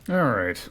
Alright.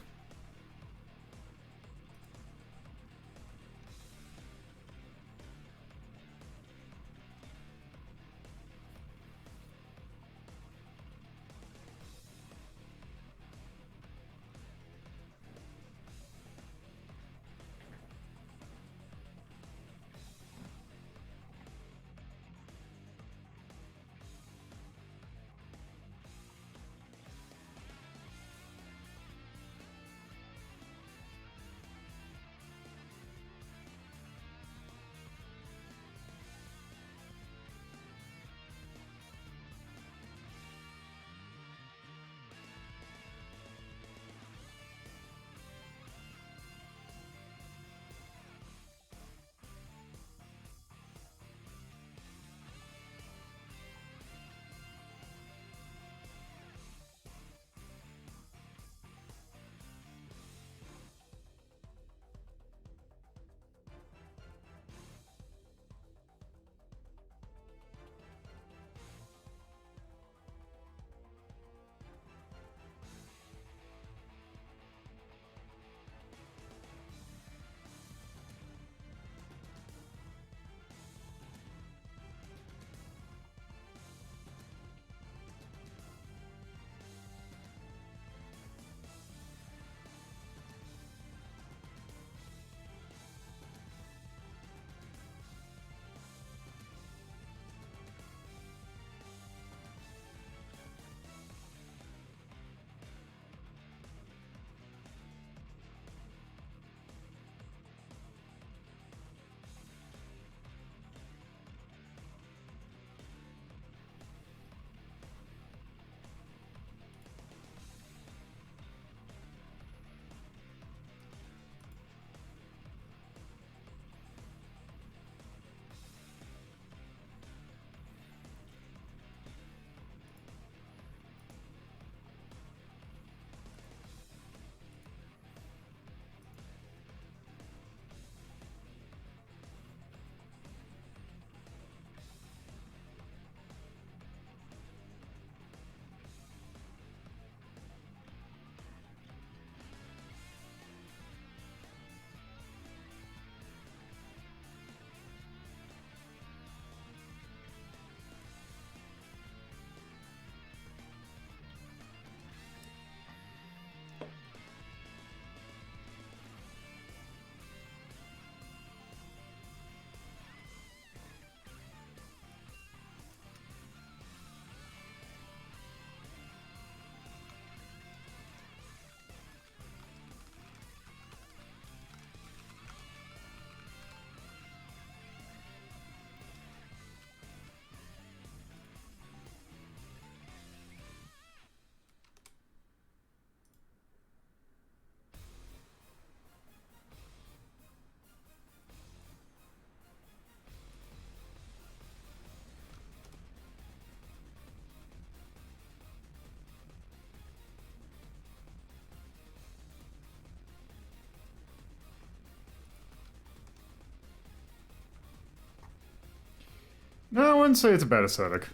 No, I wouldn't say it's a bad aesthetic.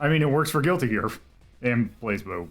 I mean, it works for Guilty Gear and Blazebow.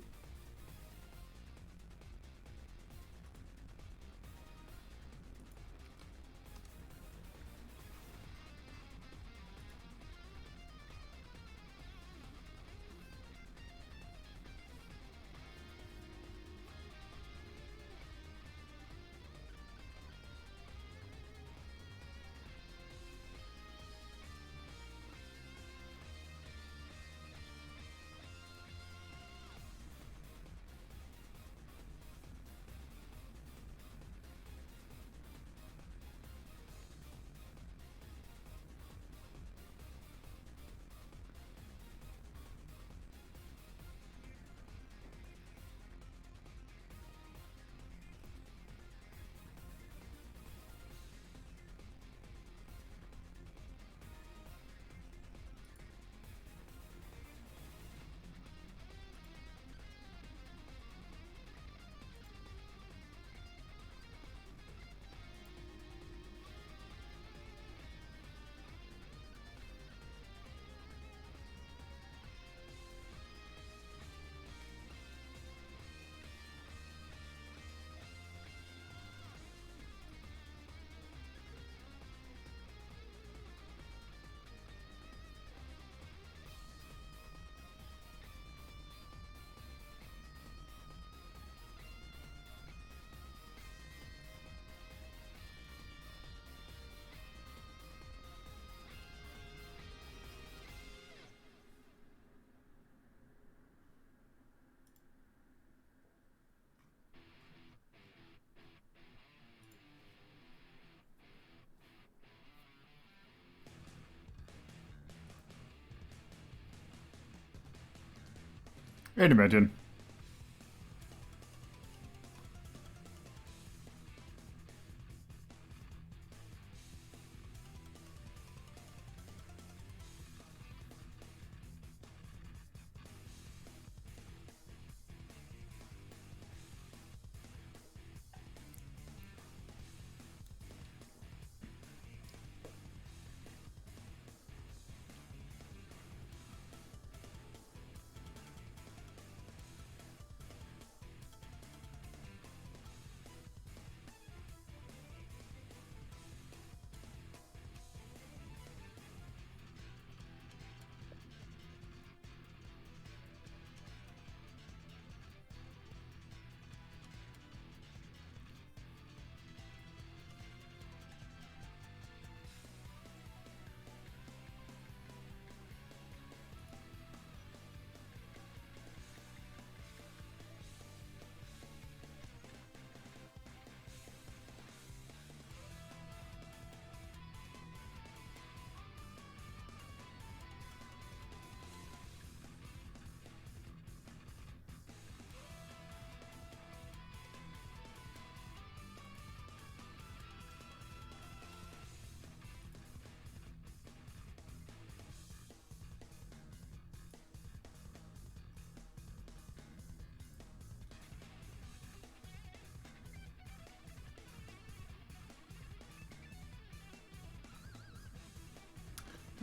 I'd imagine.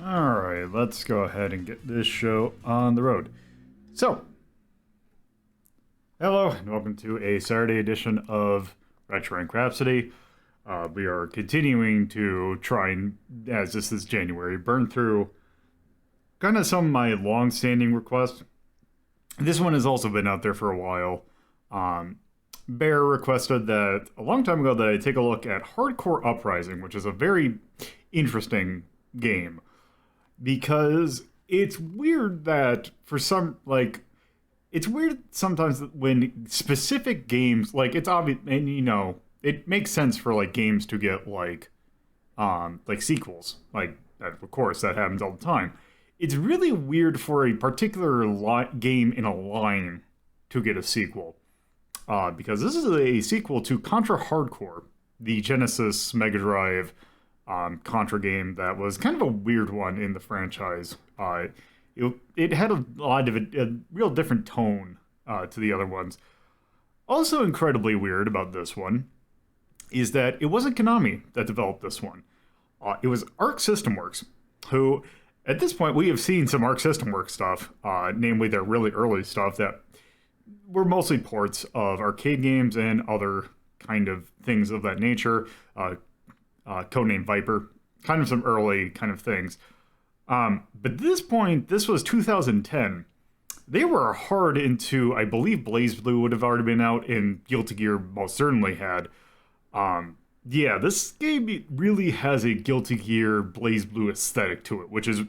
Alright, let's go ahead and get this show on the road. So, hello, and welcome to a Saturday edition of Rhapsody. We are continuing to try and, as this is January, burn through kind of some of my long-standing requests. This one has also been out there for a while. Bear requested that a long time ago that I take a look at Hardcore Uprising, which is a very interesting game. Because it's weird that for some, like, it's weird sometimes when specific games, like, it's obvious, and you know, it makes sense for, like, games to get, like sequels. Like, of course, that happens all the time. It's really weird for a particular game in a line to get a sequel. Because this is a sequel to Contra Hardcore, the Genesis Mega Drive Contra game that was kind of a weird one in the franchise. It had a lot of a real different tone to the other ones. Also incredibly weird about this one is that it wasn't Konami that developed this one. It was Arc System Works, who, at this point, we have seen some Arc System Works stuff, namely their really early stuff that were mostly ports of arcade games and other kind of things of that nature. Codename Viper, kind of some early kind of things. But at this point, this was 2010. They were hard into, I believe BlazBlue would have already been out, and Guilty Gear most certainly had. Yeah, this game really has a Guilty Gear BlazBlue aesthetic to it, which is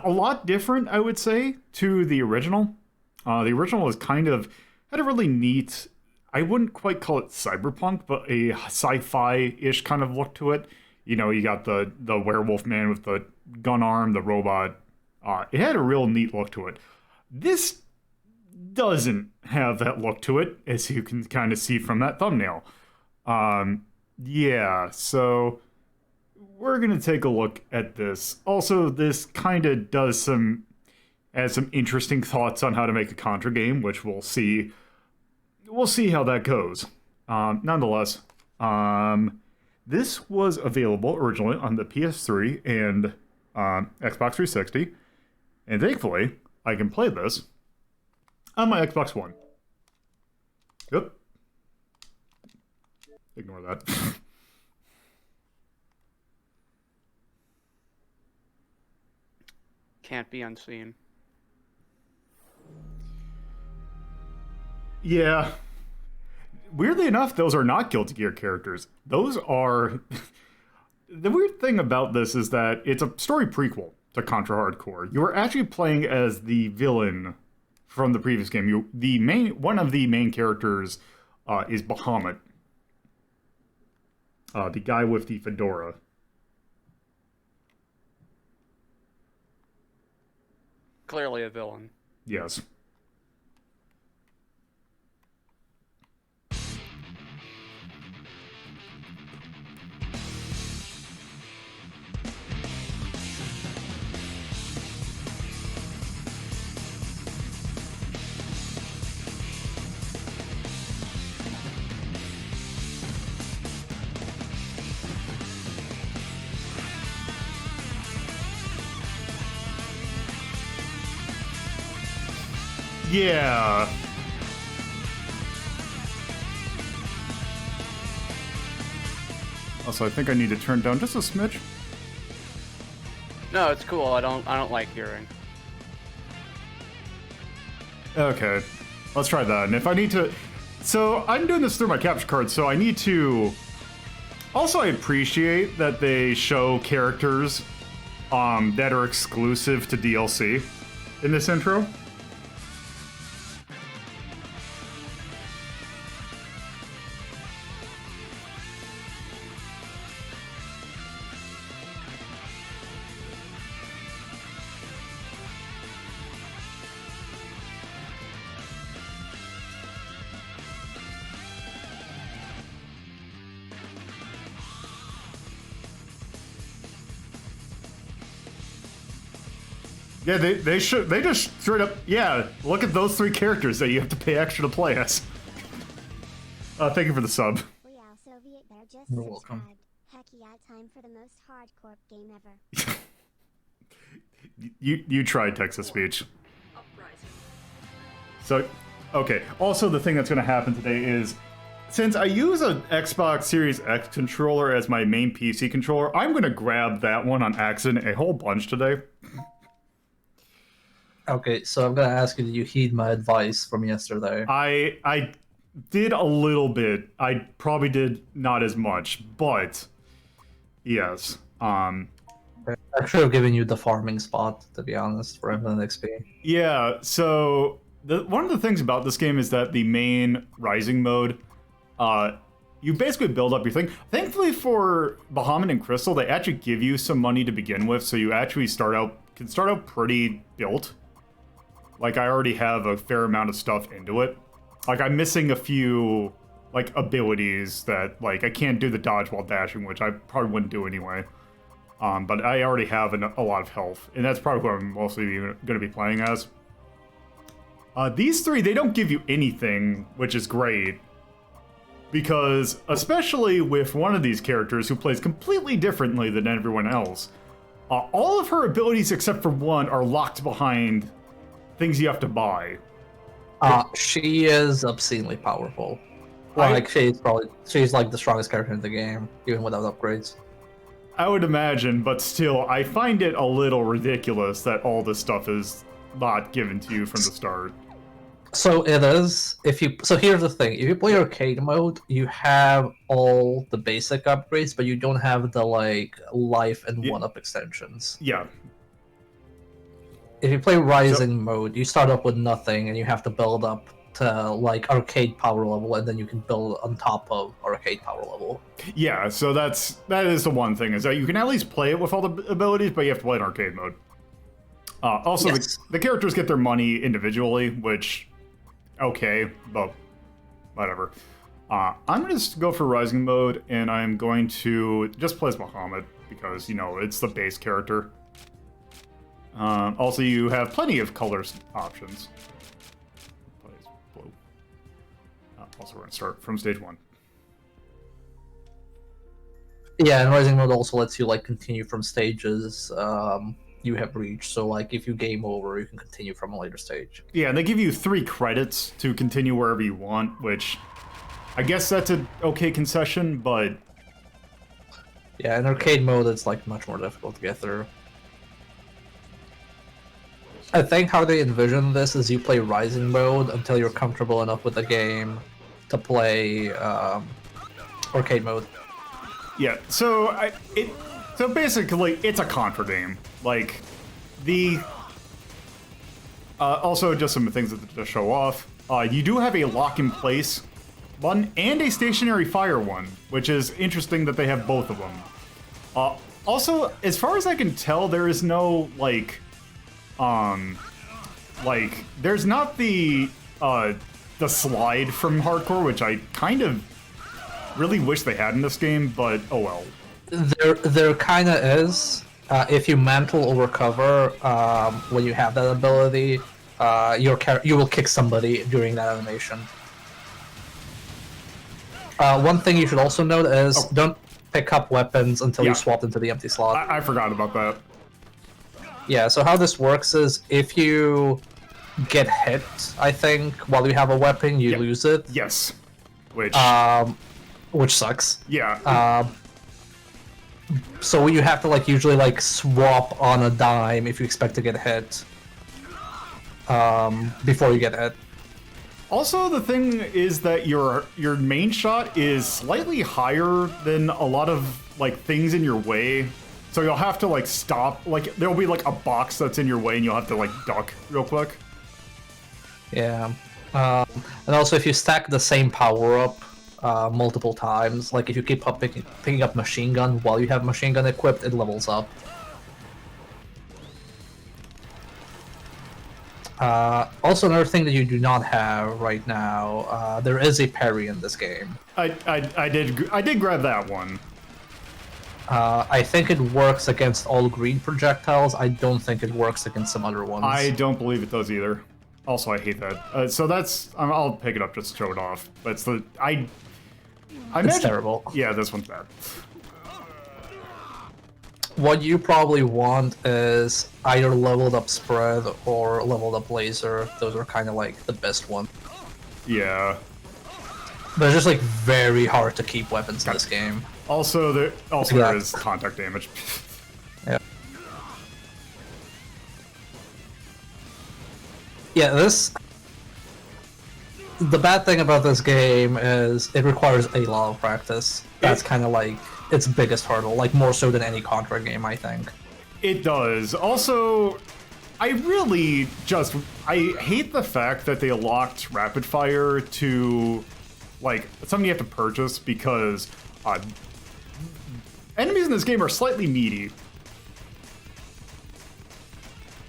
a lot different, I would say, to the original. The original was kind of, had a really neat, I wouldn't quite call it cyberpunk, but a sci-fi-ish kind of look to it. You know, you got the werewolf man with the gun arm, the robot. It had a real neat look to it. This doesn't have that look to it, as you can kind of see from that thumbnail. Yeah, so we're going to take a look at this. Also, this kind of has some interesting thoughts on how to make a Contra game, which we'll see. We'll see how that goes. Nonetheless, this was available originally on the PS3 and Xbox 360, and thankfully, I can play this on my Xbox One. Yep. Ignore that. Can't be unseen. Yeah. Weirdly enough, those are not Guilty Gear characters. Those are... The weird thing about this is that it's a story prequel to Contra Hardcore. You are actually playing as the villain from the previous game. One of the main characters is Bahamut. The guy with the fedora. Clearly a villain. Yes. Yeah. Also, I think I need to turn down just a smidge. No, it's cool. I don't like hearing. Okay, let's try that. And if I need to... So, I'm doing this through my capture card, so I need to... Also, I appreciate that they show characters that are exclusive to DLC in this intro. Yeah, they just straight up, yeah, look at those 3 characters that you have to pay extra to play as. Thank you for the sub. You're welcome. Heck yeah, time for the most hardcore game ever. you tried text-to-speech. Uprising. So, okay. Also, the thing that's going to happen today is, since I use an Xbox Series X controller as my main PC controller, I'm going to grab that one on accident a whole bunch today. Okay, so I'm gonna ask you, did you heed my advice from yesterday? I did a little bit. I probably did not as much, but yes. I should have given you the farming spot, to be honest, for Infinite XP. Yeah, so one of the things about this game is that the main Rising mode, you basically build up your thing. Thankfully for Bahamut and Crystal, they actually give you some money to begin with, so you actually can start out pretty built. Like, I already have a fair amount of stuff into it. Like, I'm missing a few, like, abilities that, like, I can't do the dodge while dashing, which I probably wouldn't do anyway. But I already have a lot of health, and that's probably what I'm mostly going to be playing as. These 3, they don't give you anything, which is great. Because, especially with one of these characters who plays completely differently than everyone else, all of her abilities except for one are locked behind things you have to buy. She is obscenely powerful. Like, she's like the strongest character in the game, even without upgrades. I would imagine, but still, I find it a little ridiculous that all this stuff is not given to you from the start. So it is. So here's the thing: if you play arcade mode, you have all the basic upgrades, but you don't have the like life and 1-up extensions. Yeah. If you play Rising mode, you start up with nothing, and you have to build up to like arcade power level, and then you can build on top of arcade power level. Yeah, so that is the one thing, is that you can at least play it with all the abilities, but you have to play in arcade mode. Also, yes. the characters get their money individually, which, okay, but whatever. I'm going to go for Rising mode, and I'm going to just play as Bahamut, because, you know, it's the base character. Also, you have plenty of colors options. Blue. Also, we're going to start from stage 1. Yeah, and Rising mode also lets you like continue from stages you have reached. So, like, if you game over, you can continue from a later stage. Yeah, and they give you 3 credits to continue wherever you want, which I guess that's an okay concession, but yeah, in arcade mode, it's like much more difficult to get through. I think how they envision this is you play Rising mode until you're comfortable enough with the game to play arcade mode. Yeah, so basically it's a Contra game. Like, also just some things to show off. You do have a lock in place one and a stationary fire one, which is interesting that they have both of them. Also, as far as I can tell, there is no there's not the slide from Hardcore, which I kind of really wish they had in this game, but oh well. There kind of is. If you mantle or recover when you have that ability, you will kick somebody during that animation. One thing you should also note is don't pick up weapons until you swap into the empty slot. I forgot about that. Yeah, so how this works is if you get hit, I think, while you have a weapon, you Yeah. lose it. Yes. Which sucks. Yeah. So you have to like usually like swap on a dime if you expect to get hit. Before you get hit. Also, the thing is that your main shot is slightly higher than a lot of like things in your way. So you'll have to like stop, like there'll be like a box that's in your way and you'll have to like duck real quick. Yeah. And also if you stack the same power up multiple times, like if you keep up picking up machine gun while you have machine gun equipped, it levels up. Also, another thing that you do not have right now, there is a parry in this game. I did grab that one. I think it works against all green projectiles. I don't think it works against some other ones. I don't believe it does either. Also, I hate that. So that's I'll pick it up just to show it off. But it's the I It's imagine, terrible. Yeah, this one's bad. What you probably want is either leveled up spread or leveled up laser. Those are kind of like the best one. Yeah. But it's just like very hard to keep weapons in this game. Also, there is contact damage. Yeah. Yeah, the bad thing about this game is it requires a lot of practice. That's kind of like its biggest hurdle, like more so than any Contra game, I think. It does. Also, I hate the fact that they locked rapid fire to like something you have to purchase because enemies in this game are slightly meaty.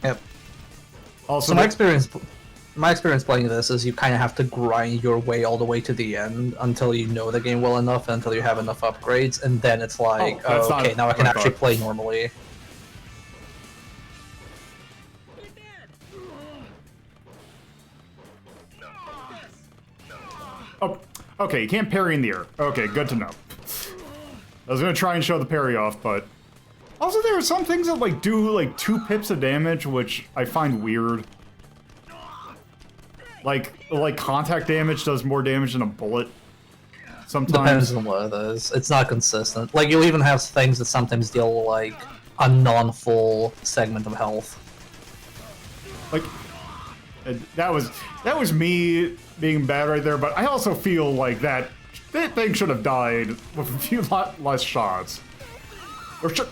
Yep. Also, So my experience playing this is you kind of have to grind your way all the way to the end until you know the game well enough, until you have enough upgrades, and then it's like, that's okay, not now I can what I actually thought. play normally. Oh, okay, you can't parry in the air. Okay, good to know. I was gonna try and show the parry off, but also there are some things that like do like 2 pips of damage, which I find weird. Like contact damage does more damage than a bullet. Sometimes. Depends on what it is. It's not consistent. Like, you'll even have things that sometimes deal like a non-full segment of health. Like that was me being bad right there, but I also feel like that thing should have died with a few lot less shots. Or should.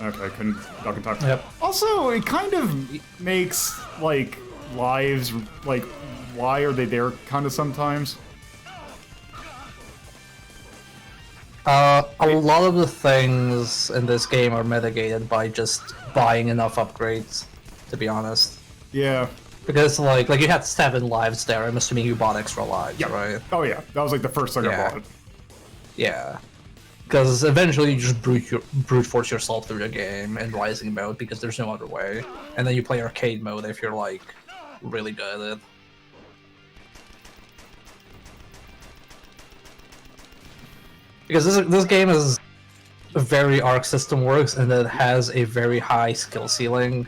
Okay, I couldn't duck and talk. Yep. Also, it kind of makes like lives like why are they there kind of sometimes. A lot of the things in this game are mitigated by just buying enough upgrades, to be honest. Yeah. Because like you had 7 lives there. I'm assuming you bought extra lives, Yeah. right? Oh yeah, that was like the first thing I Yeah. bought. Yeah. Because eventually you just brute force yourself through the game in Rising mode because there's no other way. And then you play arcade mode if you're like really good at it. Because this game is very Arc system works and it has a very high skill ceiling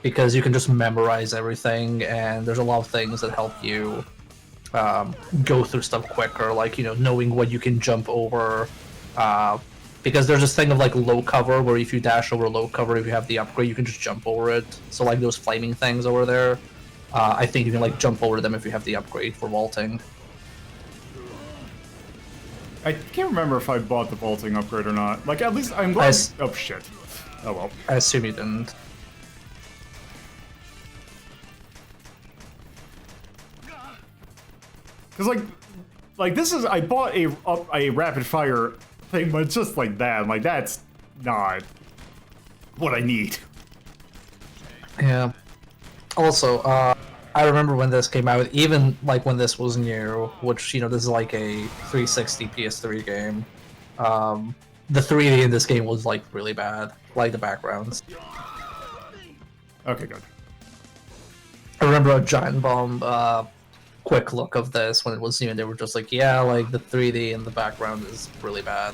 because you can just memorize everything and there's a lot of things that help you go through stuff quicker, like, you know, knowing what you can jump over, because there's this thing of like low cover where if you dash over low cover, if you have the upgrade, you can just jump over it. So like those flaming things over there, I think you can like jump over them if you have the upgrade for vaulting. I can't remember if I bought the vaulting upgrade or not. Like, at least I'm glad. Oh shit. Oh well. I assume you didn't. Because like this is I bought a rapid fire thing, but it's just like that. I'm like, that's not what I need. Yeah. Also, I remember when this came out, even like when this was new, which, you know, this is like a 360 PS3 game. The 3D in this game was like really bad, like the backgrounds. Okay, good. I remember a Giant Bomb quick look of this when it was new, and they were just like, yeah, like the 3D in the background is really bad.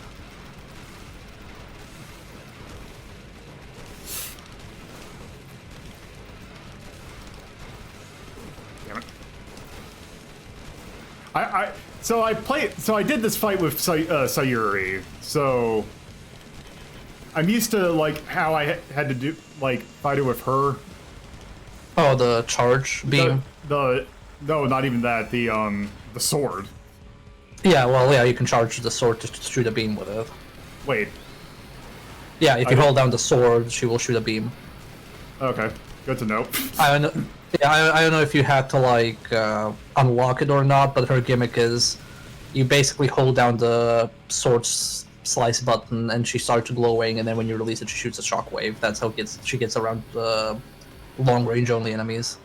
So I did this fight with Sayuri. So I'm used to like how I had to do like fight it with her. Oh, the charge beam. No, not even that. The sword. Yeah, well, yeah, you can charge the sword to shoot a beam with it. Wait. Yeah, if you hold down the sword, she will shoot a beam. Okay, good to know. I don't know. Yeah, I don't know if you had to like unlock it or not, but her gimmick is you basically hold down the sword slice button and she starts glowing, and then when you release it, she shoots a shockwave. That's how she gets around long range only enemies.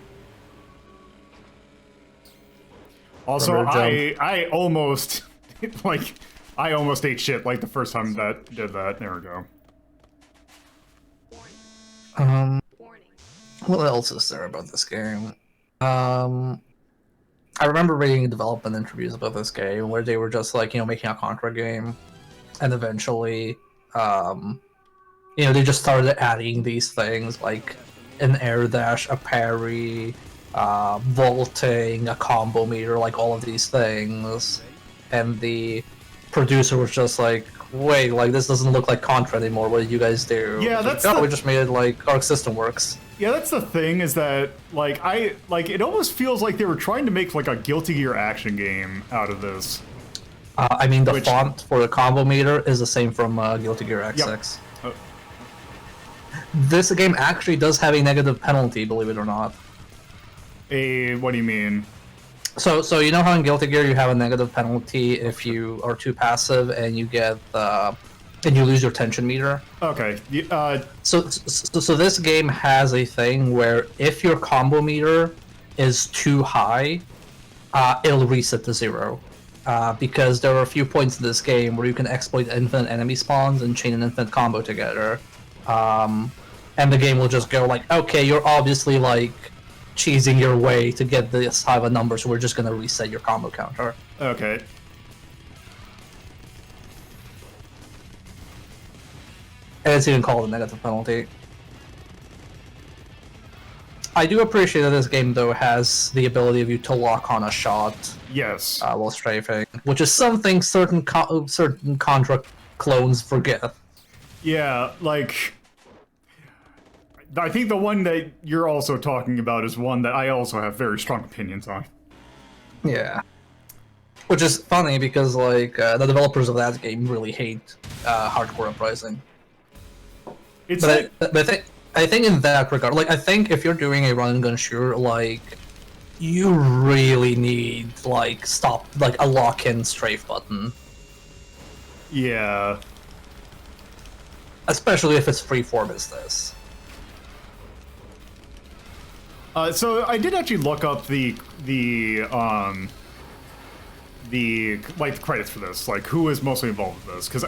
Also, I almost I almost ate shit like the first time that did that. There we go. What else is there about this game? I remember reading development interviews about this game where they were just like, making a Contra game, and eventually, they just started adding these things like an air dash, a parry, vaulting, a combo meter, like all of these things, and the producer was just like, wait, like this doesn't look like Contra anymore. What did you guys do? Yeah, that's we just made it like Arc System Works. Yeah, that's the thing, is that it almost feels like they were trying to make like a Guilty Gear action game out of this. I mean, the font for the combo meter is the same from Guilty Gear XX. Yep. This game actually does have a negative penalty, believe it or not. What do you mean? So you know how in Guilty Gear you have a negative penalty if you are too passive and you get and you lose your tension meter. Okay. So this game has a thing where if your combo meter is too high, it'll reset to 0. Because there are a few points in this game where you can exploit infinite enemy spawns and chain an infinite combo together. And the game will just go like, okay, you're obviously like cheesing your way to get this high of a number, so we're just gonna reset your combo counter. Okay. And it's even called a negative penalty. I do appreciate that this game, though, has the ability of you to lock on a shot. Yes. While strafing, which is something certain Contra clones forget. Yeah, like I think the one that you're also talking about is one that I also have very strong opinions on. Yeah. Which is funny because, like, the developers of that game really hate hardcore Uprising. I think in that regard, like, I think if you're doing a run and gun shooter, like, you really need, like, a lock-in strafe button. Yeah. Especially if it's freeform as this. So I did actually look up the credits for this, like who is mostly involved with this, because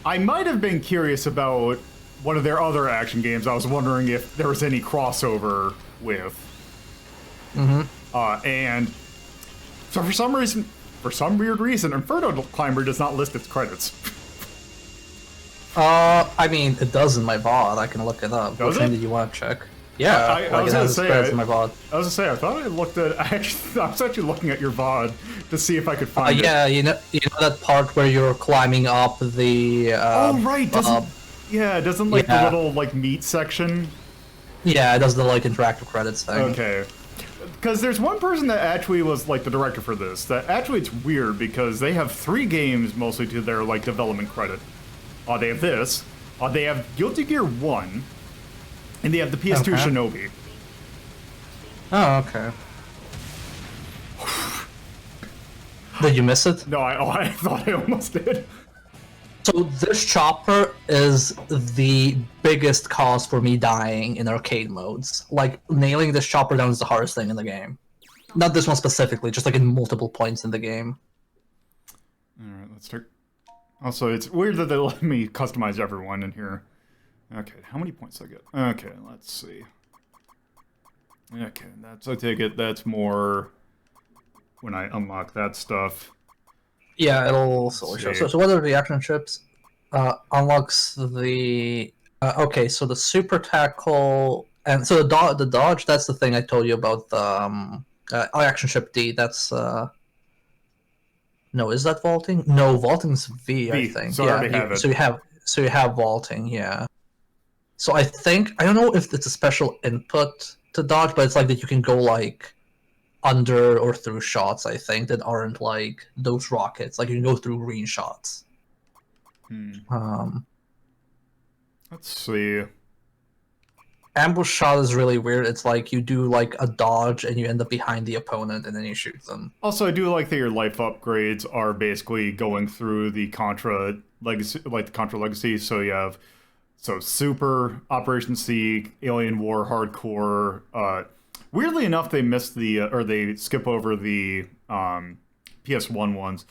I might have been curious about one of their other action games. I was wondering if there was any crossover with. And so for some weird reason, Inferno Climber does not list its credits. I mean, it does in my VOD. I can look it up. Which one did you want to check? Yeah, I was gonna say. In my VOD. I was gonna say. I thought I looked at. I was actually looking at your VOD to see if I could find it. Yeah, you know that part where you're climbing up the. Oh right, doesn't the little like meat section? Yeah, it does the like interactive credits thing. Okay. Because there's one person that actually was like the director for this. That actually it's weird because they have 3 games mostly to their like development credit. They have this. They have Guilty Gear 1. And they have the PS2 Shinobi. Oh, okay. Did you miss it? No, I thought I almost did. So this chopper is the biggest cause for me dying in arcade modes. Like, nailing this chopper down is the hardest thing in the game. Not this one specifically, just like in multiple points in the game. Alright, let's start. Also, it's weird that they let me customize everyone in here. Okay, how many points do I get? Okay, let's see. Okay, I take it that's more when I unlock that stuff. Yeah, it'll show. So what are the action chips? Unlocks the... okay, so the super tackle... And so the dodge, that's the thing I told you about the action chip D. That's No, is that vaulting? No, vaulting's V, I V, think. so I yeah, already have it. So you have vaulting, yeah. So I don't know if it's a special input to dodge, but it's like that you can go like under or through shots, I think, that aren't like those rockets. Like you can go through green shots. Let's see. Ambush shot is really weird. It's like you do like a dodge and you end up behind the opponent and then you shoot them. Also, I do like that your life upgrades are basically going through the Contra legacy, like the Contra legacy. So you have Super, Operation C, Alien War, Hardcore. Weirdly enough, they missed the or they skip over the PS1 ones.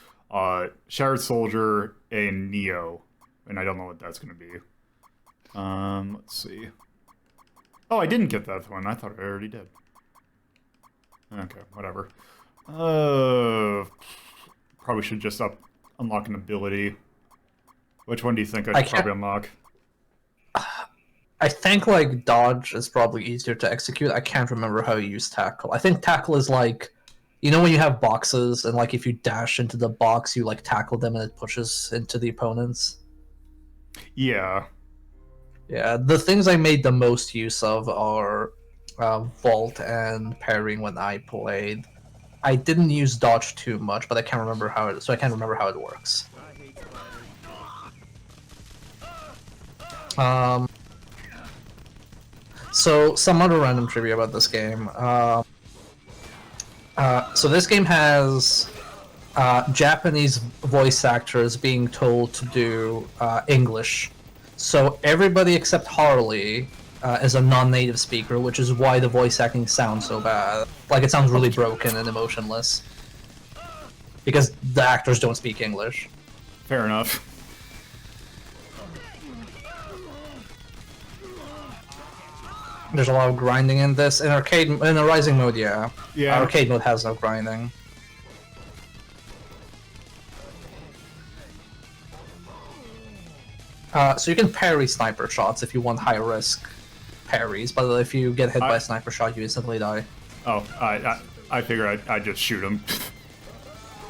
Shattered Soldier and Neo, and I don't know what that's going to be. Let's see. Oh, I didn't get that one. I thought I already did. Okay, whatever. Probably should just unlock an ability. Which one do you think I should probably unlock? I think like dodge is probably easier to execute. I can't remember how you use tackle. I think tackle is like, you know when you have boxes and like if you dash into the box, you like tackle them and it pushes into the opponents. Yeah. Yeah, the things I made the most use of are vault and parrying when I played. I didn't use dodge too much, but I can't remember how it. So I can't remember how it works. So some other random trivia about this game. So this game has Japanese voice actors being told to do English. So everybody except Harley is a non-native speaker, which is why the voice acting sounds so bad. Like it sounds really broken and emotionless. Because the actors don't speak English. Fair enough. There's a lot of grinding in this. In a Rising mode, yeah. Yeah. Arcade mode has no grinding. So you can parry sniper shots if you want high risk parries, but if you get hit by a sniper shot, you instantly die. Oh, I figure I'd just shoot him.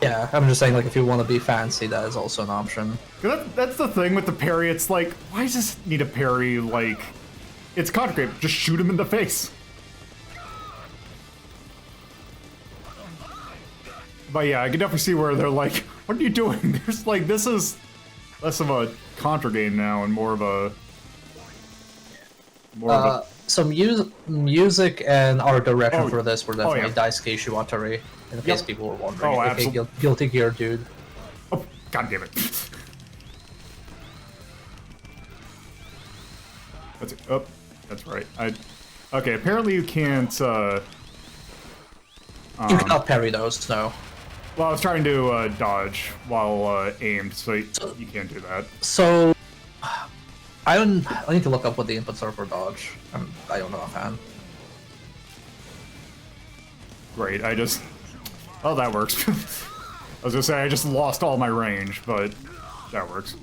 Yeah, I'm just saying, like, if you want to be fancy, that is also an option. That's the thing with the parry. It's like, why does this need a parry? Like, it's Contra Grape. Just shoot him in the face. But yeah, I can definitely see where they're like, what are you doing? There's like, this is less of a Contra game now and more of a... So music and art direction for this were definitely Daisuke Shiwatari, in case people were wondering. Oh, absolutely. Guilty Gear dude. Oh, god damn it. That's it. Oh, that's right. Okay, apparently you can't, You cannot parry those, no. Well, I was trying to dodge while aimed, so you can't do that. So, I need to look up what the inputs are for dodge. I don't know offhand. Great, oh, that works. I was gonna say, I just lost all my range, but that works.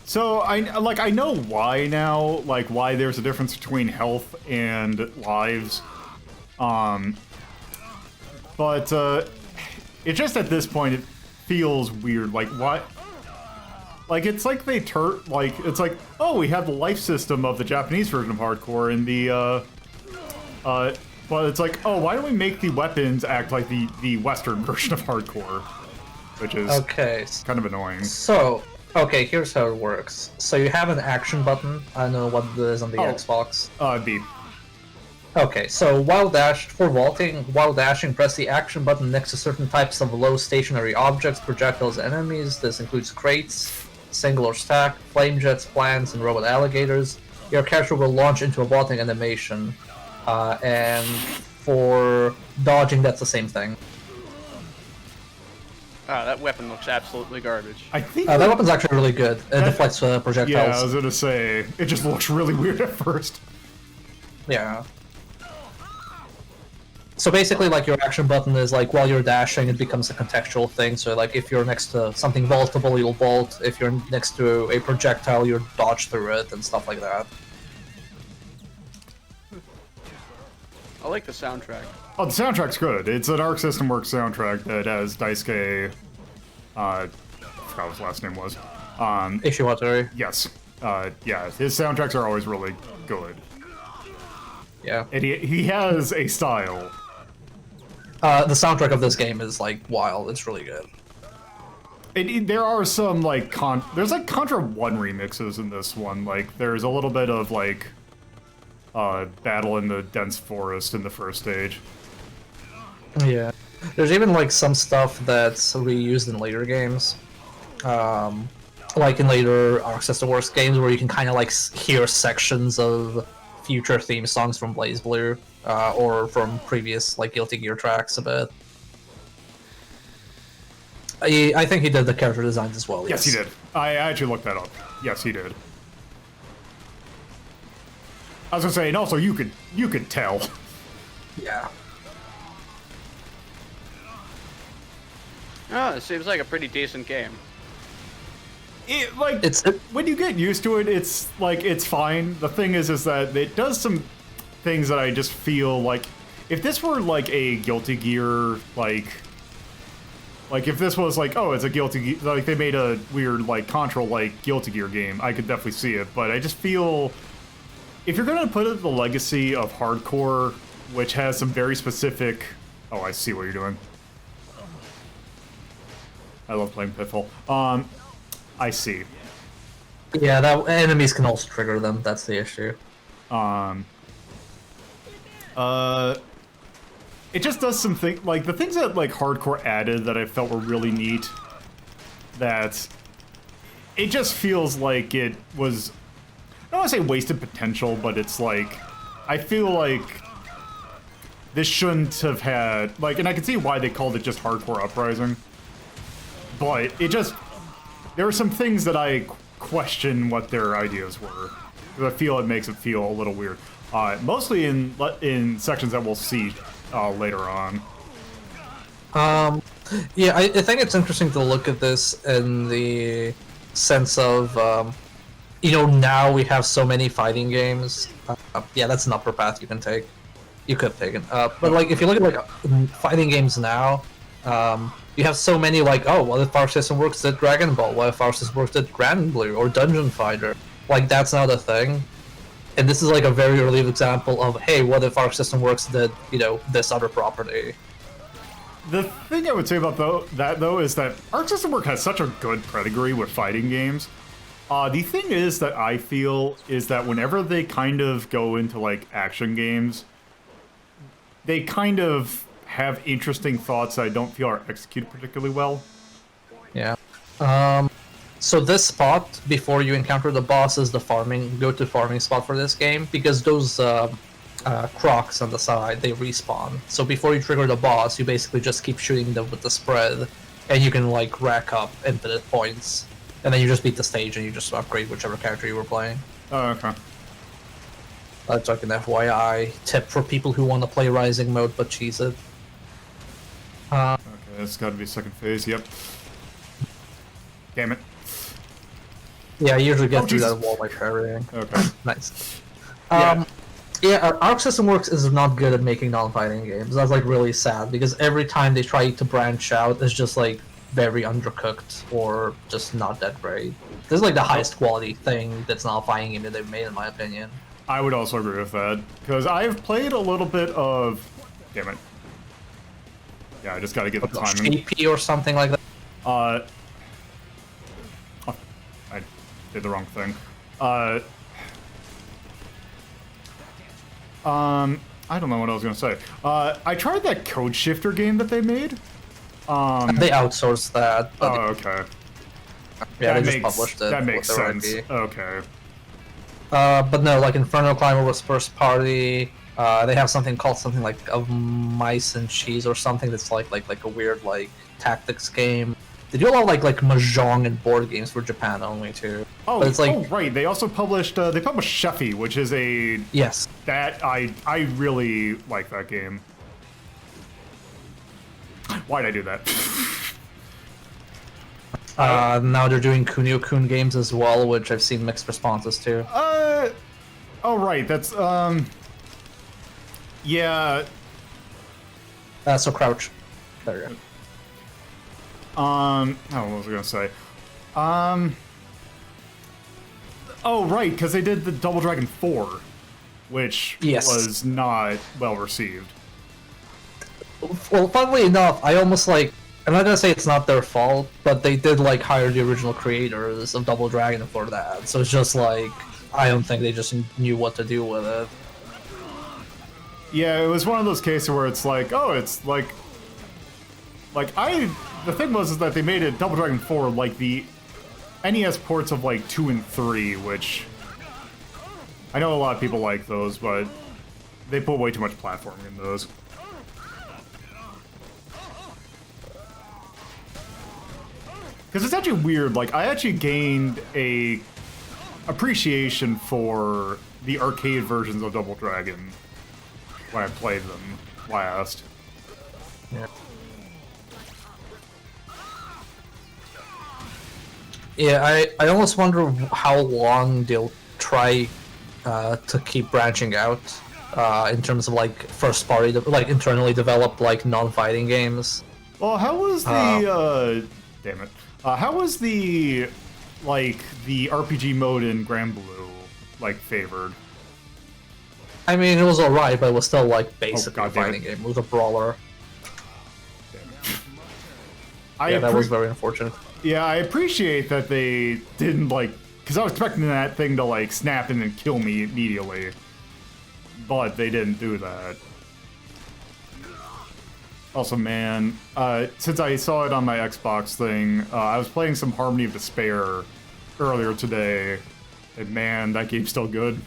So, I know why now, like, why there's a difference between health and lives. But, it's just at this point, it feels weird. Like, why? Like, it's like it's like, oh, we have the life system of the Japanese version of hardcore and the, but it's like, oh, why don't we make the weapons act like the Western version of hardcore? Which is kind of annoying. So, okay, here's how it works. So you have an action button. I don't know what it is on the Xbox. B. Okay, so while dashing, press the action button next to certain types of low stationary objects, projectiles, and enemies. This includes crates, single or stack, flame jets, plants, and robot alligators. Your character will launch into a vaulting animation, and for dodging, that's the same thing. That weapon looks absolutely garbage. I think that weapon's actually really good. It deflects projectiles. Yeah, I was gonna say, it just looks really weird at first. Yeah. So basically, like, your action button is, like, while you're dashing, it becomes a contextual thing. So, like, if you're next to something vaultable, you'll vault. If you're next to a projectile, you'll dodge through it and stuff like that. I like the soundtrack. Oh, the soundtrack's good. It's an Arc System Works soundtrack that has Daisuke. I forgot what his last name was. Ishiwatari. Yes. Yeah, his soundtracks are always really good. Yeah. And he has a style. The soundtrack of this game is like wild. It's really good. There are some like there's like Contra 1 remixes in this one. Like there's a little bit of like battle in the dense forest in the first stage. Yeah. There's even like some stuff that's reused in later games. Like in later Arc System Works games where you can kind of like hear sections of future theme songs from BlazBlue or from previous like Guilty Gear tracks a bit. I think he did the character designs as well. Yes, he did. I actually looked that up. Yes, he did. I was gonna say, and also you could tell. Yeah. Oh, it seems like a pretty decent game. When you get used to it, it's like it's fine. The thing is that it does some things that I just feel like if this were like a Guilty Gear like if this was like, oh, it's a Guilty Gear, like they made a weird like Control like Guilty Gear game, I could definitely see it. But I just feel if you're gonna put it the legacy of hardcore, which has some very specific. Oh, I see what you're doing. I love playing Pitfall. I see. Yeah, that enemies can also trigger them. That's the issue. It just does some things like the things that like hardcore added that I felt were really neat. That it just feels like it was. I don't want to say wasted potential, but it's like I feel like this shouldn't have had like, and I can see why they called it just Hardcore Uprising. But it just there are some things that I question what their ideas were. Because I feel it makes it feel a little weird. Mostly in sections that we'll see later on. Yeah, I think it's interesting to look at this in the sense of, now we have so many fighting games. Yeah, that's an upper path you can take. You could have taken. But like, if you look at like fighting games now, you have so many like, oh, what if Arc System Works did Dragon Ball? What if Arc System Works did Grand Blue or Dungeon Fighter? Like, that's not a thing. And this is like a very early example of, hey, what if Arc System Works did, this other property? The thing I would say about that though is that Arc System Works has such a good pedigree with fighting games. The thing is that I feel is that whenever they kind of go into like action games, they kind of have interesting thoughts that I don't feel are executed particularly well. Yeah. So this spot, before you encounter the boss, is the go-to farming spot for this game, because those crocs on the side, they respawn. So before you trigger the boss, you basically just keep shooting them with the spread, and you can like rack up infinite points. And then you just beat the stage and you just upgrade whichever character you were playing. Oh, okay. That's like an FYI tip for people who want to play Rising mode but cheese it. Okay, that's gotta be second phase, yep. Damn it. Yeah, I usually get through Jesus. that wall by parrying. Okay. Nice. Yeah. Arc System Works is not good at making non-fighting games. That's like really sad, because every time they try to branch out, it's just like very undercooked or just not that great. This is like the highest quality thing that's not a fighting game that they've made, in my opinion. I would also agree with that, because I've played a little bit of... Damn it. Yeah, I just gotta get the timing. AP or something like that. Oh, I did the wrong thing. I don't know what I was gonna say. I tried that Code Shifter game that they made. They outsourced that. But Oh, okay. yeah, That they just makes, published it. that makes with their sense. IP. Okay. But no, like Inferno Climber was first party. They have something called something like of Mice and Cheese or something that's like a weird like tactics game. They do a lot of like mahjong and board games for Japan only too. Oh, but it's like, oh right. They also published Sheffy, which is a yes. that I really like that game. Why'd I do that? Now they're doing Kunio-kun games as well, which I've seen mixed responses to. Oh right, that's Yeah. So crouch. There you go. What was I gonna say? Oh, right, because they did the Double Dragon 4, which Yes. was not well received. Well, funnily enough, I almost like. I'm not gonna say it's not their fault, but they did like hire the original creators of Double Dragon for that. So it's just like I don't think they just knew what to do with it. Yeah, it was one of those cases where it's like, oh, it's like the thing was is that they made it Double Dragon 4 like the NES ports of like 2 and 3, which I know a lot of people like those, but they put way too much platforming in those. Because it's actually weird, like, I actually gained a appreciation for the arcade versions of Double Dragon when I played them last. Yeah. Yeah, I almost wonder how long they'll try to keep branching out in terms of like first party, like internally developed like non-fighting games. Well, how was the damn it? How was the the RPG mode in Grand Blue like favored? I mean, it was alright, but it was still like basically a God damn fighting game. It was a brawler. Damn it. Yeah, that was very unfortunate. Yeah, I appreciate that they didn't because I was expecting that thing to like snap in and kill me immediately, but they didn't do that. Also, man, since I saw it on my Xbox thing, I was playing some Harmony of Despair earlier today, and man, that game's still good.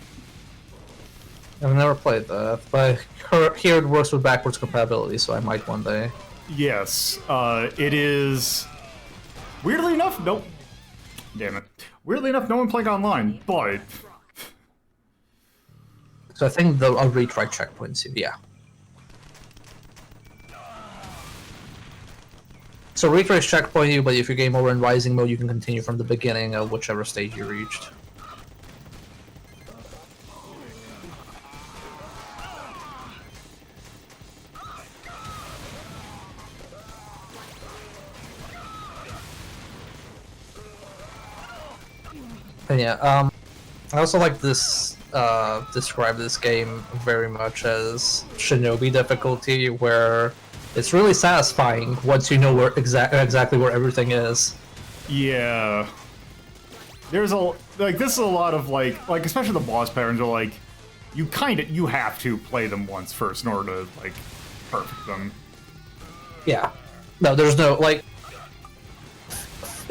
I've never played that, but here it works with backwards compatibility, so I might one day. Yes, it is. Weirdly enough, nope. Damn it. Weirdly enough, no one playing online, but. So I think I'll retry checkpoints. Yeah. So retrace checkpoint you, but if you game over in Rising mode, you can continue from the beginning of whichever stage you reached. And yeah, I also like this, describe this game very much as Shinobi difficulty, where it's really satisfying once you know where exactly where everything is. Yeah. There's this is a lot of like especially the boss patterns are like, you have to play them once first in order to like perfect them. Yeah. No, there's no, like,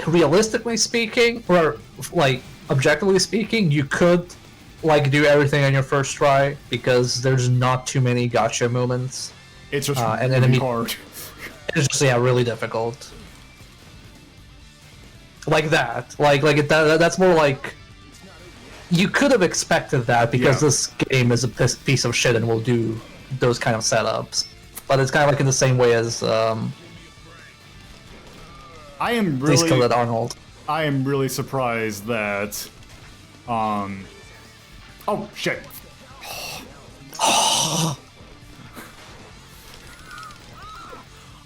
realistically speaking, or like objectively speaking, you could like do everything on your first try because there's not too many gotcha moments. It's just and really hard. It's just really difficult. Like that, that's more like you could have expected that because this game is a piece of shit and will do those kind of setups. But it's kind of like in the same way as I am Please really Kill That Arnold. I am really surprised that oh shit.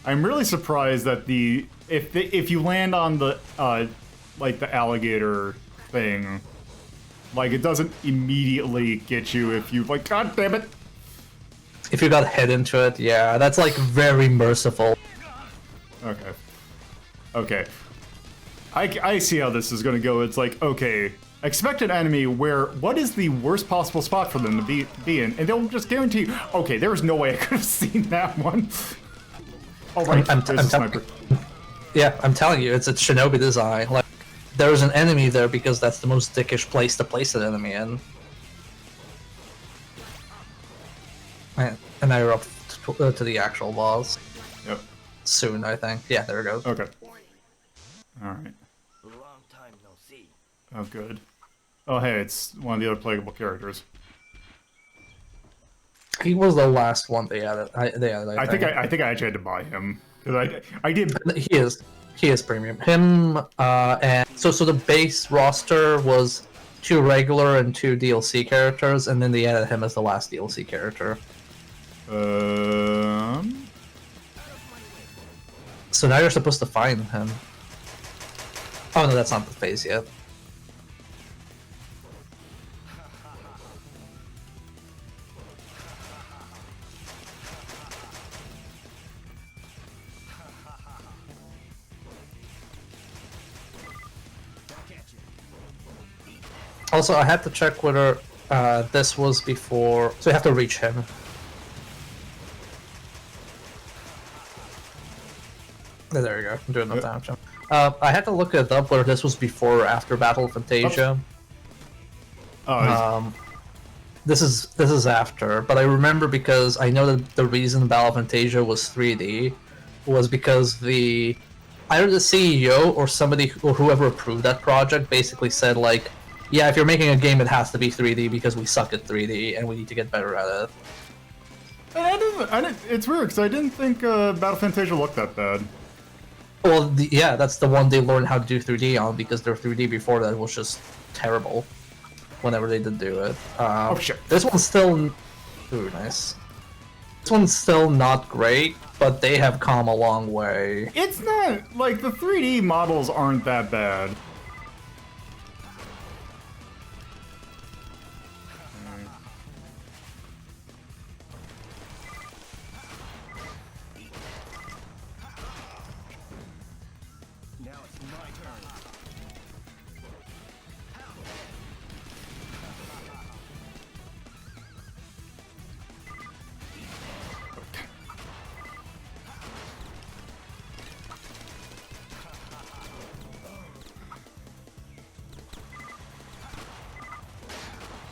I'm really surprised that if you land on the like the alligator thing, like it doesn't immediately get you if you like, god damn it. If you got hit into it, yeah, that's like very merciful. Okay. Okay. I see how this is gonna go. It's like, okay, expect an enemy what is the worst possible spot for them to be in, and they'll just guarantee you, okay, there was no way I could have seen that one. Oh, right, there's a sniper. Yeah, I'm telling you, it's a Shinobi design. Like, there's an enemy there because that's the most dickish place to place an enemy in. And now you're up to the actual boss. Yep. Soon, I think. Yeah, there it goes. Okay. Alright. Oh, good. Oh, hey, it's one of the other playable characters. He was the last one they added. I think I think I actually had to buy him because I did. He is premium. Him and so the base roster was 2 regular and 2 DLC characters, and then they added him as the last DLC character. So now you're supposed to find him. Oh no, that's not the phase yet. Also, I had to check whether this was before, so you have to reach him. There you go, I'm doing enough damage. I had to look it up whether this was before or after Battle of Fantasia. This is after, but I remember because I know that the reason Battle of Fantasia was 3D was because either the CEO or somebody or whoever approved that project basically said like, yeah, if you're making a game, it has to be 3D because we suck at 3D and we need to get better at it. I didn't. It's weird because I didn't think Battle Fantasia looked that bad. Well, yeah, that's the one they learned how to do 3D on because their 3D before that was just terrible. Whenever they did do it. Oh shit! This one's still. Ooh, nice. This one's still not great, but they have come a long way. It's not like the 3D models aren't that bad.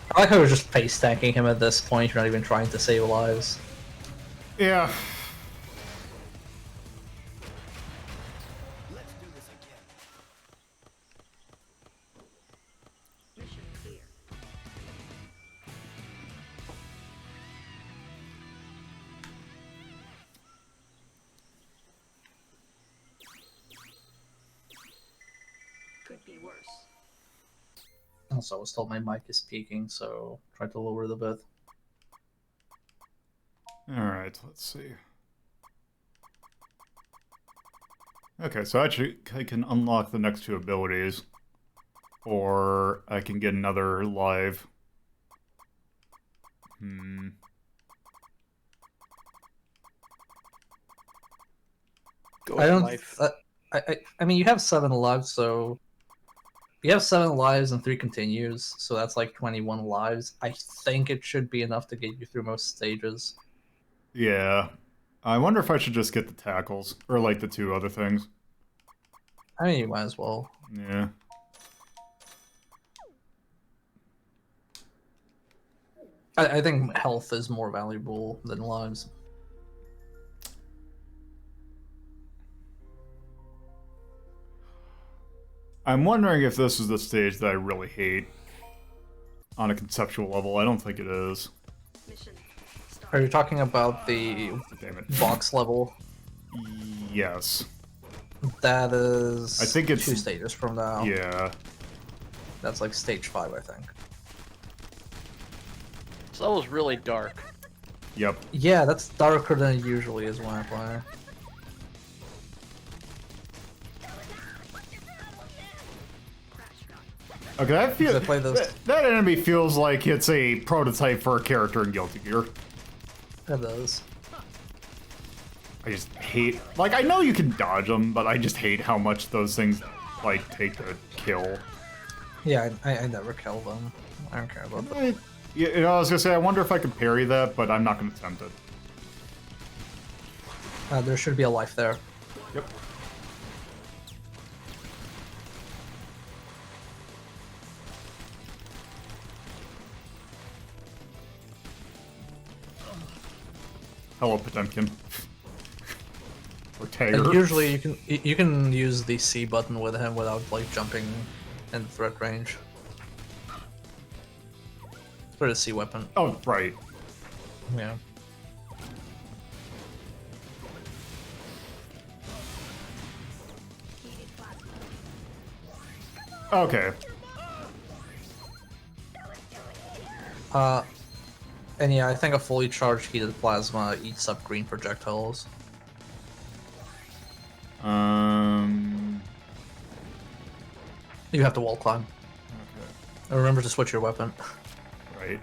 I like how we're just face tanking him at this point. You're not even trying to save lives. Yeah. Could be worse. Also, I was told my mic is peaking, so try to lower it a bit. Alright, let's see. Okay, so actually I can unlock the next two abilities. Or I can get another live. Go I don't. life. I mean, you have 7 lives, so you have 7 lives and 3 continues, so that's like 21 lives. I think it should be enough to get you through most stages. Yeah. I wonder if I should just get the tackles. Or like the 2 other things. I mean, you might as well. Yeah. I think health is more valuable than lives. I'm wondering if this is the stage that I really hate. On a conceptual level, I don't think it is. Mission start. Are you talking about the Damn it. box level? Yes. That is I think it's 2 stages from now. Yeah. That's like stage 5, I think. This level's really dark. Yep. Yeah, that's darker than it usually is when I play. Okay, I feel I play those- that enemy feels like it's a prototype for a character in Guilty Gear. It does. I just hate, like, I know you can dodge them, but I just hate how much those things, like, take to kill. Yeah, I never kill them. I don't care about that. You know, I was gonna say, I wonder if I could parry that, but I'm not gonna attempt it. There should be a life there. Yep. Hello, Potemkin. Or Tiger. And usually you can use the C button with him without like jumping in threat range. It's for the C weapon. Oh, right. Yeah. Okay. And yeah, I think a fully charged heated plasma eats up green projectiles. You have to wall climb. Okay. And remember to switch your weapon. Right.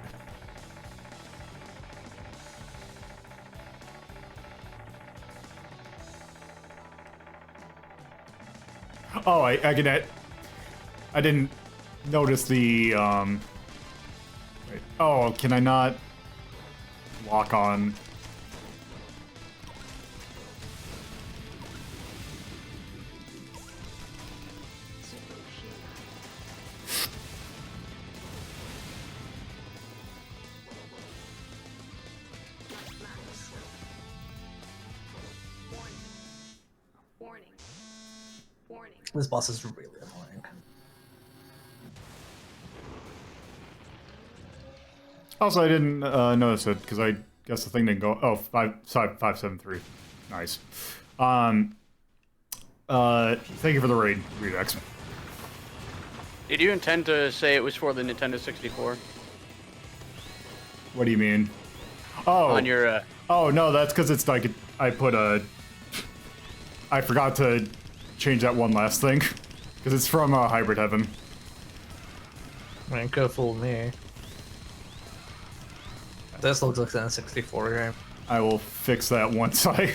Oh, I can. I didn't notice the. Wait. Oh, can I not lock on? Warning. Warning. This boss is really annoying. Also, I didn't notice it because I guess the thing didn't go. Oh, 573. Nice. Thank you for the raid, Redex. Did you intend to say it was for the Nintendo 64? What do you mean? Oh, On your, oh no, that's because it's like I put a. I forgot to change that one last thing because it's from Hybrid Heaven. I mean, could have fooled me. This looks like an N64 game. I will fix that once I.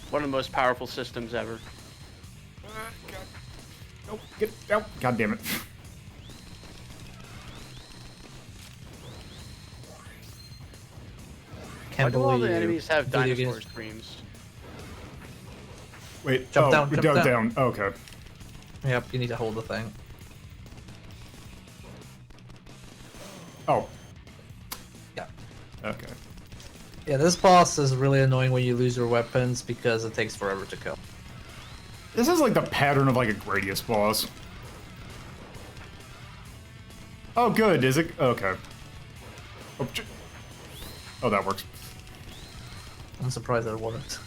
one of the most powerful systems ever. Nope, get out! God damn it! Why Can't do all the believe enemies have video dinosaur games- screams? Wait, Jump oh, down, jump down. Okay. Yep, you need to hold the thing. Oh, Yeah. okay. Yeah, this boss is really annoying when you lose your weapons because it takes forever to kill. This is like the pattern of like a Gradius boss. Oh, good. Is it? Okay. Oh, oh, that works. I'm surprised that it worked.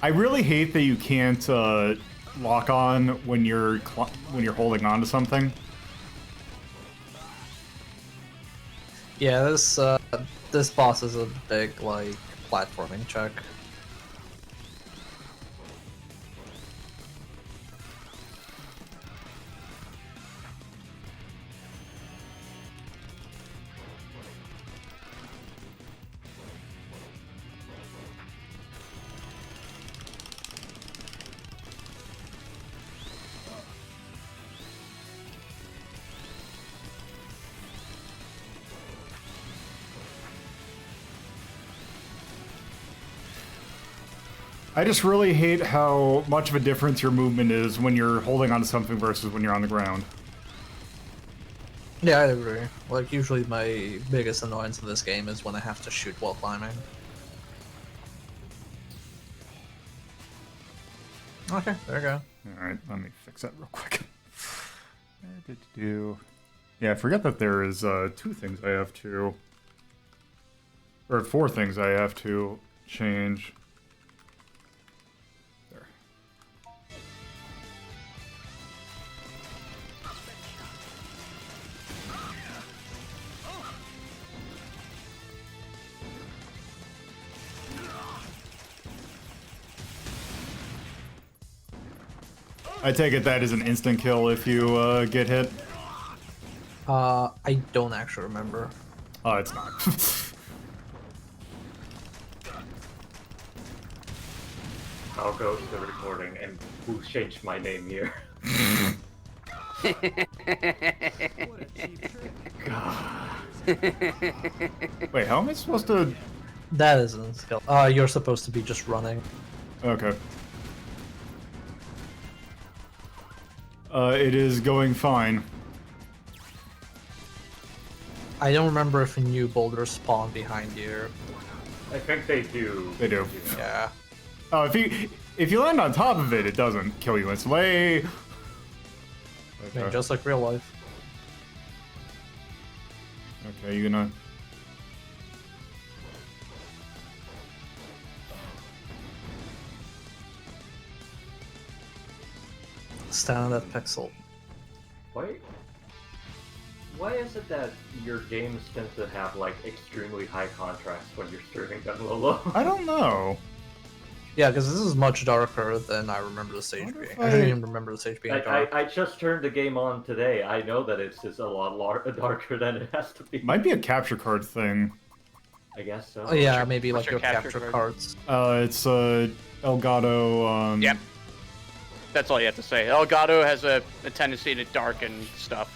I really hate that you can't lock on when you're holding on to something. Yeah, this boss is a big like platforming check. I just really hate how much of a difference your movement is when you're holding onto something versus when you're on the ground. Yeah, I agree. Like, usually my biggest annoyance in this game is when I have to shoot while climbing. Okay, there we go. Alright, let me fix that real quick. Yeah, I forget that there is 2 things I have to... Or 4 things I have to change. There. I take it that is an instant kill if you get hit. I don't actually remember. Oh, it's not. I'll go to the recording and who changed my name here. Wait, how am I supposed to... That isn't a skill. You're supposed to be just running. Okay. It is going fine. I don't remember if new boulders spawn behind you. I think they do. They do. Yeah. Oh, if you land on top of it, it doesn't kill you instantly. I mean, just like real life. Okay, you gonna... stand on that pixel. Why is it that your games tend to have like extremely high contrast when you're streaming them low? I don't know. Yeah, because this is much darker than I remember the stage Wonder being. if I don't even remember the stage being dark. I just turned the game on today. I know that it's just a lot darker than it has to be. Might be a capture card thing. I guess so. Oh, yeah, maybe what's like your your capture capture card? cards. It's Elgato. Yep. That's all you have to say. Elgato has a tendency to darken stuff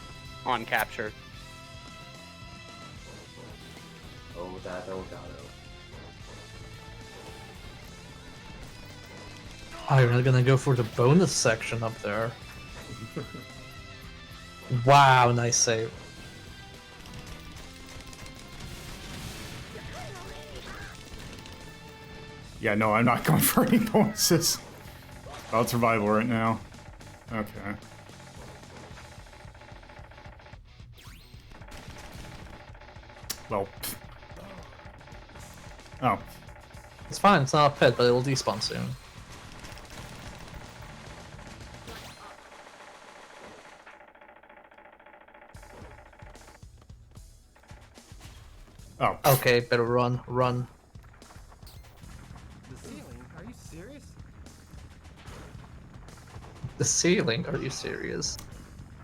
on capture. Oh, that Elgato. Oh, you're not gonna go for the bonus section up there. Wow, nice save. Yeah, no, I'm not going for any bonuses. About survival right now. Okay. Well. Oh. It's fine, it's not a pit, but it'll despawn soon. Oh. Okay, better run, run. The ceiling? Are you serious? The ceiling? Are you serious?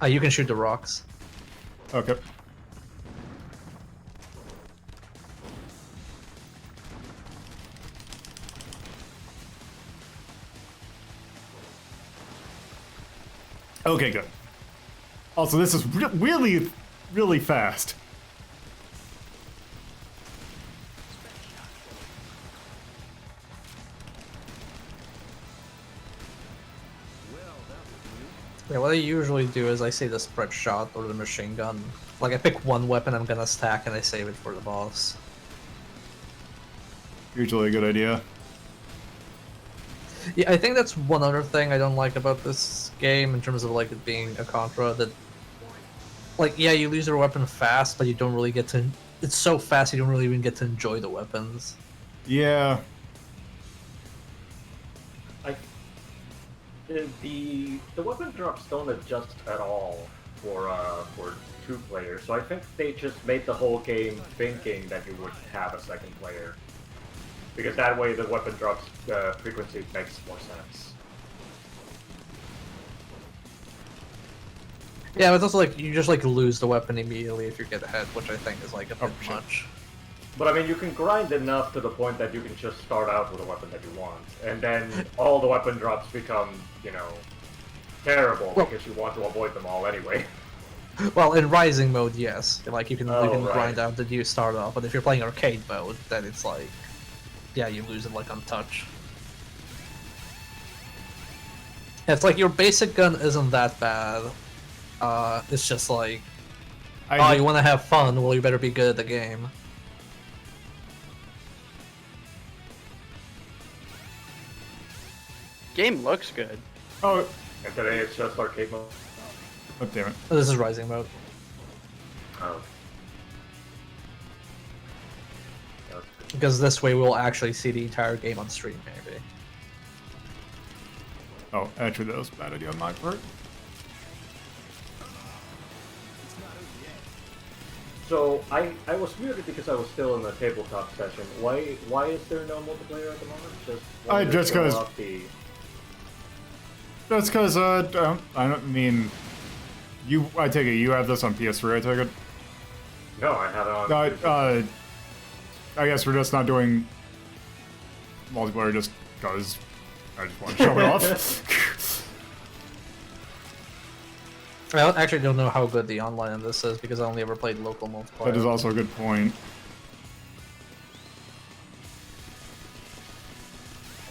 Ah, you can shoot the rocks. Okay. Okay, good. Also, this is really, really fast. Yeah, what I usually do is I say the spread shot or the machine gun. Like I pick one weapon I'm gonna stack and I save it for the boss. Usually a good idea. Yeah, I think that's one other thing I don't like about this game in terms of like it being a Contra, that like yeah, you lose your weapon fast, but you don't really get to. It's so fast you don't really even get to enjoy the weapons. Yeah. The weapon drops don't adjust at all for 2 players, so I think they just made the whole game thinking that you would have a second player, because that way the weapon drops frequency makes more sense. Yeah, but it's also like you just like lose the weapon immediately if you get hit, which I think is like a bit sure. much. But I mean, you can grind enough to the point that you can just start out with a weapon that you want, and then all the weapon drops become, you know, terrible Well- because you want to avoid them all anyway. Well, in Rising mode, yes, like you can Oh, grind right. out that you start off, but if you're playing arcade mode, then it's like, yeah, you lose it like on touch. It's like your basic gun isn't that bad. It's just like, oh, you want to have fun? Well, you better be good at the game. Game looks good. Oh, And today it's just arcade mode. oh, damn it. Oh, this is Rising mode. Oh. Because this way we'll actually see the entire game on stream, maybe. Oh, actually, that was a bad idea on my part. So I was muted because I was still in the tabletop session. Why is there no multiplayer at the moment? Just wanted to just show 'cause- off the. That's because, I don't mean... I take it you have this on PS3, I take it? No, I had it on. No, I guess we're just not doing multiplayer just because I just want to show it off. I actually don't know how good the online in this is because I only ever played local multiplayer. That is also a good point.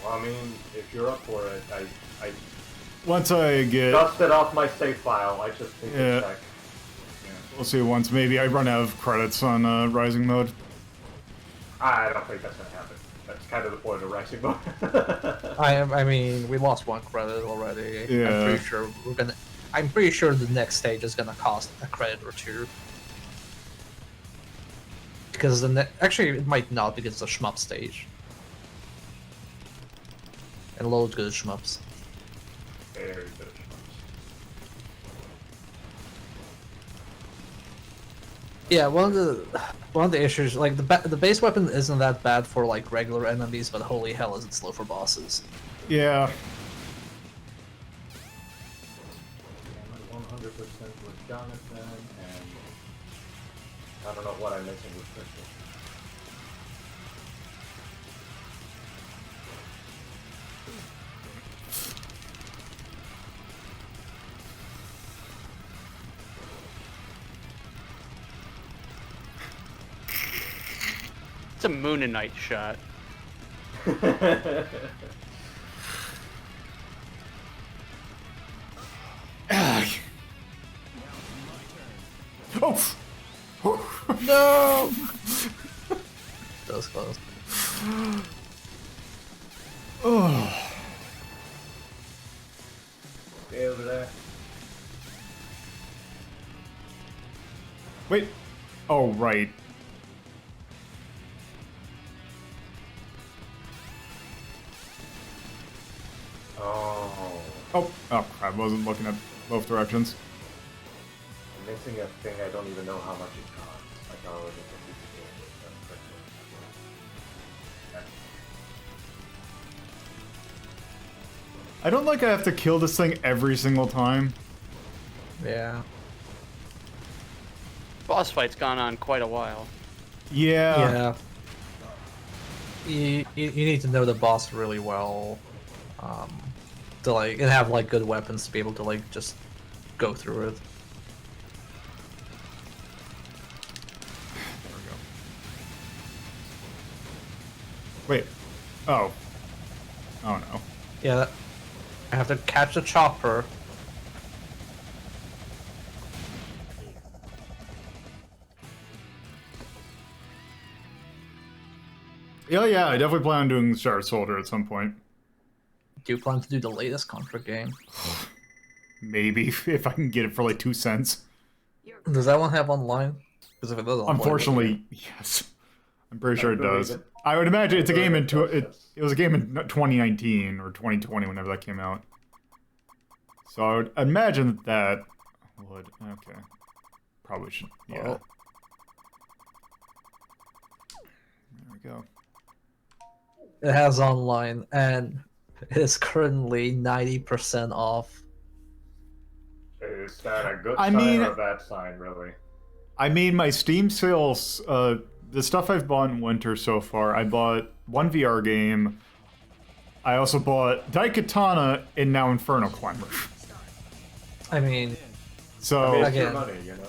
Well, I mean, if you're up for it, I Once I get... dusted off my save file. I just need Yeah. to check. We'll see once maybe I run out of credits on Rising mode. I don't think that's gonna happen. That's kind of the point of Rising mode. I mean, we lost one credit already. Yeah. I'm pretty sure the next stage is gonna cost a credit or two. Because actually it might not because it's a shmup stage. And loads good shmups. Very good. Yeah, one of the issues, like the base weapon isn't that bad for like regular enemies, but holy hell, is it slow for bosses? Yeah. 100% with Jonathan, and I don't know what I'm missing with Crystal. It's a Moonanite shot. Oh! No! That was close. Oh. Stay over there. Wait. Oh, right. Oh. Oh, crap. I wasn't looking at both directions. I'm missing a thing I don't even know how much it costs. I thought it was just a piece of game. I don't like I have to kill this thing every single time. Yeah. Boss fight's gone on quite a while. Yeah. Yeah. You need to know the boss really well, to like and have like good weapons to be able to like just go through it. There we go. Wait. Oh. Oh no. Yeah. I have to catch the chopper. Yeah, I definitely plan on doing Star Soldier at some point. Do you plan to do the latest Contra game? Maybe, if I can get it for like 2 cents. Does that one have online? Because if it does, Unfortunately, yes. I'm pretty sure it believe does. it. I would imagine it's a game in... It It was a game in 2019 or 2020, whenever that came out. So I would imagine that would... Okay. Probably should... Yeah. Well. There we go. It has online, and it is currently 90% off. Is that a good I sign mean- or a bad sign, really? I mean, my Steam sales, the stuff I've bought in winter so far, I bought one VR game. I also bought Daikatana and now Inferno Climber. I mean, So, It's your Again. money, you know?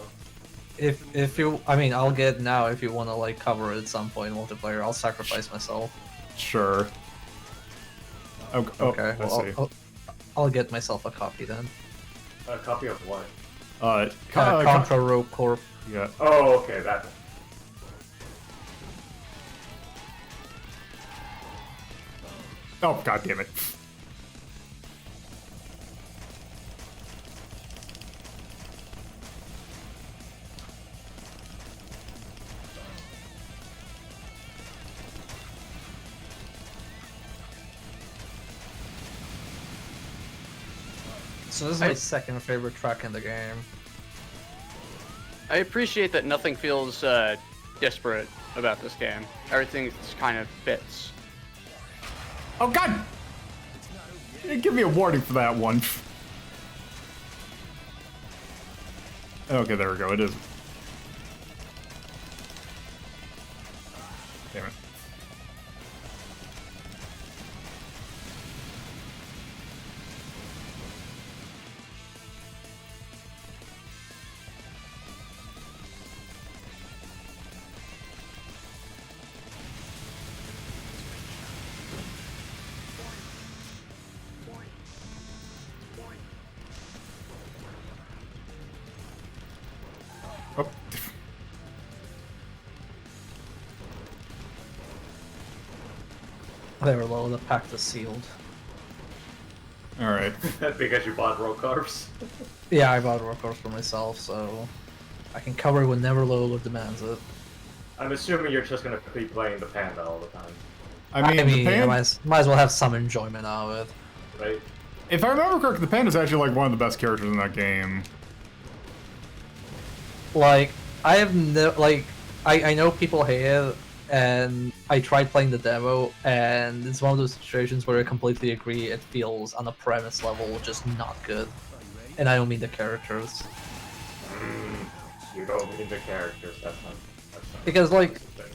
if you, I mean, I'll get now if you want to like cover it at some point in multiplayer. I'll sacrifice myself. sure. Oh, Okay, let's well, see. I'll get myself a copy then. A copy of what? Contra Rogue Corp. Yeah. Oh, okay, that one. Oh, god damn it. So this is my second favorite track in the game. I appreciate that nothing feels disparate about this game. Everything kind of fits. Oh god! Give me a warning for that one. Okay, there we go. It is. Damn it. Oh. They were low, the pact is sealed. Alright. Because you bought roll carbs. Yeah, I bought a record for myself, so I can cover it whenever Lola demands it. I'm assuming you're just gonna be playing the panda all the time, I mean, the I pan, might as well have some enjoyment out of it. right? if I remember correctly, the panda's actually like one of the best characters in that game. Like, I have no like. I know people hate it, and I tried playing the demo, and it's one of those situations where I completely agree. It feels on a premise level just not good, and I don't mean the characters. You don't mean the characters. That's not. Because, like, that's the thing.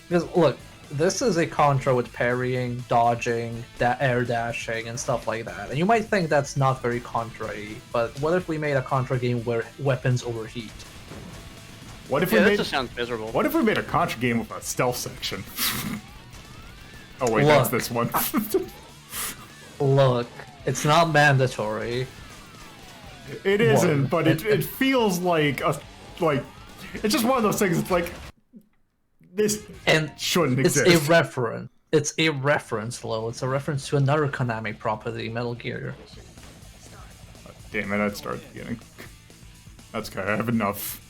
Because look, this is a Contra with parrying, dodging, air dashing, and stuff like that. And you might think that's not very Contra-y, but what if we made a Contra game where weapons overheat? What if Yeah, we that made? just sounds miserable. What if we made a Contra game with a stealth section? Oh wait, Look. that's this one. Look, it's not mandatory. It isn't, What? but it feels like it's just one of those things. It's like this And shouldn't it's exist. a reference. It's a reference, Lo. It's a reference to another Konami property, Metal Gear. Damn it! I'd start at the beginning. That's okay. I have enough.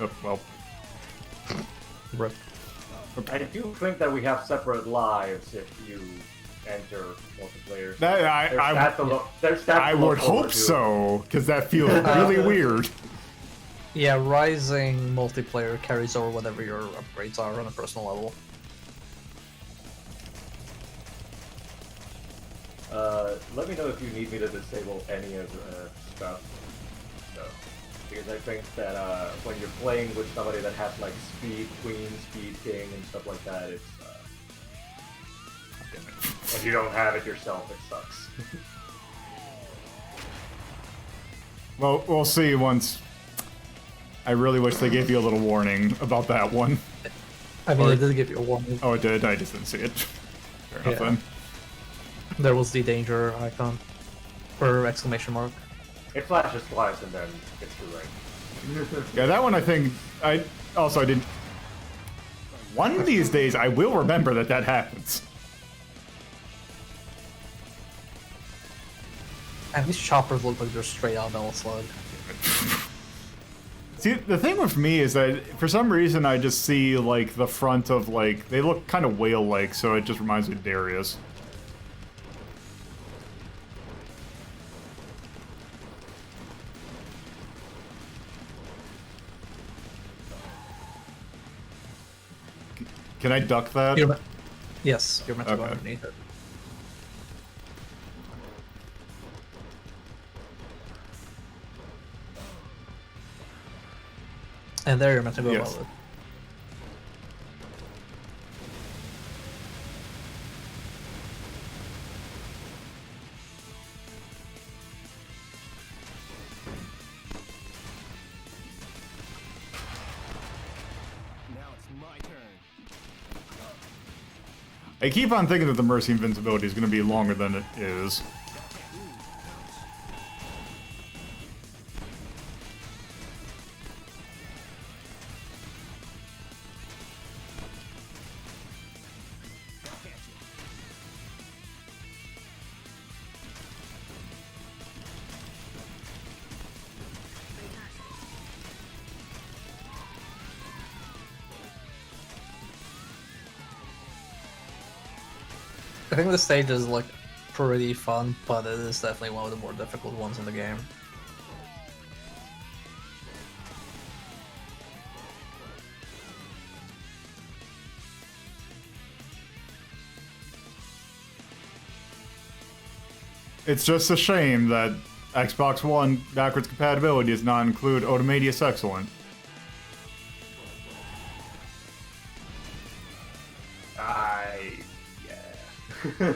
Oh, well. Rip. I do think that we have separate lives if you enter multiplayer. There's that I would hope so, because that feels really weird. Yeah, Rising multiplayer carries over whatever your upgrades are on a personal level. Let me know if you need me to disable any of the stuff. So, because I think that when you're playing with somebody that has like Speed Queen, Speed King, and stuff like that, it's and you don't have it yourself, it sucks. Well, we'll see once. I really wish they gave you a little warning about that one. I mean, it did give you a warning. Oh, it did? I just didn't see it. Fair enough Yeah. then. There was the danger icon. Or exclamation mark. It flashes twice and then it's too late. Yeah, that one I think... I didn't... One of these days, I will remember that happens. And these choppers look like they're straight out of Metal Slug. See, the thing with me is that for some reason I just see, like, the front of, like... They look kind of whale-like, so it just reminds me of Darius. Can I duck that? Yes, you're meant to go Okay. underneath it. And there you're meant to go Yes. above it. I keep on thinking that the Mercy Invincibility is going to be longer than it is. I think the stage is like pretty fun, but it is definitely one of the more difficult ones in the game. It's just a shame that Xbox One backwards compatibility does not include Automedius Excellent. Yeah.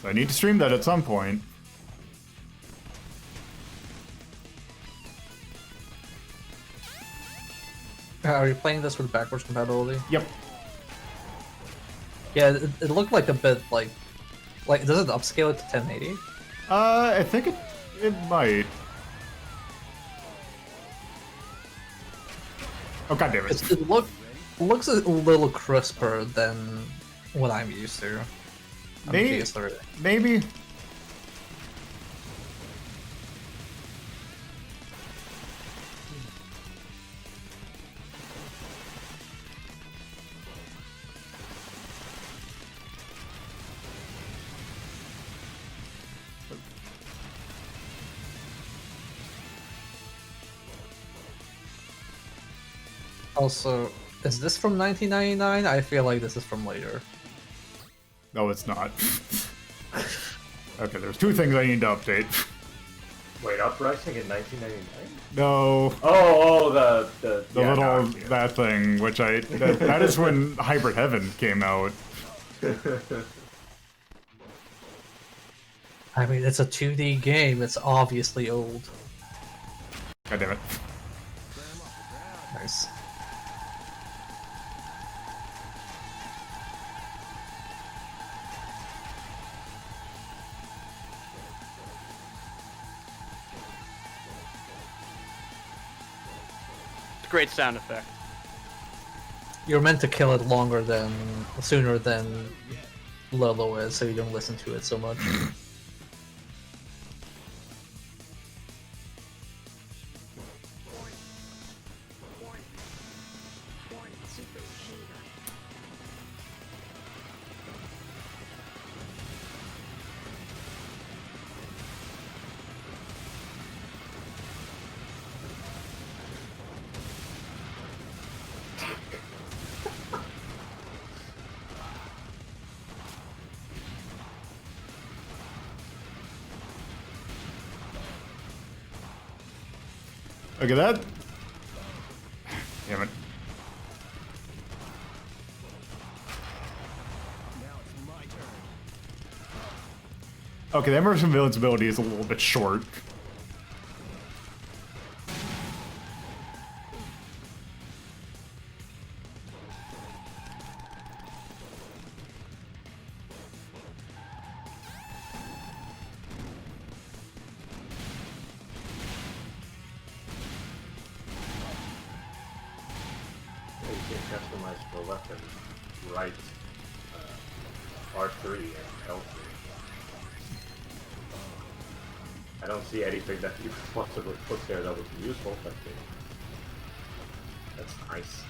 So I need to stream that at some point. Are you playing this with backwards compatibility? Yep. Yeah, it looked like a bit like does it upscale it to 1080? I think it might. Oh, god damn it. It looks a little crisper than what I'm used to. On Maybe. PS30. Maybe. Also, is this from 1999? I feel like this is from later. No, it's not. Okay, there's two things I need to update. Wait, Uprising in 1999? No, Oh, the yeah, little no, yeah. that thing, which that is when Hybrid Heaven came out. I mean, it's a 2D game. It's obviously old. God damn it. Nice. It's a great sound effect. You're meant to kill it sooner than Lolo is, so you don't listen to it so much. Okay, that. Damn it. Okay, the Emerson Villain's ability is a little bit short. You can customize the weapon right, R3 and L3. I don't see anything that you could possibly put there that would be useful, but that's nice.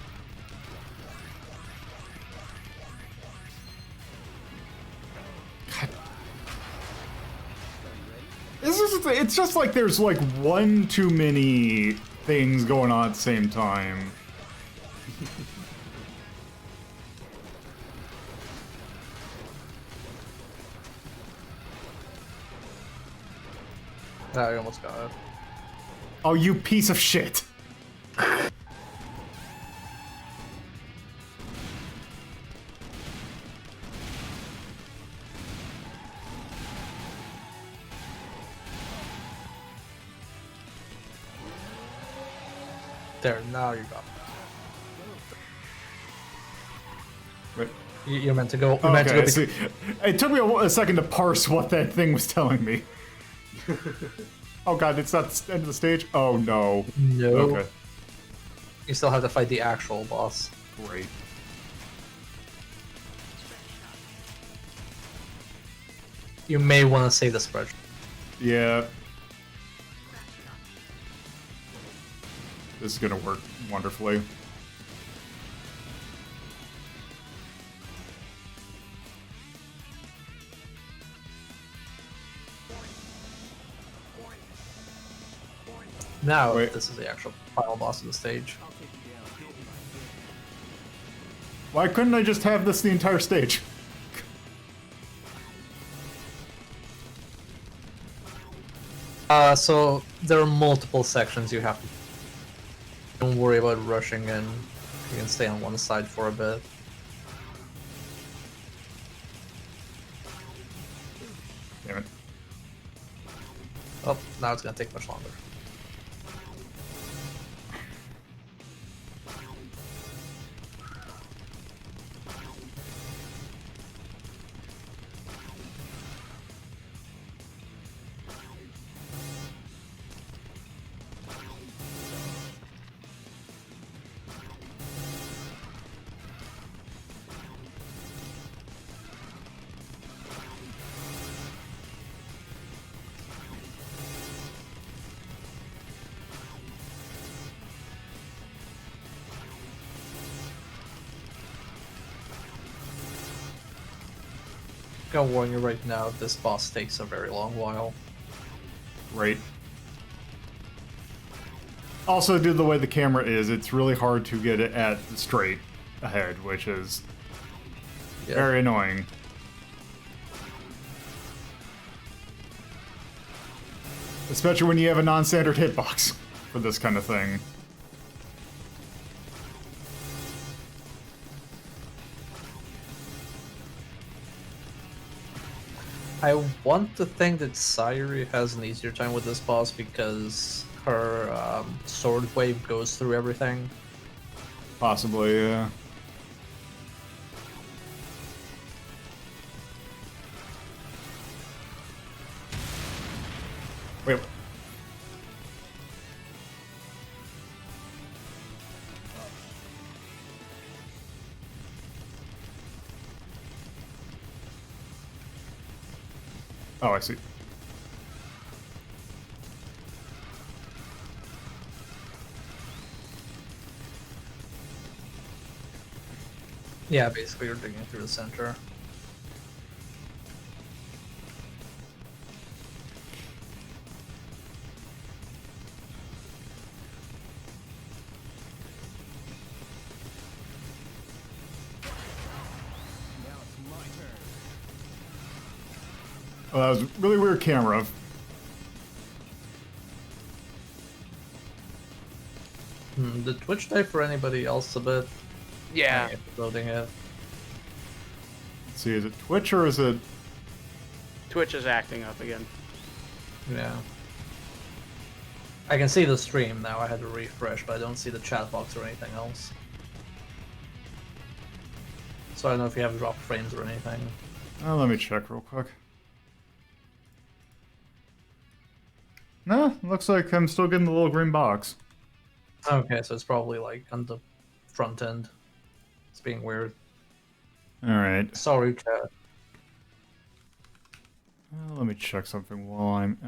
It's just like there's like one too many things going on at the same time. I almost got it. Oh, you piece of shit. There, now you got Wait. it. You're meant to go. You're meant to Okay, go. see, it took me a second to parse what that thing was telling me. Oh god, it's not the end of the stage? Oh no. No. Okay, You still have to fight the actual boss. great. You may want to save the spreadsheet. Yeah. This is gonna work wonderfully. Now, Wait. this is the actual final boss of the stage. Why couldn't I just have this the entire stage? So there are multiple sections you have to. Don't worry about rushing in. You can stay on one side for a bit. Damn it. Oh, now it's gonna take much longer. I'll warn you right now, this boss takes a very long while. Right. Also, due to the way the camera is, it's really hard to get it at straight ahead, which is Yeah. very annoying. Especially when you have a non-standard hitbox for this kind of thing. I want to think that Sayuri has an easier time with this boss because her sword wave goes through everything. Possibly, yeah. Wait. Oh, I see. Yeah, basically you're digging through the center. Oh, that was a really weird camera. Did Twitch die for anybody else a bit? Yeah. Loading it. Let's see, is it Twitch or is it... Twitch is acting up again. Yeah. I can see the stream now, I had to refresh, but I don't see the chat box or anything else. So I don't know if you have dropped frames or anything. Oh, let me check real quick. No, looks like I'm still getting the little green box. Okay, so it's probably like on the front end. It's being weird. Alright. Sorry, chat. Let me check something while I'm...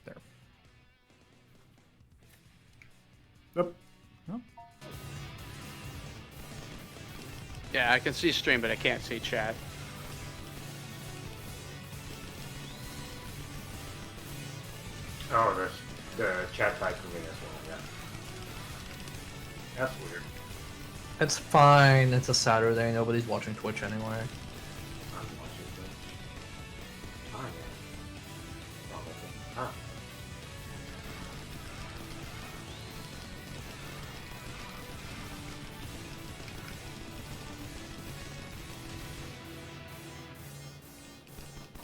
There. Yep. Nope. Yeah, I can see stream, but I can't see chat. Oh, there's the chat type for me as well, yeah. That's weird. It's fine, it's a Saturday, nobody's watching Twitch anyway. I'm watching Twitch. I am. Probably. Ah.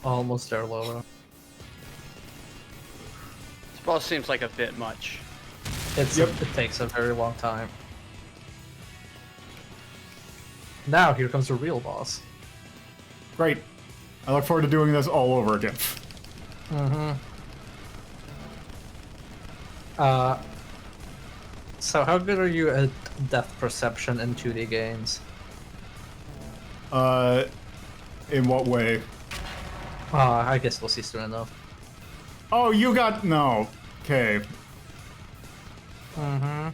Almost there, Lola. This boss seems like a bit much. It takes a very long time. Now, here comes the real boss. Great. I look forward to doing this all over again. So how good are you at depth perception in 2D games? In what way? I guess we'll see soon enough. Oh, you got... No. Okay. Mm-hmm.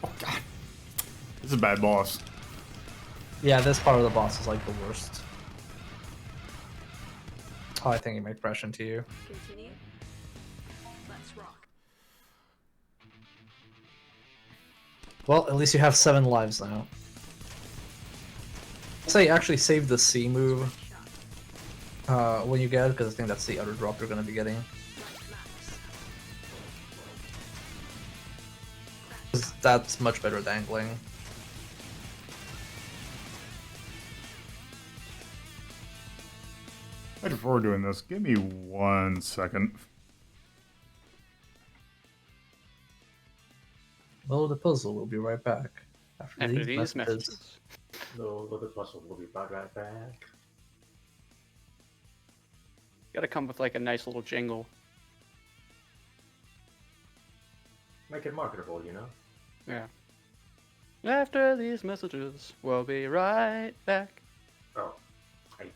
Oh, God. This is a bad boss. Yeah, this part of the boss is like the worst. Oh, I think he might crash into you. Continue. Let's rock. Well, at least you have 7 lives now. Say actually save the C move when you get it, because I think that's the other drop you're going to be getting. 'Cause that's much better at angling. Right before doing this, give me 1 second. Well, the puzzle will be right back. After these messages. No, look at puzzle. We'll be right back. Gotta come with like a nice little jingle. Make it marketable, you know? Yeah. After these messages, we'll be right back. Oh,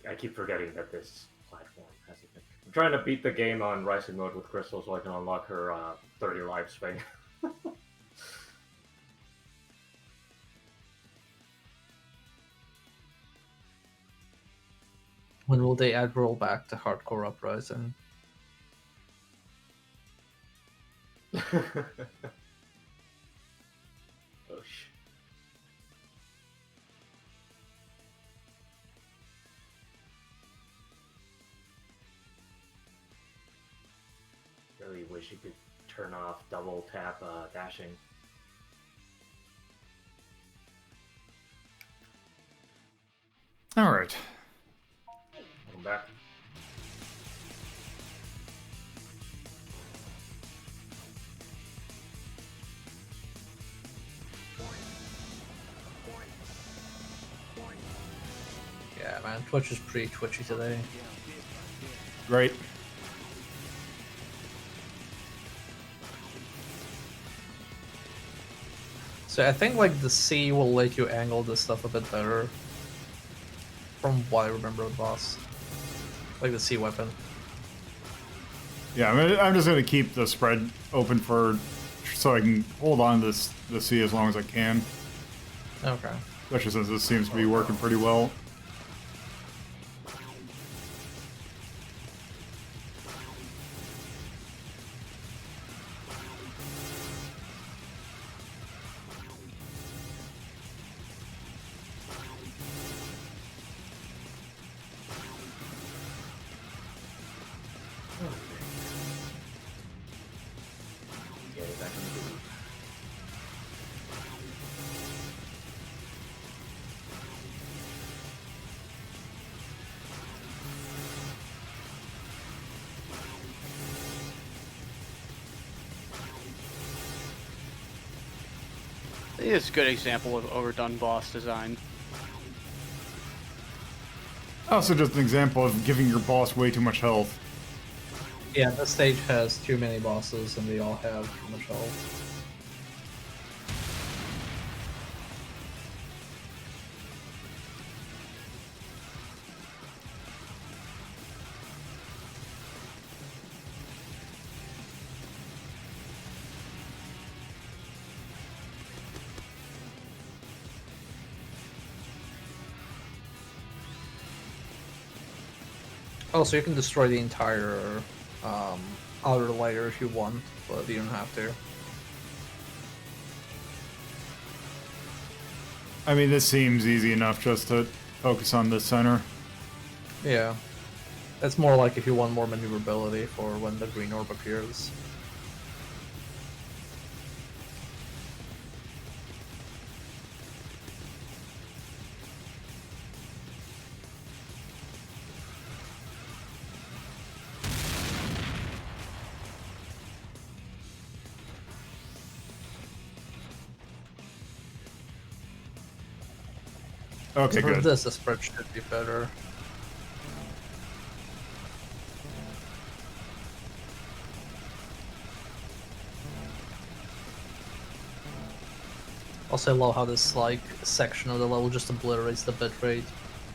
I keep forgetting that this platform has a thing. I'm trying to beat the game on Rising mode with Crystal so I can unlock her 30 lives thing. When will they add rollback to hardcore Uprising? Oh, sh- Really wish you could turn off double tap dashing. All right. Welcome back. Yeah, man, Twitch is pretty twitchy today. Great. So I think like the C will let you angle this stuff a bit better. From what I remember of the boss. Like the C weapon. Yeah, I'm just gonna keep the spread open for so I can hold on to the C as long as I can. Okay. Especially since this seems to be working pretty well. Get it back in the groove. I think it's a good example of overdone boss design. Also, just an example of giving your boss way too much health. Yeah, this stage has too many bosses and they all have too much health. Oh, so you can destroy the entire outer layer if you want, but you don't have to. I mean, this seems easy enough just to focus on the center. Yeah. It's more like if you want more maneuverability for when the green orb appears. Okay, For good. this, the spread should be better. Also, I love how this like section of the level just obliterates the bitrate.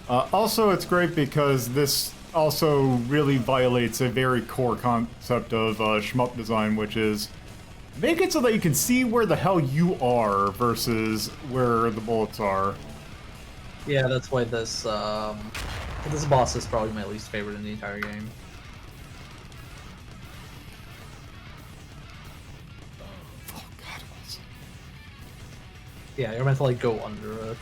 Also, it's great because this also really violates a very core concept of shmup design, which is make it so that you can see where the hell you are versus where the bullets are. Yeah, that's why this boss is probably my least favorite in the entire game. Oh god, it was. Yeah, you're meant to like go under it.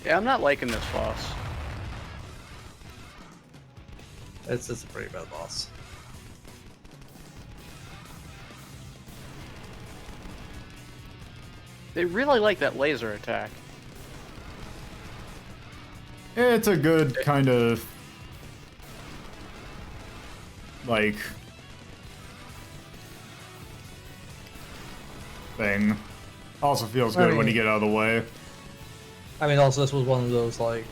Yeah, I'm not liking this boss. It's a pretty bad boss. They really like that laser attack. It's a good kind of like thing. Also feels good when you get out of the way. I mean, also this was one of those like,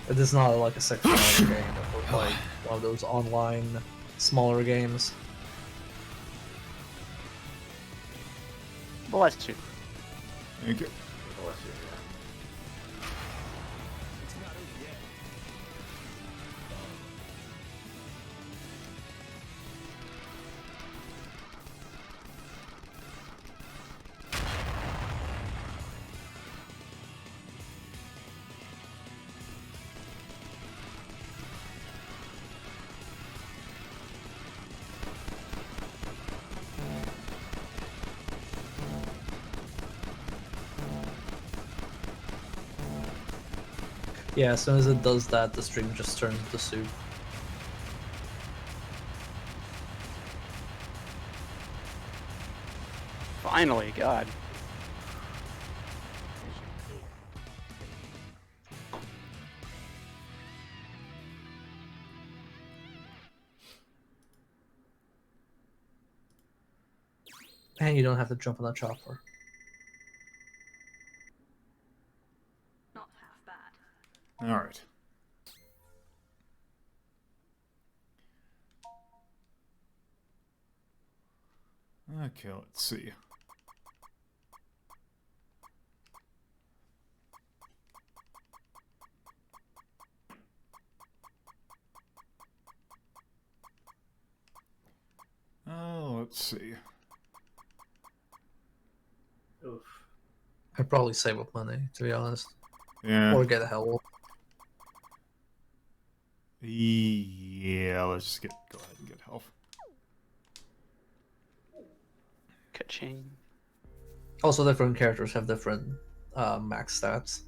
this is not like a 6 hour game. It was like one of those online smaller games. Bless you. Thank you. Bless you, yeah. Yeah, as soon as it does that, the stream just turns into soup. Finally, God. And you don't have to jump on the chopper. Not half bad. All right. Okay, let's see. Oh, let's see. Oof. I'd probably save up money, to be honest. Yeah. Or get help. Yeah, let's just go ahead and get health. Ka-ching. Also, different characters have different max stats.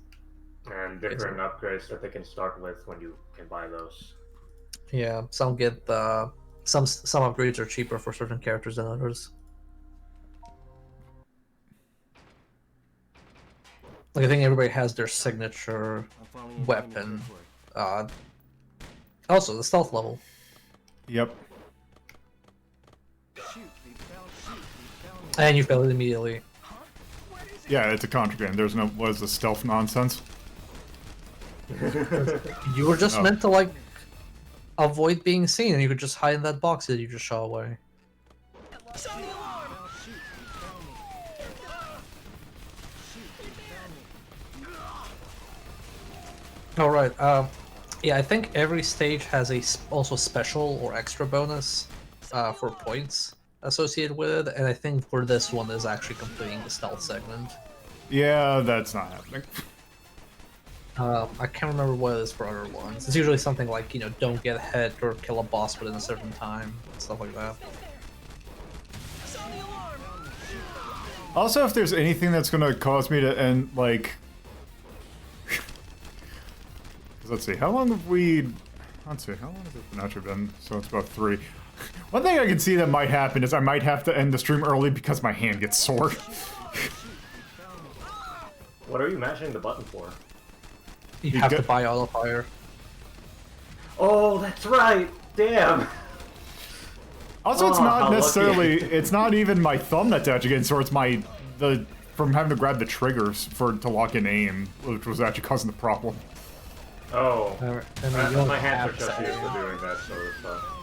And different upgrades that they can start with when you can buy those. Yeah, some get some upgrades are cheaper for certain characters than others. Like I think everybody has their signature weapon. Also the stealth level. Yep. And you fail it immediately. Yeah, it's a contra game. There's no what is the stealth nonsense? You were just Oh. meant to like avoid being seen, and you could just hide in that box that you just shot away. All right. Yeah, I think every stage has a also special or extra bonus for points associated with it, and I think for this one is actually completing the stealth segment. Yeah, that's not happening. I can't remember what it is for other ones. It's usually something like, you know, don't get hit or kill a boss within a certain time, stuff like that. Also, if there's anything that's gonna cause me to end, like... Let's see, how long have we... Let's see, how long has it actually been? So it's about 3. One thing I can see that might happen is I might have to end the stream early because my hand gets sore. What are you mashing the button for? You have to buy auto fire. Oh, that's right! Damn! Also, it's Oh, not how necessarily... lucky. It's not even my thumb that's actually getting sore, it's my... from having to grab the triggers to lock in aim, which was actually causing the problem. Oh. I mean, you don't My hands are have just to. used to doing that sort of stuff.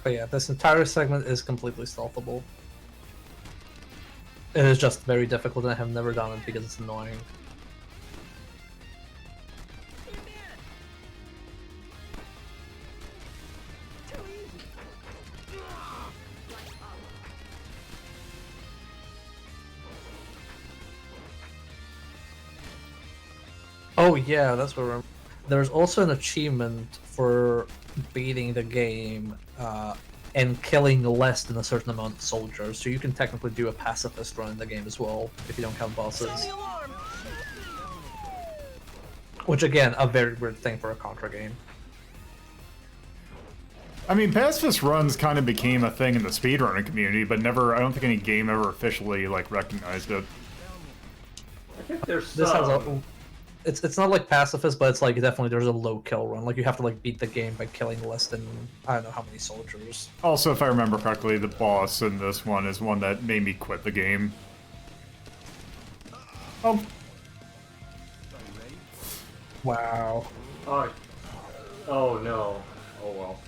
But yeah, this entire segment is completely stealthable. It is just very difficult, and I have never done it because it's annoying. Oh yeah, that's what there's also an achievement for beating the game and killing less than a certain amount of soldiers, so you can technically do a pacifist run in the game as well, if you don't count bosses. Which again, a very weird thing for a Contra game. I mean, pacifist runs kind of became a thing in the speedrunning community, but never, I don't think any game ever officially, like, recognized it. I think there's This has some... a, it's not like pacifist, but it's like definitely there's a low kill run. Like you have to like beat the game by killing less than I don't know how many soldiers. Also, if I remember correctly, the boss in this one is one that made me quit the game. Oh. Wow. Oh, oh no. Oh well.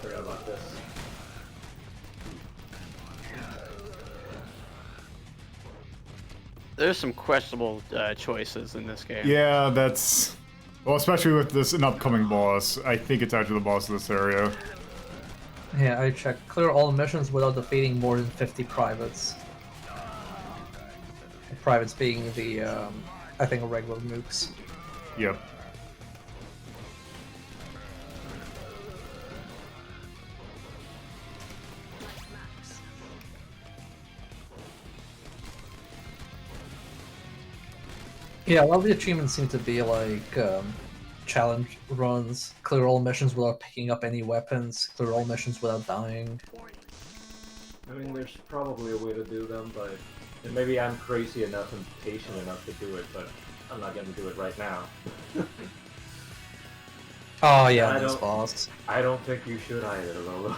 Forgot about this. There's some questionable choices in this game. Yeah, that's... Well, especially with this an upcoming boss. I think it's actually the boss of this area. Yeah, I checked. Clear all missions without defeating more than 50 privates. Privates being the, I think, regular mooks. Yep. Yeah, a lot of the achievements seem to be like challenge runs, clear all missions without picking up any weapons, clear all missions without dying. I mean, there's probably a way to do them, but and maybe I'm crazy enough and patient enough to do it, but I'm not gonna do it right now. Oh yeah, I this don't- boss. I don't think you should either, Lolo.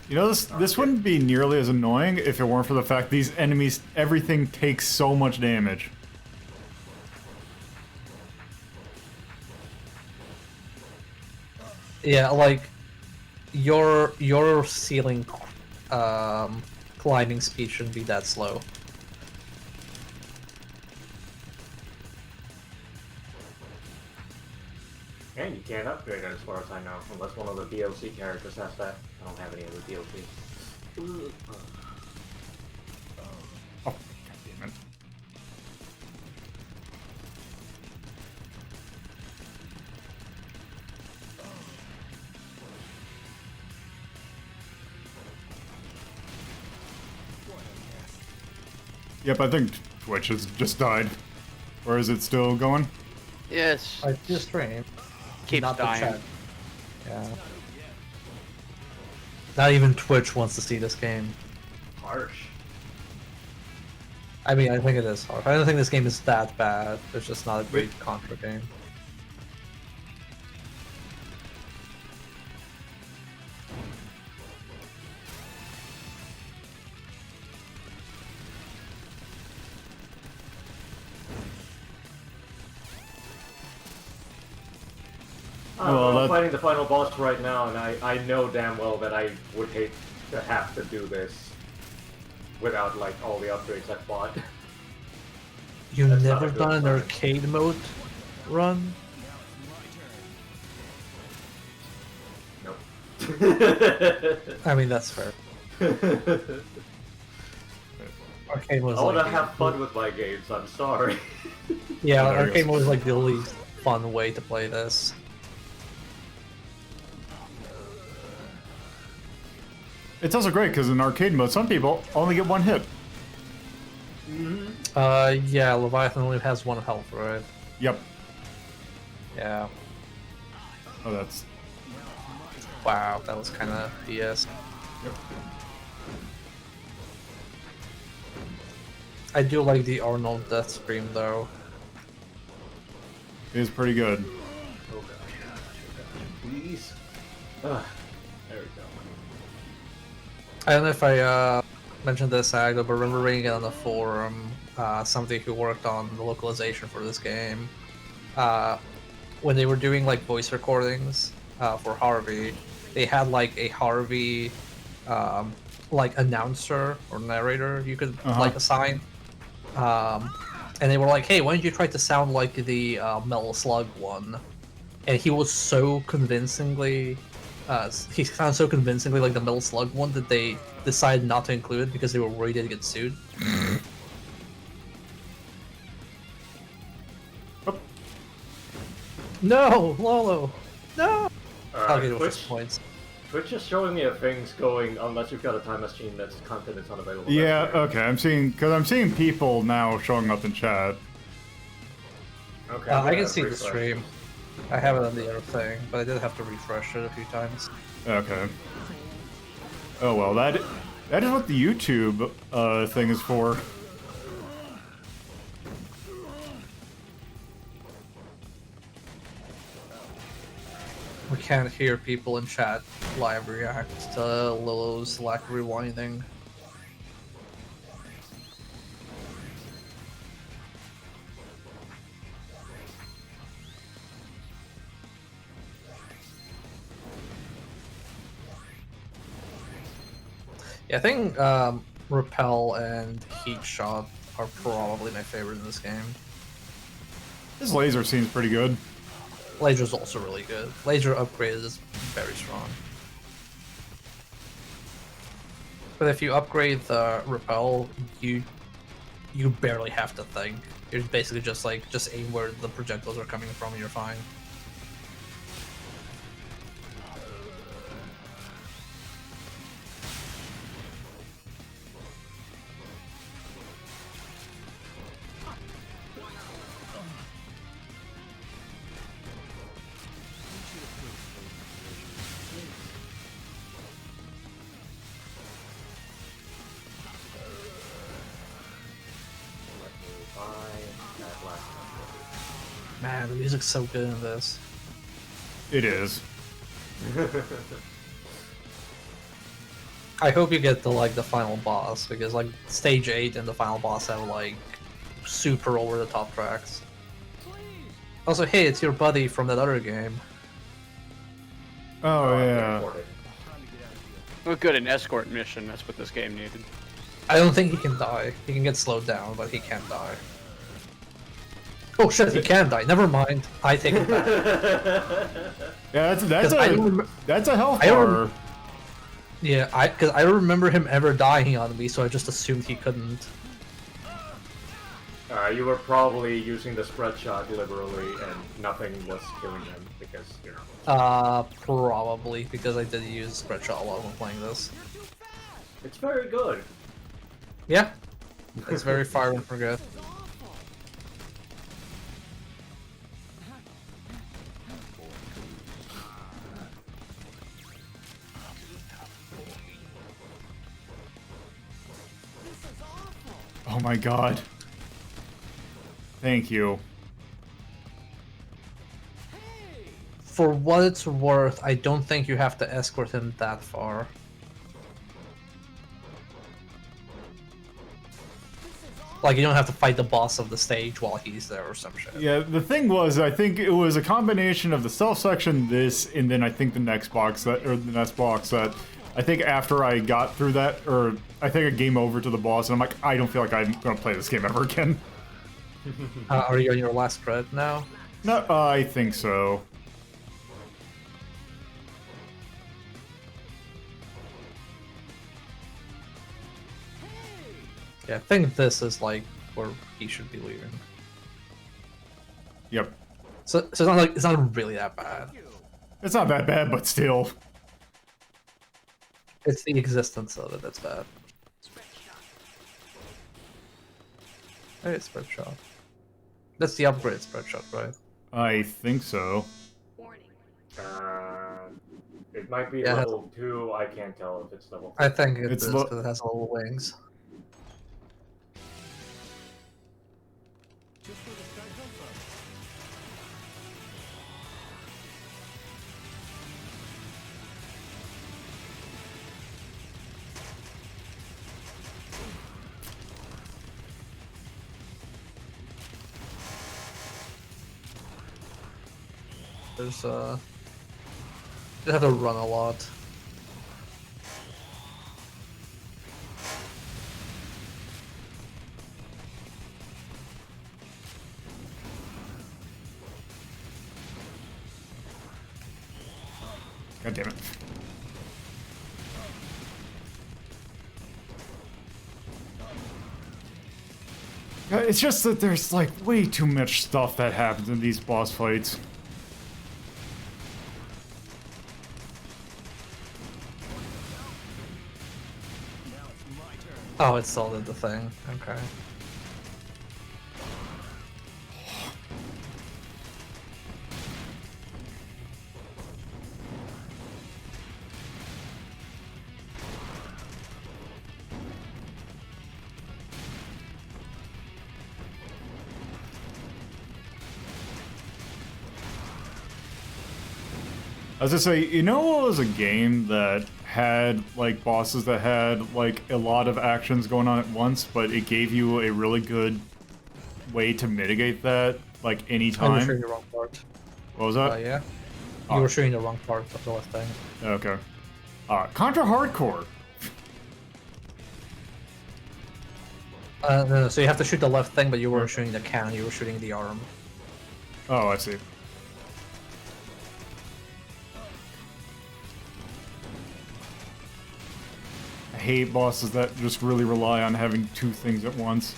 You know, this wouldn't be nearly as annoying if it weren't for the fact these enemies, everything takes so much damage. Yeah, like your ceiling climbing speed shouldn't be that slow. And you can't upgrade it as far as I know, unless one of the DLC characters has that. I don't have any other DLC. Oh, God damn it. Yep, I think Twitch has just died. Or is it still going? Yes. I just stream. Keeps Not the dying. chat. Yeah. Not even Twitch wants to see this game. Harsh. I mean, I think it is hard. I don't think this game is that bad. It's just not a great Contra game. Well, I'm that- fighting the final boss right now, and I know damn well that I would hate to have to do this without like all the upgrades I've bought. You've That's not never a good done an sign. arcade mode run? Nope. I mean, that's fair. Arcade mode is I want to like have fun with my games. I'm sorry. yeah, Oh, there it arcade goes. mode is like the least fun way to play this. It's also great because in arcade mode, some people only get one hit. Yeah, Leviathan only has one health, right? Yep. Yeah. Oh, that's... Wow, that was kind of BS. Yep. I do like the Arnold death scream though. It is pretty good. Oh gosh, please. Ugh. There we go. I don't know if I mentioned this, Agdo, but remember reading it on the forum, somebody who worked on the localization for this game, when they were doing like voice recordings for Harvey, they had like a Harvey like announcer or narrator you could like assign, and they were like, "Hey, why don't you try to sound like the Metal Slug one?" And he was so convincingly. He sounds so convincingly like the Metal Slug one that they decided not to include it because they were worried they'd get sued. Oh. No, Lolo! No! I'll get it with Twitch, points. Twitch is showing me a thing's going unless you've got a time machine that's content is unavailable. Yeah, That's weird. okay, I'm seeing people now showing up in chat. Okay. I I'm can gonna see the refresh. stream. I have it on the other thing, but I did have to refresh it a few times. Okay. Oh well, that is what the YouTube thing is for. We can't hear people in chat live react to Lolo's lack of rewinding. Yeah, I think Repel and Heat Shot are probably my favorite in this game. This laser seems pretty good. Laser's also really good. Laser upgrade is very strong. But if you upgrade the Repel, you barely have to think. You're basically just aim where the projectiles are coming from and you're fine. Man, the music's so good in this. It is. I hope you get to like the final boss, because like stage 8 and the final boss have like super over the top tracks. Also, hey, it's your buddy from that other game. Oh, yeah. Oh, good, an escort mission. That's what this game needed. I don't think he can die. He can get slowed down, but he can't die. Oh shit, he can die. Never mind. I take it back. Yeah, that's 'Cause I don't a rem- that's a I don't hellfire. Yeah, because I don't remember him ever dying on me, so I just assumed he couldn't. You were probably using the spread shot liberally, and nothing was killing him because you know. Probably, because I did use spread shot a lot when playing this. It's very good. Yeah, it's very fire and forget. Oh my god. Thank you. For what it's worth, I don't think you have to escort him that far. Like, you don't have to fight the boss of the stage while he's there or some shit. Yeah, the thing was, I think it was a combination of the stealth section, this, and then I think the next box that, or the next box that, I think after I got through that, or I think I game over to the boss, and I'm like, I don't feel like I'm gonna play this game ever again. Are you on your last thread now? No, I think so. Yeah, I think this is like where he should be leaving. Yep. So it's not like it's not really that bad. It's not that bad, but still. It's the existence of it that's bad. Hey, it's spread shot. That's the upgrade spread shot, right? I think so. Warning. It might be Yeah, level 2, I can't tell if it's level 3. I think it It's is lo- because it has little wings. There's you have to run a lot. God damn it. It's just that there's like way too much stuff that happens in these boss fights. Oh, it still did the thing. Okay. I was gonna say, you know what was a game that had, like, bosses that had, like, a lot of actions going on at once, but it gave you a really good way to mitigate that, like, You were anytime? shooting the wrong part. What was that? Yeah. Oh. You were shooting the wrong part of the left thing. Okay. Contra Hardcore. No, so you have to shoot the left thing, but you weren't shooting the cannon, you were shooting the arm. Oh, I see. I hate bosses that just really rely on having two things at once.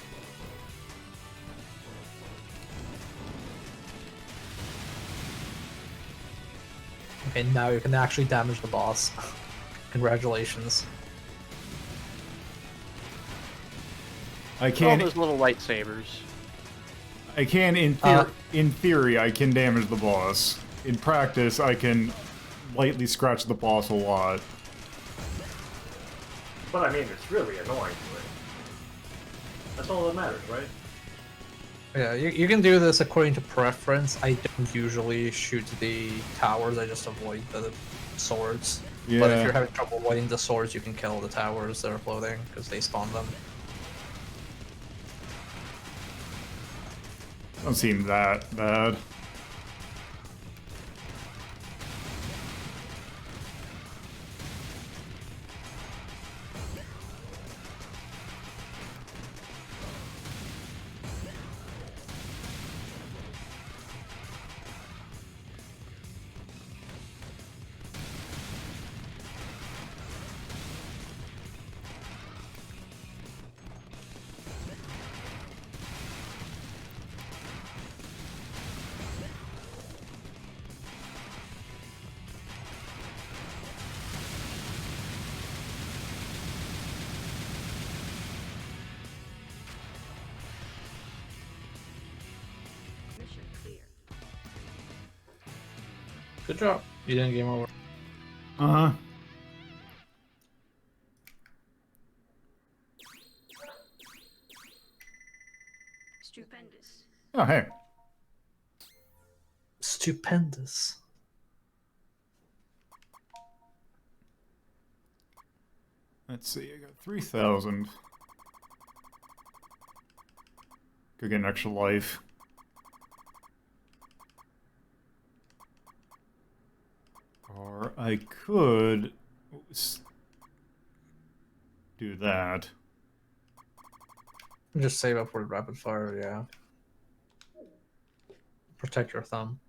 Okay, now you can actually damage the boss. Congratulations. I All can, those little lightsabers. in theory, I can damage the boss. In practice, I can lightly scratch the boss a lot. But I mean, it's really annoying. That's all that matters, right? Yeah, you can do this according to preference. I don't usually shoot the towers, I just avoid the swords. But if Yeah. you're having trouble avoiding the swords, you can kill the towers that are floating, because they spawn them. Don't seem that bad. Mission clear. Good job. You didn't game over. Uh-huh. Stupendous. Oh, hey. Stupendous. Let's see, I got 3,000. Could get an extra life. Or I could do that. Just save up for rapid fire, yeah. Protect your thumb.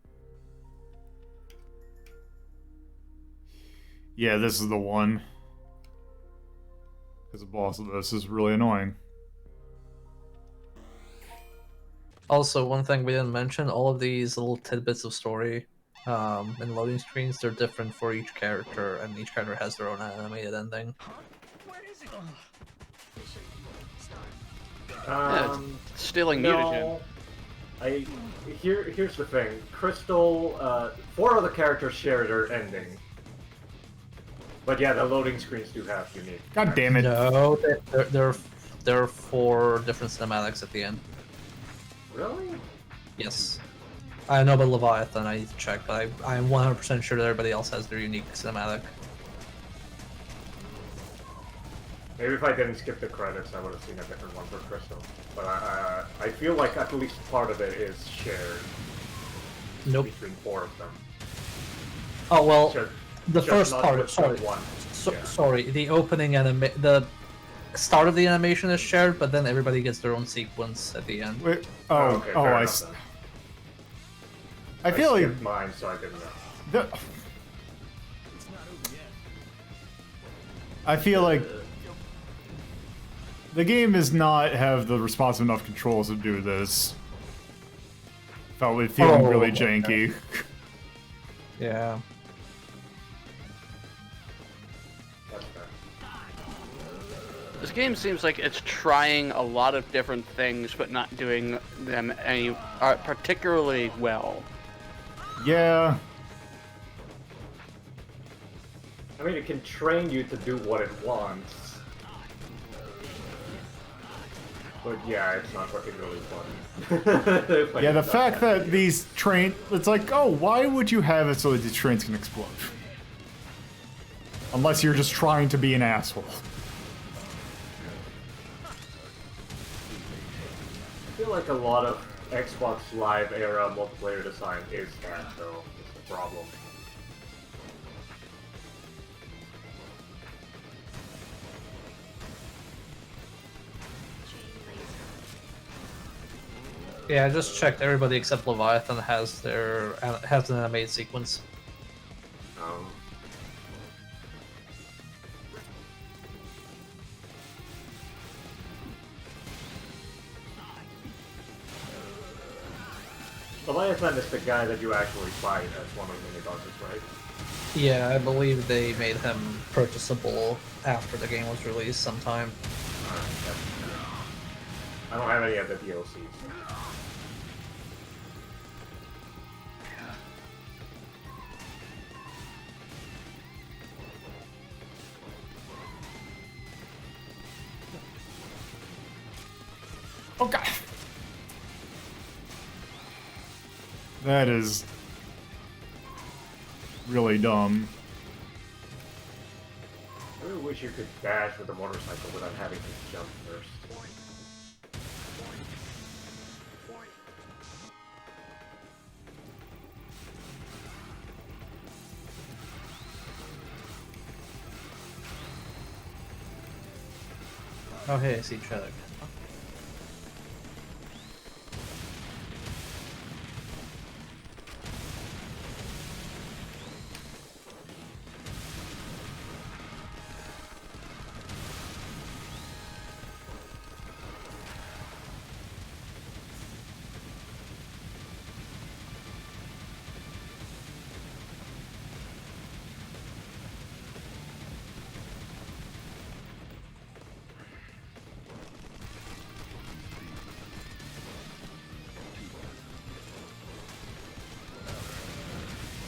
Yeah, this is the one. Because the boss of this is really annoying. Also, one thing we didn't mention, all of these little tidbits of story and loading screens, they're different for each character, and each character has their own animated ending. Mission start. Yeah, it's stealing mutagen. No. Here's the thing. Crystal, 4 other characters share their ending. But yeah, the loading screens do have unique. God damn it. No, there are 4 different cinematics at the end. Really? Yes. I know about Leviathan, I need to check, but I'm 100% sure that everybody else has their unique cinematic. Maybe if I didn't skip the credits, I would have seen a different one for Crystal. But I feel like at least part of it is shared Nope. between 4 of them. Oh, well, Just- the just first not part, with sorry. one. Yeah. Sorry, the opening the start of the animation is shared, but then everybody gets their own sequence at the end. Wait, Okay, fair I enough then. I feel like skipped mine, so I didn't know. I feel like the game does not have the responsive enough controls to do this. Felt it feeling really okay. janky. Yeah. That's fair. This game seems like it's trying a lot of different things, but not doing them any particularly well. Yeah. I mean, it can train you to do what it wants. But yeah, it's not particularly fun. Yeah, the fact that these train... It's like, oh, why would you have it so that the trains can explode? Unless you're just trying to be an asshole. I feel like a lot of Xbox Live era multiplayer design is that, though. It's the problem. Yeah, I just checked. Everybody except Leviathan has an animated sequence. Leviathan is the guy that you actually fight as one of the mini bosses, right? Yeah, I believe they made him purchasable after the game was released sometime. Alright, I don't have any of the DLCs. Oh god. That is really dumb. I really wish you could dash with a motorcycle without having to jump first. Oh, hey, I see each other.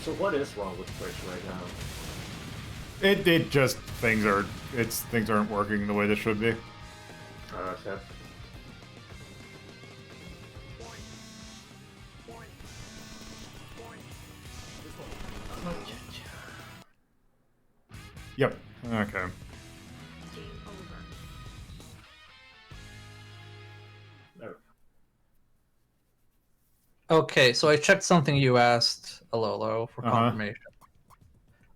So what is wrong with Twitch right now? It just things aren't working the way they should be. Sad. Yep. Okay. Game over. No. Okay, so I checked something you asked, Alolo, for Uh-huh. confirmation.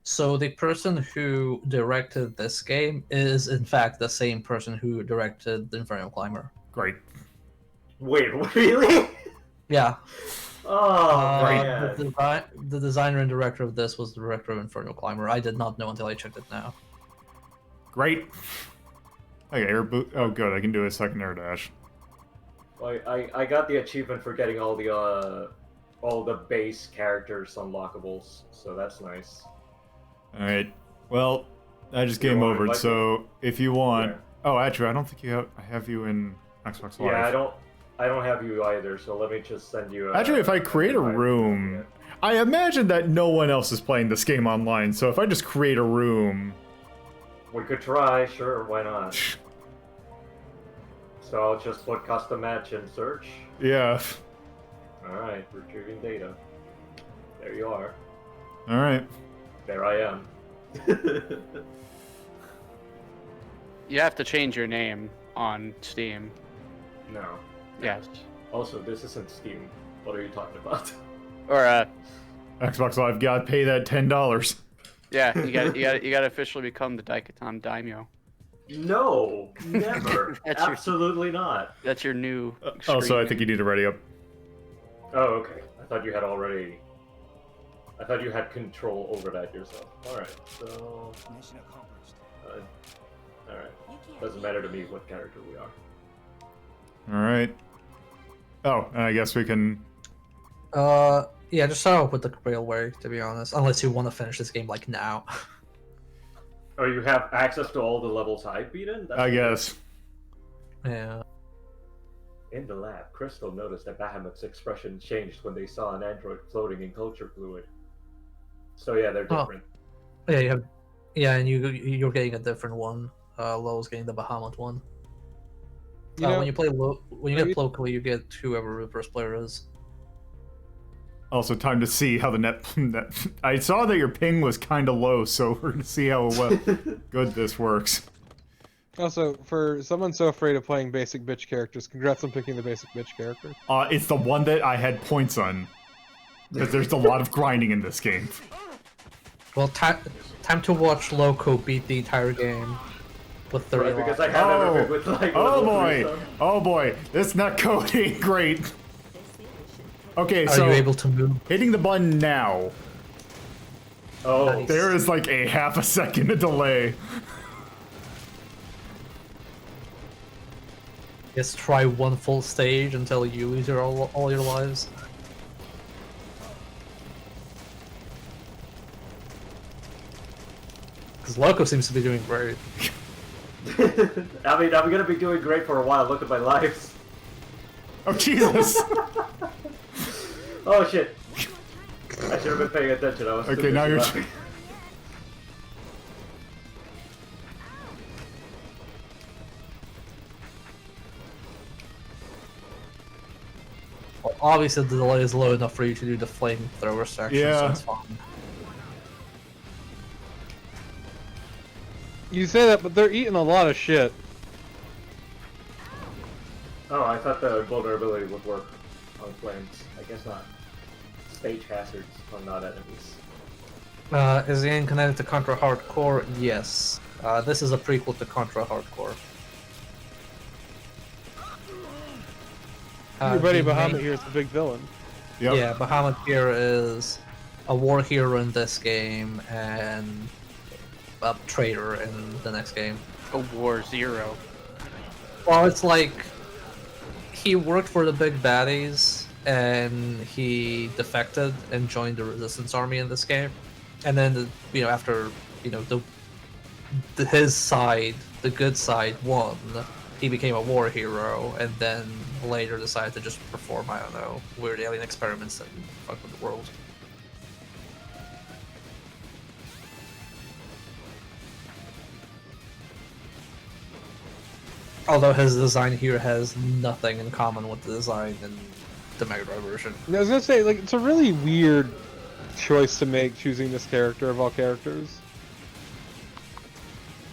So the person who directed this game is, in fact, the same person who directed the Inferno Climber. Great. Wait, really? Yeah. Oh, man. The designer and director of this was the director of Inferno Climber. I did not know until I checked it now. Great. Okay, air boot. Oh, good. I can do a second air dash. I got the achievement for getting all the base characters unlockables, so that's nice. All right. Well, I just You game want over. it, So if you want, Yeah. oh, actually, I don't think you have. I have you in Xbox Live. Yeah, I don't have you either, so let me just send you. Actually, if I create a room, I imagine that no one else is playing this game online. So if I just create a room, we could try. Sure, why not? So I'll just put custom match and search. yeah. All right, retrieving data. There you are. All right. There I am. You have to change your name on Steam. No. Yes. Also, this isn't Steam. What are you talking about? Or Xbox Live, gotta pay that $10. yeah, you got to officially become the Daikatan Daimyo. No, never. That's your- Absolutely not. That's your new. Also, I screen think you need to ready up. Oh, okay. I thought you had already. I thought you had control over that yourself. All right. So. Mission accomplished. All right. Doesn't matter to me what character we are. All right. Oh, and I guess we can. Yeah, just start off with the railway, to be honest. Unless you want to finish this game like now. Oh, you have access to all the levels I've beaten? That's I guess. Yeah. In the lab, Crystal noticed that Bahamut's expression changed when they saw an android floating in culture fluid. So yeah, they're Oh. different. Yeah, you have. Yeah, and you're getting a different one. Lowe's getting the Bahamut one. You know, When you play when you maybe- get locally, you get whoever the first player is. Also, time to see how the net. I saw that your ping was kind of low, so we're gonna see how good this works. Also, for someone so afraid of playing basic bitch characters, congrats on picking the basic bitch character. It's the one that I had points on, because there's a lot of grinding in this game. Well, time to watch Loco beat the entire game with 30 Right, because lives. I have everything with like Oh level boy! 3 stuff. Oh boy! This netcode ain't great. Okay, Are so you able to move? hitting the button now. Oh, Nice. There is like a half a second of delay. Just try one full stage until you lose all your lives. Because Loco seems to be doing great. I mean, I'm gonna be doing great for a while. Look at my lives. Oh Jesus! Oh shit! I should have been paying attention. I was. Okay, now you're. obviously the delay is low enough for you to do the flamethrower section, so Yeah. it's fine. You say that, but they're eating a lot of shit. Oh, I thought the vulnerability would work on flames. I guess not. Stage hazards are not enemies. Is the game connected to Contra Hardcore? Yes. This is a prequel to Contra Hardcore. Your buddy the Bahamut main- here is the big villain. Yep. Yeah, Bahamut here is a war hero in this game and a traitor in the next game. A War Zero. Well, it's like he worked for the big baddies and he defected and joined the resistance army in this game. And then, after his side, the good side, won, he became a war hero, and then later decided to just perform, I don't know, weird alien experiments and fuck with the world. Although his design here has nothing in common with the design in the Mega Drive version. I was gonna say, like, it's a really weird choice to make choosing this character of all characters.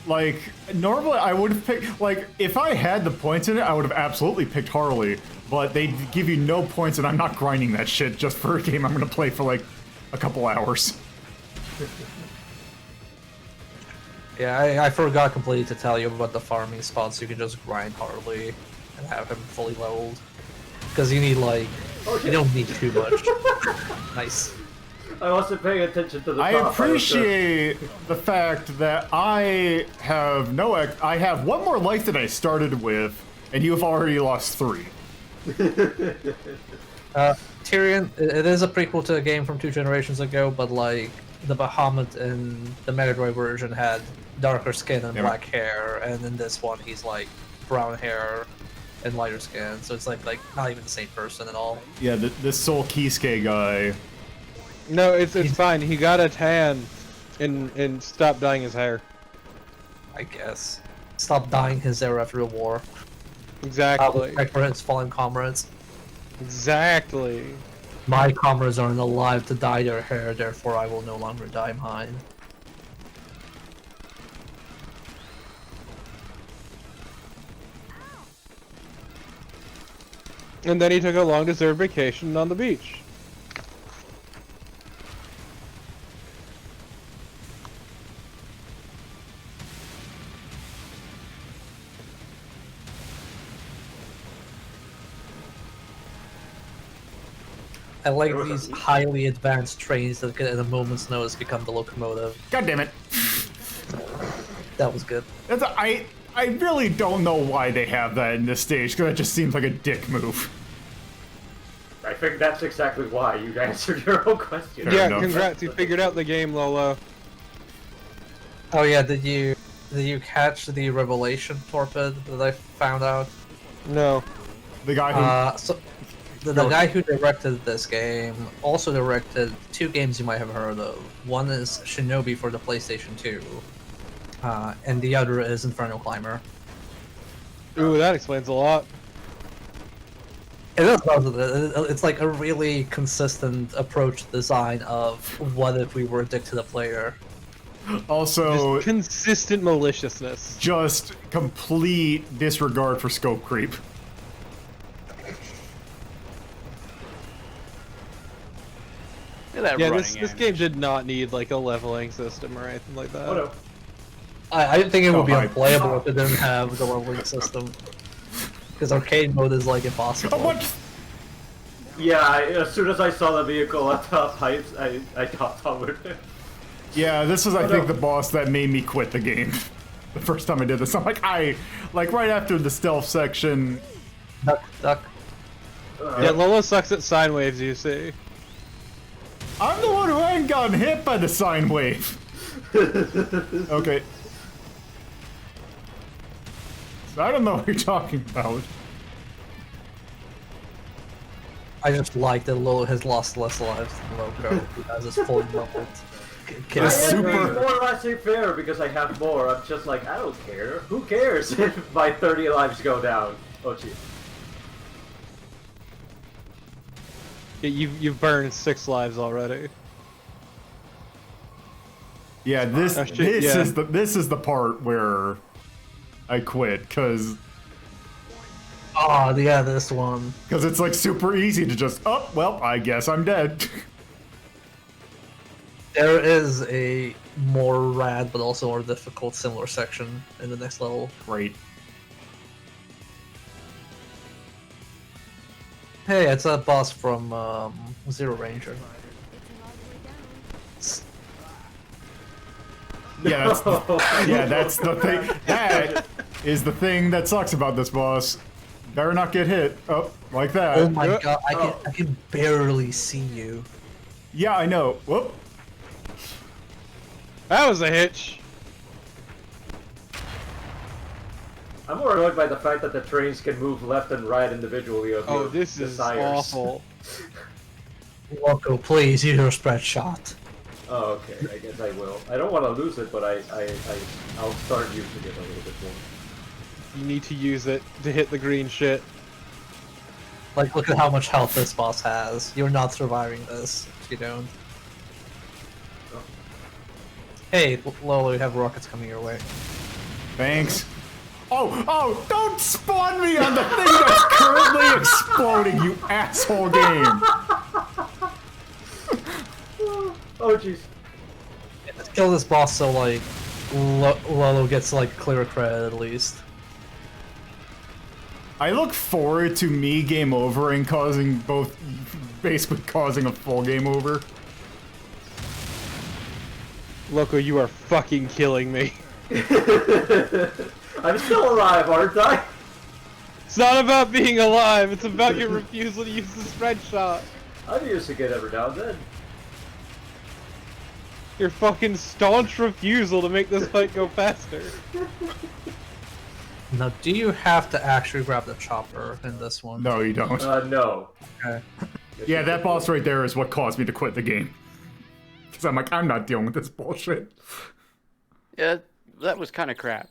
Like, normally I would have picked, like, if I had the points in it, I would have absolutely picked Harley, but they give you no points and I'm not grinding that shit just for a game I'm gonna play for, like, a couple hours. Yeah, I forgot completely to tell you about the farming spots. You can just grind Harley and have him fully leveled. Because you need, like, you don't need too much. Nice. I wasn't paying attention to the I top. appreciate the fact that I have I have one more life than I started with, and you have already lost 3. Tyrion, it is a prequel to a game from 2 generations ago, but, like, the Bahamut in the Mega Drive version had darker skin and black hair, and in this one he's, like, brown hair and lighter skin, so it's, like not even the same person at all. Yeah, this Soul Kisuke guy. No, it's fine. He got a tan and stopped dyeing his hair. I guess. Stop dyeing his hair after the war. Exactly. Respect for his fallen comrades. Exactly. My comrades aren't alive to dye their hair, therefore I will no longer dye mine. And then he took a long-deserved vacation on the beach. I like these highly advanced trains that can, at a moment's notice, become the locomotive. God damn it. That was good. I really don't know why they have that in this stage, because that just seems like a dick move. I think that's exactly why you answered your own question. Fair Yeah, enough. congrats. You figured out the game, Lolo. Oh yeah, did you catch the revelation torpid that I found out? No. The guy who... So the guy who directed this game also directed 2 games you might have heard of. One is Shinobi for the PlayStation 2, and the other is Inferno Climber. Ooh, that explains a lot. It is positive. It's like a really consistent approach to design of what if we were a dick to the player. also, Just consistent maliciousness. just complete disregard for scope creep. Look at that Yeah, running this animation. game did not need like a leveling system or anything like that. Oh no. I didn't think it would be hi. unplayable if it didn't have the leveling system. Because arcade mode is like impossible. Oh, what? Yeah, as soon as I saw the vehicle at top heights, I thought I would. Yeah, this was, I think, no. the boss that made me quit the game. The first time I did this, I'm like, right after the stealth section, Duck. Yeah, Lolo sucks at sine waves, you see. I'm the one who ain't gotten hit by the sine wave. Okay. I don't know what you're talking about. I just like that Lolo has lost less lives than Loco because it's fully leveled. The I am super- being more laissez-faire because I have more. I'm just like, I don't care. Who cares if my 30 lives go down? Oh, gee. Yeah, you've burned 6 lives already. Yeah, this Oh, shit, this yeah. is the part where I quit because Oh, yeah, this one. it's like super easy to just well, I guess I'm dead. There is a more rad but also more difficult similar section in the next level. Great. Hey, it's that boss from Zero Ranger. Yeah, that's the thing. That is the thing that sucks about this boss. Better not get hit. Oh, like that. Oh my god, I can barely see you. Yeah, I know. Whoop. That was a hitch. I'm more annoyed by the fact that the trains can move left and right individually of Oh, your this is desires. awful. Loco, please use your spread shot. Oh, okay. I guess I will. I don't want to lose it, but I'll start using it a little bit more. You need to use it to hit the green shit. Like, look at how much health this boss has. You're not surviving this if you don't. Hey, Lolo, you have rockets coming your way. Thanks. Oh, don't spawn me on the thing that's currently exploding, you asshole game. Oh, jeez. Let's kill this boss so, like, Lolo gets, like, clear credit at least. I look forward to me game over and basically causing a full game over. Loco, you are fucking killing me. I'm still alive, aren't I? It's not about being alive, it's about your refusal to use the spread shot. I'm using it every now and then. Your fucking staunch refusal to make this fight go faster. Now, do you have to actually grab the chopper in this one? No, you don't. No. Okay. Yeah, that boss right there is what caused me to quit the game. Because I'm like, I'm not dealing with this bullshit. Yeah, that was kind of crap.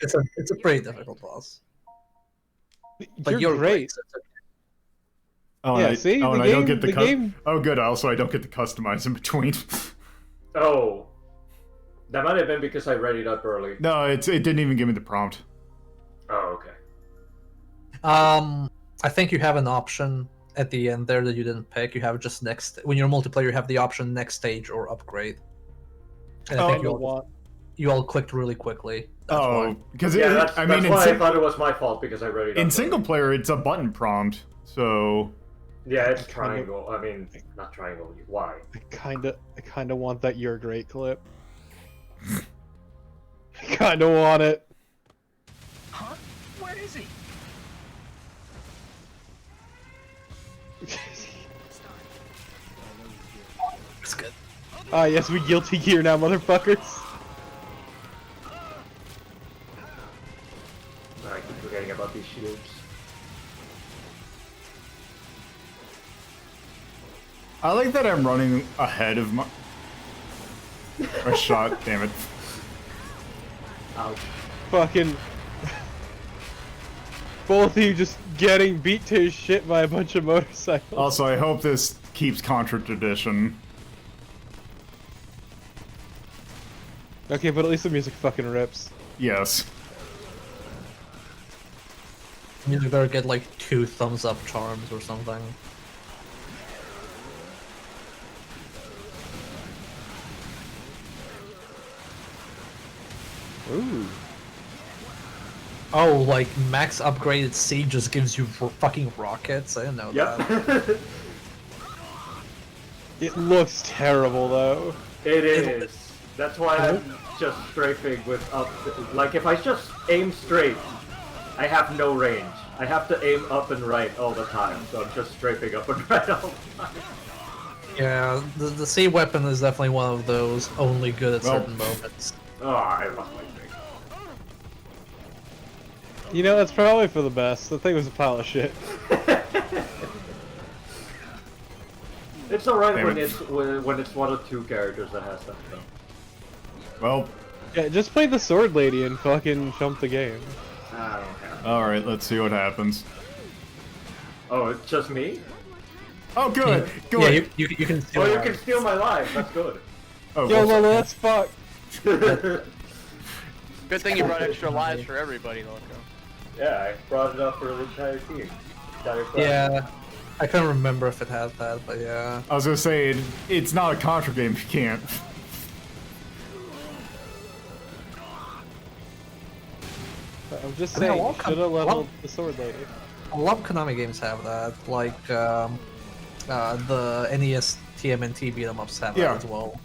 It's a pretty difficult boss. But You're great. Oh, Yeah, and see? and The I don't game- get the the game- Oh, good. Also, I don't get to customize in between. Oh. That might have been because I read it up early. No, it didn't even give me the prompt. Oh, okay. I think you have an option at the end there that you didn't pick. You have just next when you're multiplayer, you have the option next stage or upgrade. And I think you all clicked really quickly. That's why. Because Yeah, that's I why mean, I thought it was my fault because I read it up in early. single player, it's a button prompt. So Yeah, it's Kind of- triangle. I mean, not triangle. Why? I kinda want that "you're great" clip. I kinda want it. Huh? Where is he? It's good. Ah, yes, we Guilty Gear now, motherfuckers. I keep forgetting about these shields. I like that I'm running ahead of my shot. Damn it! Ouch. Fucking both of you just getting beat to his shit by a bunch of motorcycles. Also, I hope this keeps contra tradition. Okay, but at least the music fucking rips. Yes. You better get like 2 thumbs up charms or something. Ooh. Oh, like max upgraded C just gives you fucking rockets? I didn't know that. Yep. It looks terrible though. It is. That's why I'm just strafing with up. Like, if I just aim straight, I have no range. I have to aim up and right all the time, so I'm just strafing up and right all the time. Yeah, the C weapon is definitely one of those only good at Well, certain moments. Oh, I lost my thing. You know, that's probably for the best. The thing was a pile of shit. It's alright Damn when it. it's one of 2 characters that has that thing. Well, Yeah, just play the sword lady and fucking jump the game. I don't have. all right. Let's see what happens. Oh, it's just me? Oh, good. Good. Yeah, you can steal Oh, you mine. can steal my lives. That's good. Oh, Yo, well, Lolo, that's fuck. Good thing you brought extra lives for everybody, Loco. Yeah, I brought it up for the entire team. Entire class. Yeah, I couldn't remember if it had that, but yeah. I was gonna say, it's not a Contra game. You can't. I'm just I mean, saying, a you lot should have leveled lot- the sword lady. A lot of Konami games have that, like the NES TMNT beat 'em ups have Yeah. that as well.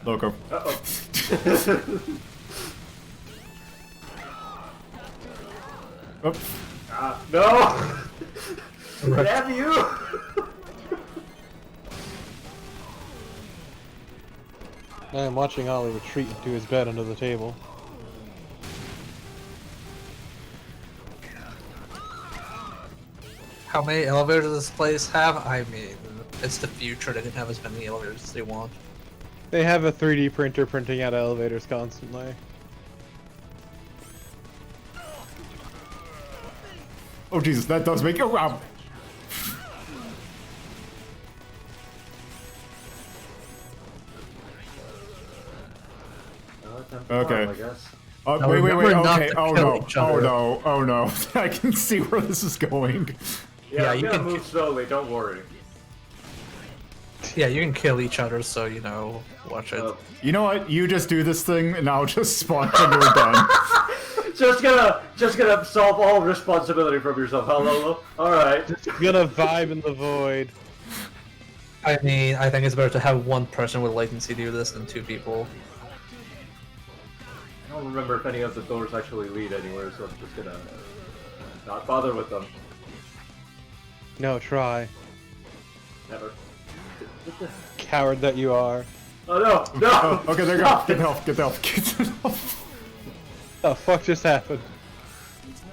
Loco. Uh-oh. Oh, No! Damn you! I am watching Ollie retreat into his bed under the table. How many elevators does this place have? I mean, it's the future. They can have as many elevators as they want. They have a 3D printer printing out elevators constantly. oh Jesus, that does make. Oh, wow. Okay. I guess. Oh, Now wait. remember not Okay. to Oh kill no. each Oh other. no. Oh no. I can see where this is going. Yeah, I'm you gonna can- move slowly, don't worry. Yeah, you can kill each other, so you know, watch it. You know what? You just do this thing, and I'll just spawn when you're done. Just gonna solve all responsibility from yourself, huh, Lolo? Alright. Gonna vibe in the void. I mean, I think it's better to have one person with latency do this than two people. I don't remember if any of the doors actually lead anywhere, so I'm just gonna not bother with them. No, try. Never. Coward that you are. Oh no! No! Oh, okay, there you go. Stop Get it. help. Get help. Get help. The fuck just happened?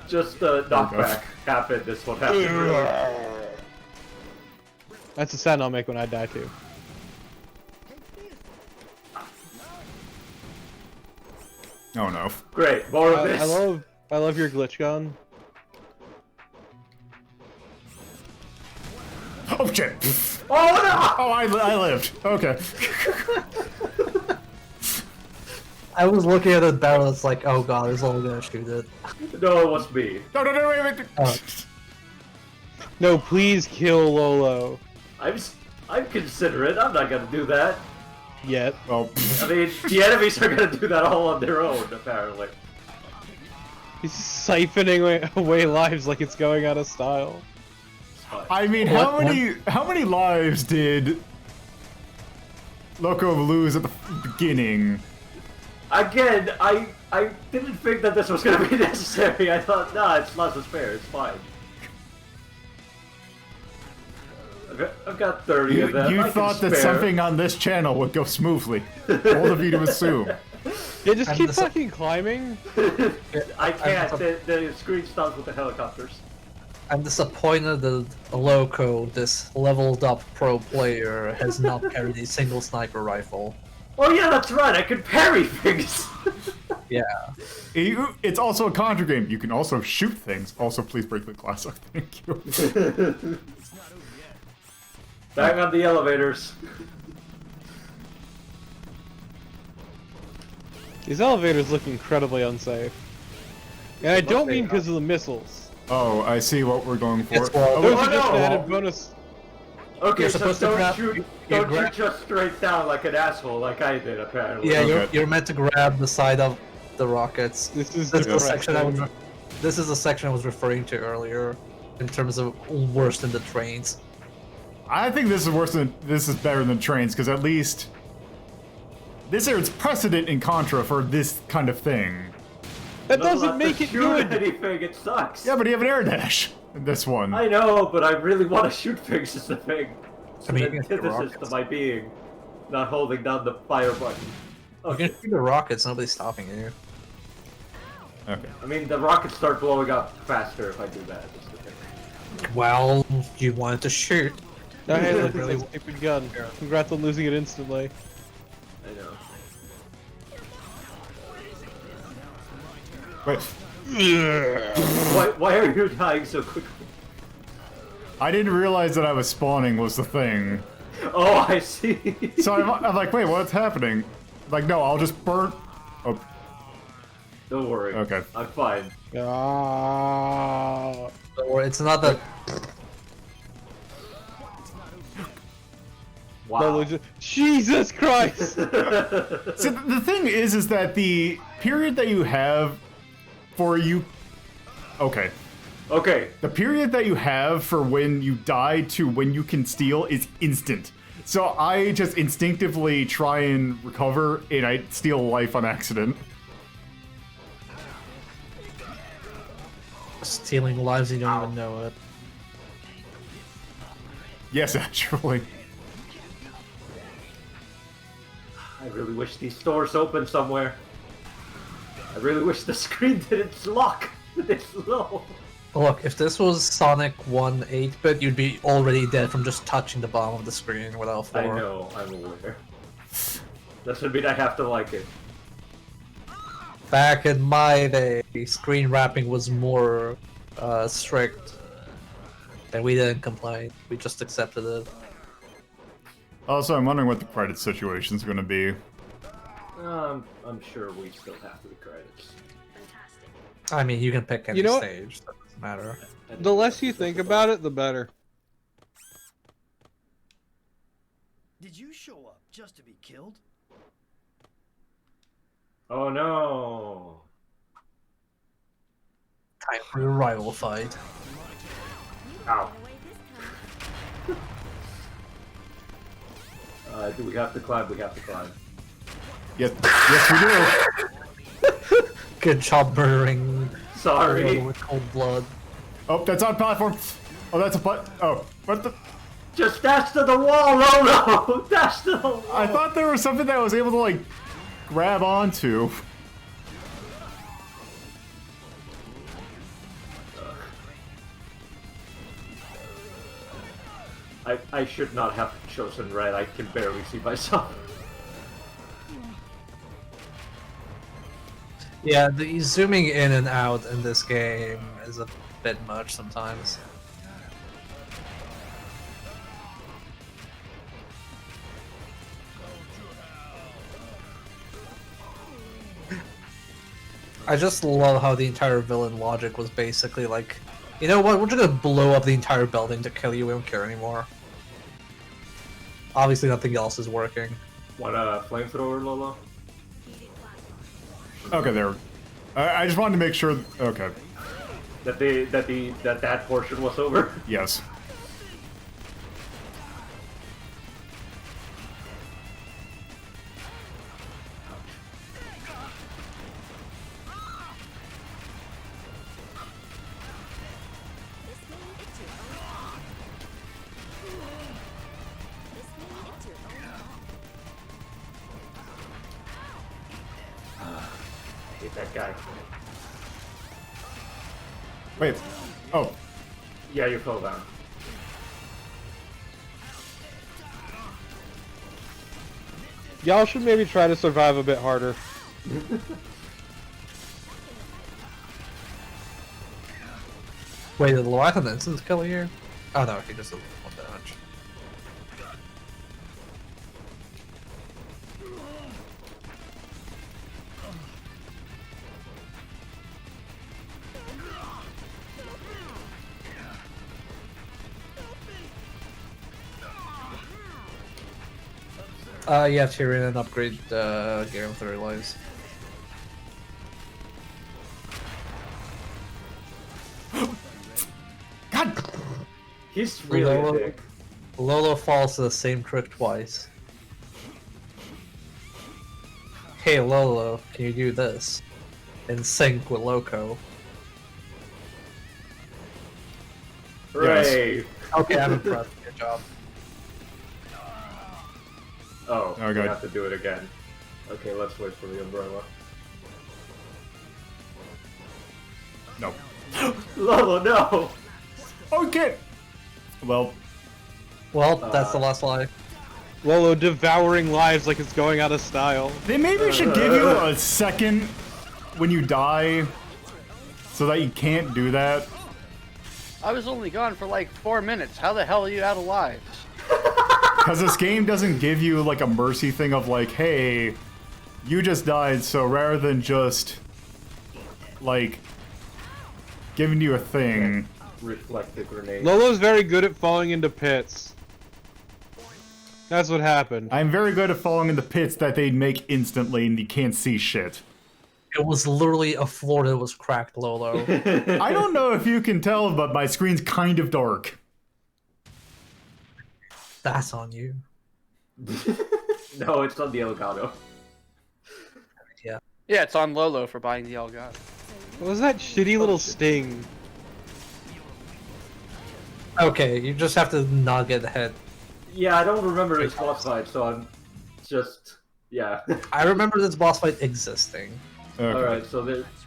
Just knockback happened. This one happened. Really. That's the sound I'll make when I die too. Oh no. Great. More of this. I love your glitch gun. Oh shit. Oh no! Oh, I lived. Okay. I was looking at the barrel, it's like, oh god, it's only gonna shoot it. No, it was me. No, wait. Oh. No, please kill Lolo. I'm considerate. I'm not gonna do that. Yet. Oh. I mean, the enemies are gonna do that all on their own, apparently. He's siphoning away lives like it's going out of style. It's fine. I mean, how many lives did Loco lose at the beginning? Again, I didn't think that this was gonna be necessary. I thought, nah, it's less is fair. It's fine. I've got 30 of them. I You can thought that spare. something on this channel would go smoothly. Bold of you to assume. Yeah, just I'm keep dis- fucking climbing. I can't. The screen stops with the helicopters. I'm disappointed that Loco, this leveled up pro player, has not carried a single sniper rifle. Oh yeah, that's right. I can parry things. Yeah. It's also a Contra game. You can also shoot things. Also, please break the glass. Thank you. Bang on the elevators. These elevators look incredibly unsafe. And I don't mean because of the missiles. Oh, I see what we're going for. It's well- Those Oh, are just no! an added bonus. Okay, You're so supposed to don't grab- shoot. you Don't grab- shoot just straight down like an asshole, like I did apparently. Yeah, Okay. you're meant to grab the side of the rockets. This is This is the depressing. section this is the section I was referring to earlier, in terms of worse than the trains. I think this is worse than this is better than trains because at least this is precedent in Contra for this kind of thing. That No, doesn't not make to it shoot good. anything. It sucks. Yeah, but you have an air dash in this one. I know, but I really want to shoot things. Is the thing. It's I mean, an you can shoot antithesis to rockets. my being, not holding down the fire button. You Okay. can shoot the rockets, nobody's stopping you. Okay. I mean, the rockets start blowing up faster if I do that. That's the thing. Well, you wanted to shoot. No, hey, look, Really- it's a stupid gun. Congrats on losing it instantly. I know. Wait, Why are you dying so quickly? I didn't realize that I was spawning was the thing. Oh, I see. So I'm like, wait, what's happening? Like, no, I'll just burn. Oh, Don't worry. okay. I'm fine. Ah. Or it's not that. Wow. Jesus Christ! See, the thing is that the period that you have for you. Okay. Okay. The period that you have for when you die to when you can steal is instant. So I just instinctively try and recover, and I steal a life on accident. Stealing lives, you don't even know it. Yes, actually. I really wish these stores opened somewhere. I really wish the screen didn't lock this low. Look, if this was Sonic 1 8-bit, you'd be already dead from just touching the bottom of the screen without 4. I know, I'm aware. Doesn't mean I have to like it. Back in my day, screen wrapping was more strict. And we didn't complain. We just accepted it. Also, I'm wondering what the credit situation's going to be. I'm sure we still have the credits. Fantastic. I mean, you can pick any You know what? stage. That doesn't matter. The less you think about it, the better. Did you show up just to be killed? Oh no! Time for a rival fight. Ow. Do we have to climb? We have to climb. Yes, yes, we do. Good job murdering Sorry. with cold blood. Oh, that's on platform. Oh, that's a butt. Oh, what the? Just dash to the wall, no! Dash to the wall! I thought there was something that I was able to, like, grab onto. I should not have chosen red. I can barely see myself. Yeah, the zooming in and out in this game is a bit much sometimes. I just love how the entire villain logic was basically like, you know what, we're just gonna blow up the entire building to kill you, we don't care anymore. Obviously nothing else is working. Want a flamethrower, Lolo? Okay, there. I just wanted to make sure. Okay. That portion was over. Yes. Hit that guy. Wait. Oh. Yeah, you fell down. Y'all should maybe try to survive a bit harder. Wait, did Leviathan instance kill you? Oh no, he just did 1 damage. Yeah, Tyrion and upgrade Game of 30 lives. God. He's really a dick. Lolo falls to the same trick twice. Hey Lolo, can you do this? In sync with Loco. Hooray! Okay, I'm impressed. Good job. Oh, Okay. we have to do it again. Okay, let's wait for the umbrella. No. Lolo, no! Okay. Well, Well, that's the last life. Lolo devouring lives like it's going out of style. they maybe should give you a second when you die so that you can't do that. I was only gone for like 4 minutes. How the hell are you out of lives? Because this game doesn't give you like a mercy thing of like, hey, you just died, so rather than just like giving you a thing. Reflect the grenade. Lolo's very good at falling into pits. That's what happened. I'm very good at falling in the pits that they make instantly and you can't see shit. It was literally a floor that was cracked, Lolo. I don't know if you can tell, but my screen's kind of dark. That's on you. No, it's on the Elgato. Yeah, it's on Lolo for buying the Elgato. What was that shitty little sting? Okay, you just have to not get hit. Yeah, I don't remember this boss fight, so I'm just... yeah. I remember this boss fight existing. Okay. Alright, so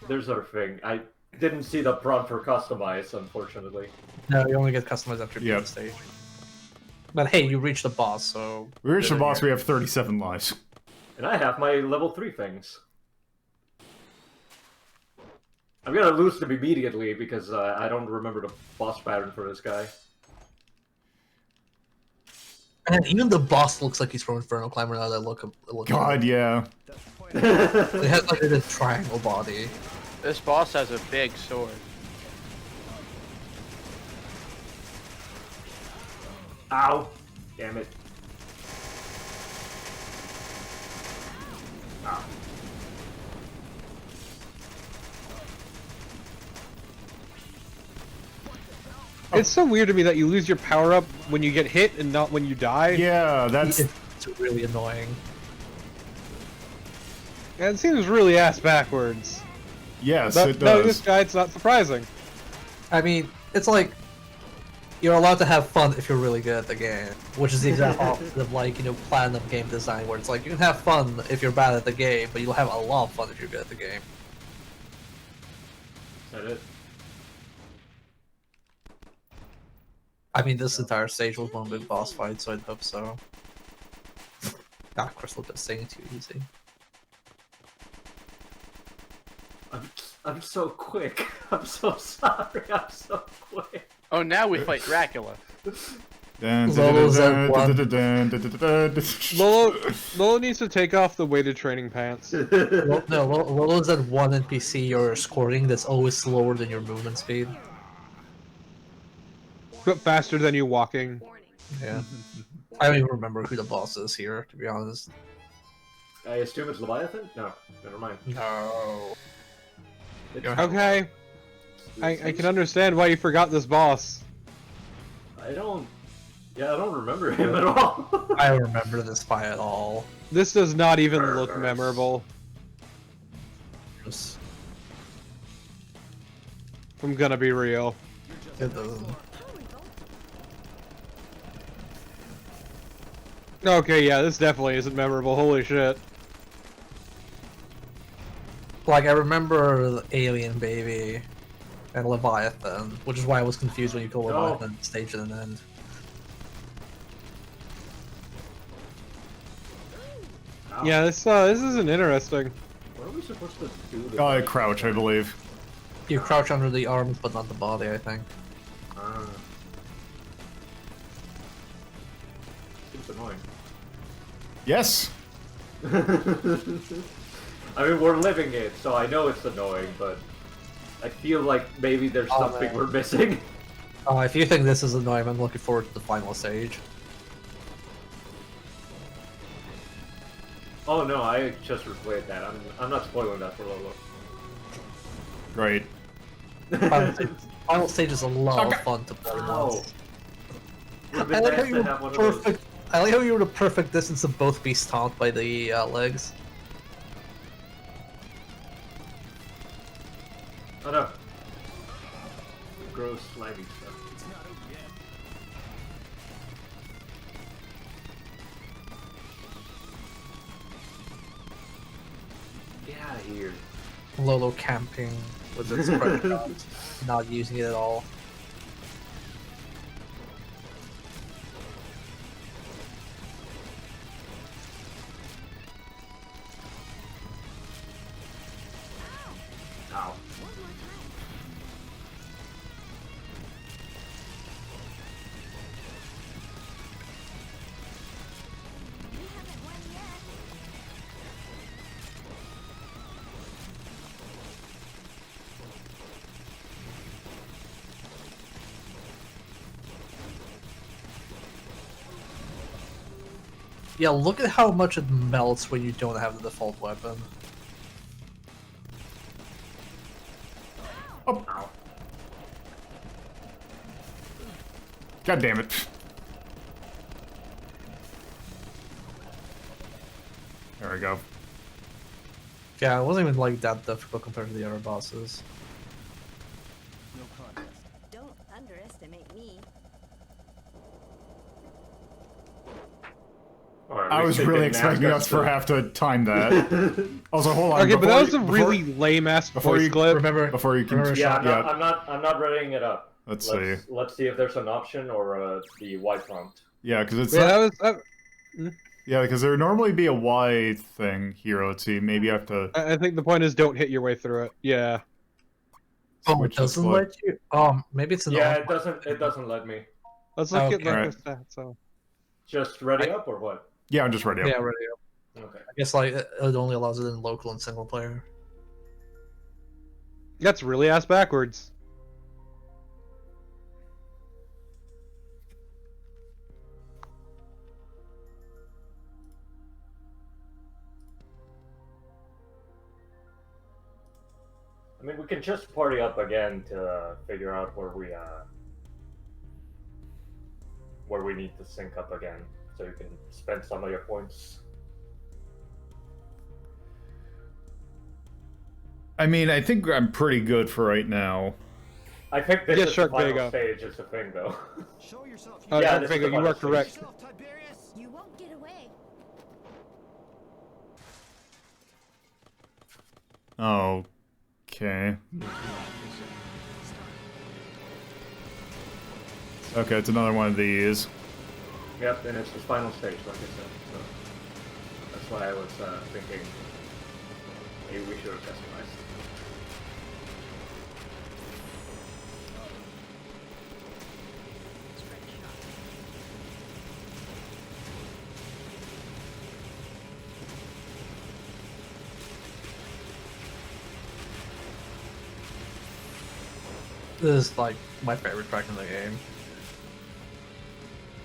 there's our thing. I didn't see the prompt for customize, unfortunately. No, you only get customized after Yep. the stage. But hey, you reached the boss, so... We reached the boss, we have 37 lives. And I have my level 3 things. I'm gonna lose them immediately because I don't remember the boss pattern for this guy. And even the boss looks like he's from Inferno Climber now that look God, yeah. It has like a triangle body. This boss has a big sword. Ow! Damn it. Ow. It's so weird to me that you lose your power up when you get hit and not when you die. Yeah, that's... It's really annoying. And it seems really ass backwards. Yes, But it no, does. this guy, it's not surprising. I mean, it's like you're allowed to have fun if you're really good at the game, which is the exact opposite of like, you know, platinum game design, where it's like you can have fun if you're bad at the game, but you'll have a lot of fun if you're good at the game. Is that it? I mean, this entire stage was one big boss fight, so I'd hope so. God, Crystal just saying too easy. I'm so quick. I'm so sorry. I'm so quick. Oh, now we fight Dracula. Lolo's at one. Lolo needs to take off the weighted training pants. No, Lolo's at one NPC you're escorting that's always slower than your movement speed. But faster than you walking. Yeah. I don't even remember who the boss is here, to be honest. I assume it's Leviathan? No, never mind. No. Okay. I can understand why you forgot this boss. I don't remember him at all. I don't remember this fight at all. This does not even look memorable. Just, I'm gonna be real. it doesn't. Okay, yeah, this definitely isn't memorable. Holy shit. Like, I remember the Alien Baby and Leviathan, which is why I was confused when you called No. Leviathan at the stage at an end. Ow. Yeah, this isn't interesting. What are we supposed to do? Crouch, I believe. You crouch under the arms, but not the body, I think. Seems annoying. Yes! I mean, we're living it, so I know it's annoying, but I feel like maybe there's Oh, something man. we're missing. If you think this is annoying, I'm looking forward to the final stage. Oh no, I just replayed that. I'm not spoiling that for Lolo. Great. Final stage is a lot of fun to play Ow. once. Would've been I like how nice you to were have one of those. perfect. I like how you were the perfect distance to both be stomped by the legs. Oh no. Gross, slimy stuff. Get out of here. Lolo camping with its credit not using it at all. Ow. Yeah, look at how much it melts when you don't have the default weapon. Oh. Ow. God damn it. There we go. Yeah, it wasn't even like that difficult compared to the other bosses. No contest. Don't underestimate me. Or at I least was they really didn't ask expecting us to- for half to time that. Also, hold on. Okay, but that before was a you- really lame ass before voice you clip. Remember, before you can. remember Yeah, Sean- I'm not readying it up. Let's see. Let's see if there's an option or the Y prompt. Yeah, because it's Yeah, not- that was. yeah, because there would normally be a Y thing here. Let's see. Maybe I have to. I think the point is don't hit your way through it. Yeah. Oh, it switch this doesn't look. let you. Oh, maybe it's an. Yeah, on- it doesn't let me. Let's look at Okay. like Alright. the stats. So. Just ready up or what? Yeah, I'm just ready. Yeah, ready up. Okay. I guess like it only allows it in local and single player. That's really ass backwards. I mean, we can just party up again to figure out where we need to sync up again, so you can spend some of your points. I mean, I think I'm pretty good for right now. I think this Yeah, is Shark the final Vega. stage. Is the thing, though. Show yourself. Yeah, Yeah, this is Vega, the you are final stage. correct. yourself, Tiberius. You won't get away. Okay. Okay, it's another one of these. Yep, and it's the final stage, like I said. So that's why I was thinking maybe we should have customized. This is like my favorite track in the game.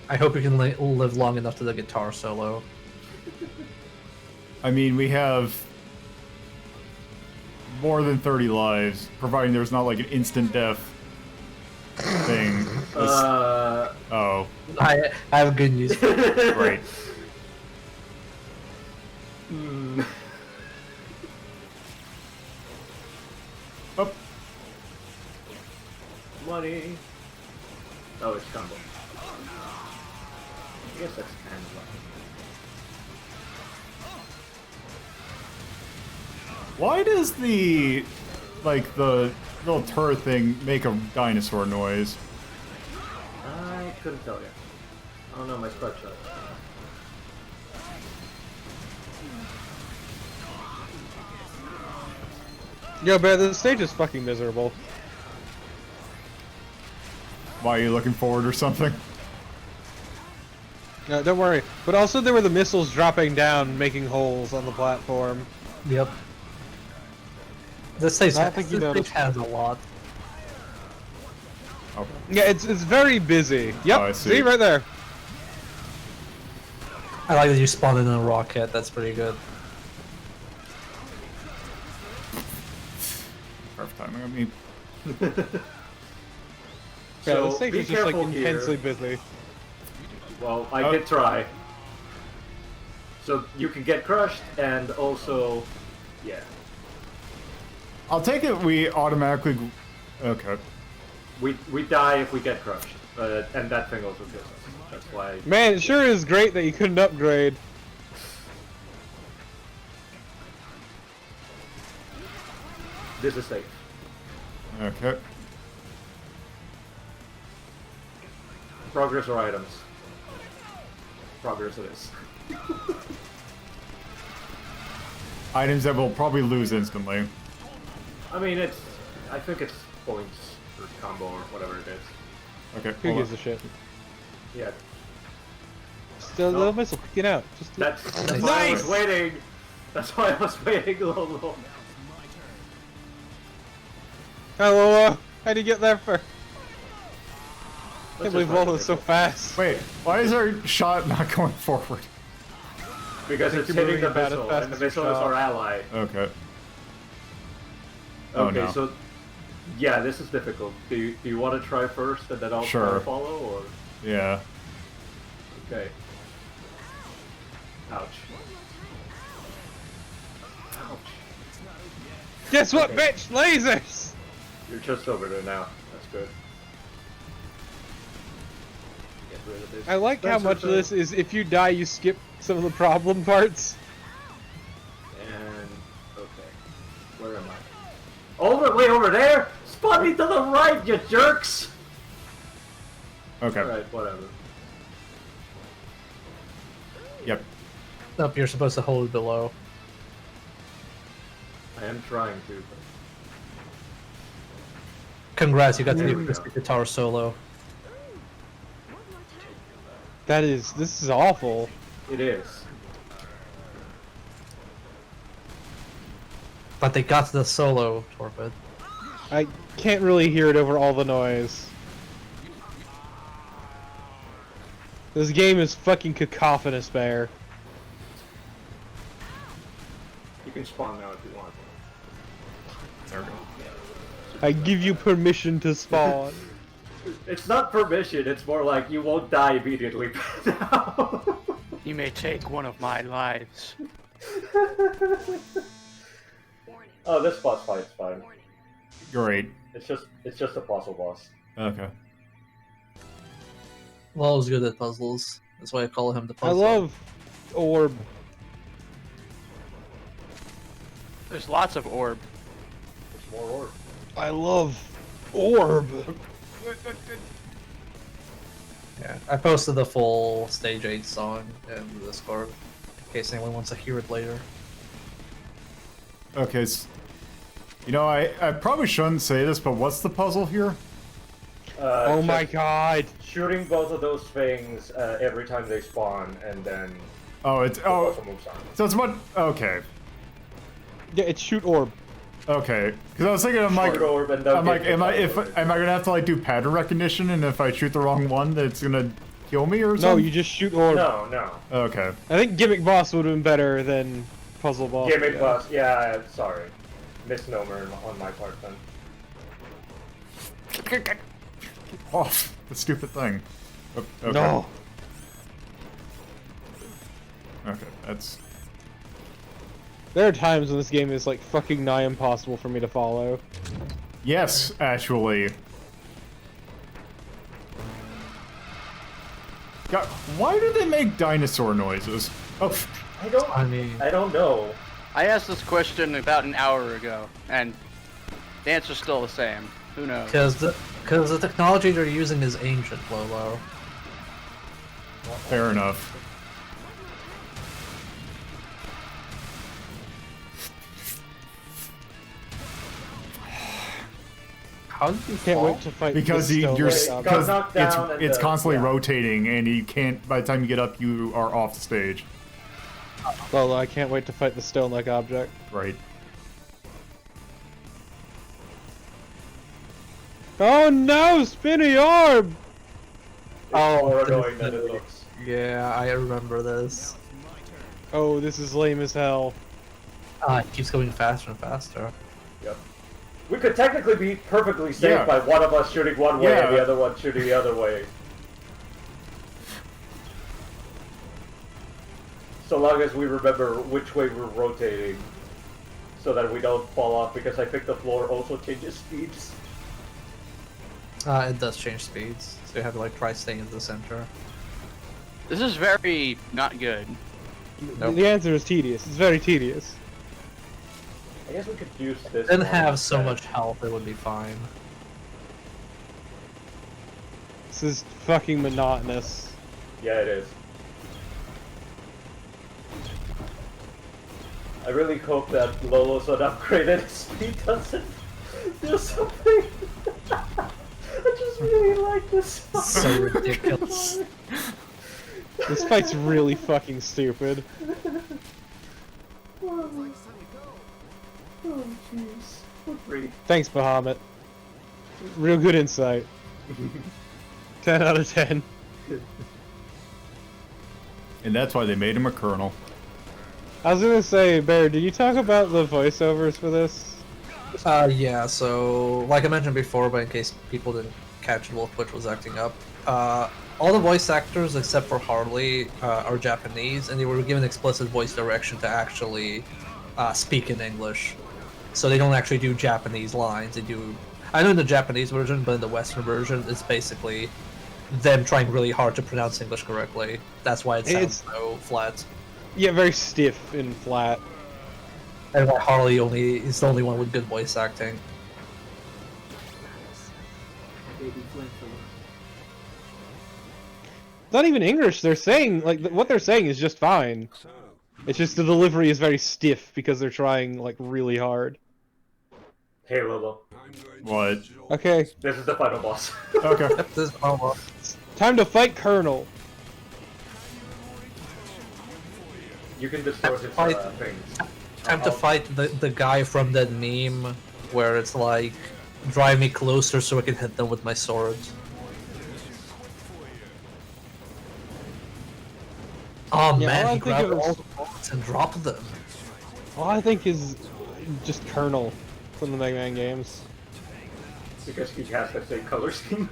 I hope you can live long enough to the guitar solo. I mean, we have more than 30 lives, providing there's not like an instant death thing. Oh, I have good news. For you. great. Oh, Money. Oh, it's combo. I guess that's kind of lucky. why does the the little turret thing make a dinosaur noise? I couldn't tell you. I don't know my spread shot. Yo, but the stage is fucking miserable. Why are you looking forward or something? No, don't worry. But also there were the missiles dropping down, making holes on the platform. Yep. This stage, I don't think you this noticed. stage has a lot. Okay. Yeah, it's very busy. Yep, Oh, I see. see right there. I like that you spawned in a rocket. That's pretty good. Perfect timing on me. Yeah, So, the stage be is just like careful here. intensely busy. Well, I did try. So you can get crushed, and also, yeah. I'll take it we automatically... Okay. We die if we get crushed, and that thing also kills us. That's why. Man, it sure is great that you couldn't upgrade. This is safe. Okay. Progress or items. Progress it is. Items that we'll probably lose instantly. I mean, I think it's points or combo or whatever it is. Okay, Who hold gives on. a shit? Yeah, Still, No. little missile, get out. Just that's why I was Nice! waiting. That's why I was waiting a little long. hello. How'd you get there for? I Let's can't believe just all not this so get fast. Wait, why is our shot not going forward? Because it's you're hitting the moving about as missile, fast and the as your missile is shot. our ally. Okay. Oh, Okay, no. so yeah, this is difficult. Do you want to try first, and then I'll try Sure. to follow, or Yeah. okay? Ouch. Ouch. Guess what, Okay. bitch? Lasers! You're just over there now. That's good. Get rid of this. I like how Spencer much of thing. this is if you die, you skip some of the problem parts. And okay, where am I? Way over there! Spot me to the right, you jerks! Okay. Alright, whatever. Yep. Nope, you're supposed to hold below. I am trying to, but Congrats, you got to There do we this go. guitar solo. This is awful. it is. But they got to the solo, Torpid. I can't really hear it over all the noise. This game is fucking cacophonous, Bear. You can spawn now if you want. There we go. I give you permission to spawn. It's not permission, it's more like you won't die immediately. You may take one of my lives. Oh, this boss fight's fine. Great. It's just a puzzle boss. Okay. Lolo's good at puzzles. That's why I call him the I puzzle. love orb. There's lots of orb. There's more orb. I love orb. Yeah, I posted the full Stage 8 song in the Discord, in case anyone wants to hear it later. Okay. You know, I probably shouldn't say this, but what's the puzzle here? Oh Just my god. Shooting both of those things every time they spawn, and then Oh, it's the oh. puzzle moves on. So it's what? Okay. Yeah, it's shoot orb. Okay. Because I was thinking, I'm like, Short orb, and they'll I'm like, get am I hit by it. gonna have to like do pattern recognition, and if I shoot the wrong one, that's gonna kill me or No, something? you just shoot orb. No. Okay. I think gimmick boss would have been better than puzzle boss. Gimmick yeah. boss. Yeah, sorry. Misnomer on my part then. Off the stupid thing. Oh, okay. No. Okay, that's There are times when this game is like fucking nigh impossible for me to follow. yes, actually. God, why do they make dinosaur noises? Oh, I don't know. I asked this question about an hour ago, and the answer's still the same. Who knows? Because the technology they're using is ancient, Lolo. fair enough. How did you Can't fall? wait to fight Because this stone you're like object. because knocked down and it's constantly yeah. rotating, and you can't. By the time you get up, you are off the stage. Well, I can't wait to fight the stone-like object. Right. Oh no, spinny orb! It's Oh, more the- annoying than it looks. Yeah, I remember this. Oh, this is lame as hell. It keeps going faster and faster. Yep. We could technically be perfectly safe Yeah. by one of us shooting one way and Yeah. the other one shooting the other way. So long as we remember which way we're rotating, so that we don't fall off, because I think the floor also changes speeds. It does change speeds, so you have to like try staying in the center. This is very not good. Nope. The answer is tedious. It's very tedious. I guess we could use this. Didn't one have so instead. much health, it would be fine. This is fucking monotonous. Yeah, it is. I really hope that Lolo's unupgraded speed doesn't do something. I just really like this. So ridiculous. This fight's really fucking stupid. Oh jeez. Great. Thanks, Bahamut. Real good insight. 10 out of 10. And that's why they made him a colonel. I was gonna say, Bear, did you talk about the voiceovers for this? Yeah, so, like I mentioned before, but in case people didn't catch it while Twitch was acting up, all the voice actors except for Harley are Japanese, and they were given explicit voice direction to actually speak in English. So they don't actually do Japanese lines, they do... I know in the Japanese version, but in the Western version, it's basically them trying really hard to pronounce English correctly. That's why it sounds so flat. Yeah, very stiff and flat. And why Harley is the only one with good voice acting. It's not even English. They're saying like what they're saying is just fine. It's just the delivery is very stiff because they're trying like really hard. Hey, Lolo. What? Okay. This is the final boss. Okay. This is normal. Time to fight Colonel. You can destroy his Fight. things. Time to fight the guy from that meme where it's like, drive me closer so I can hit them with my sword. Oh Yeah, all man, I he think grabbed it was- all the bullets and dropped them. All I think is just Colonel from the Mega Man games. Because he has the same color scheme.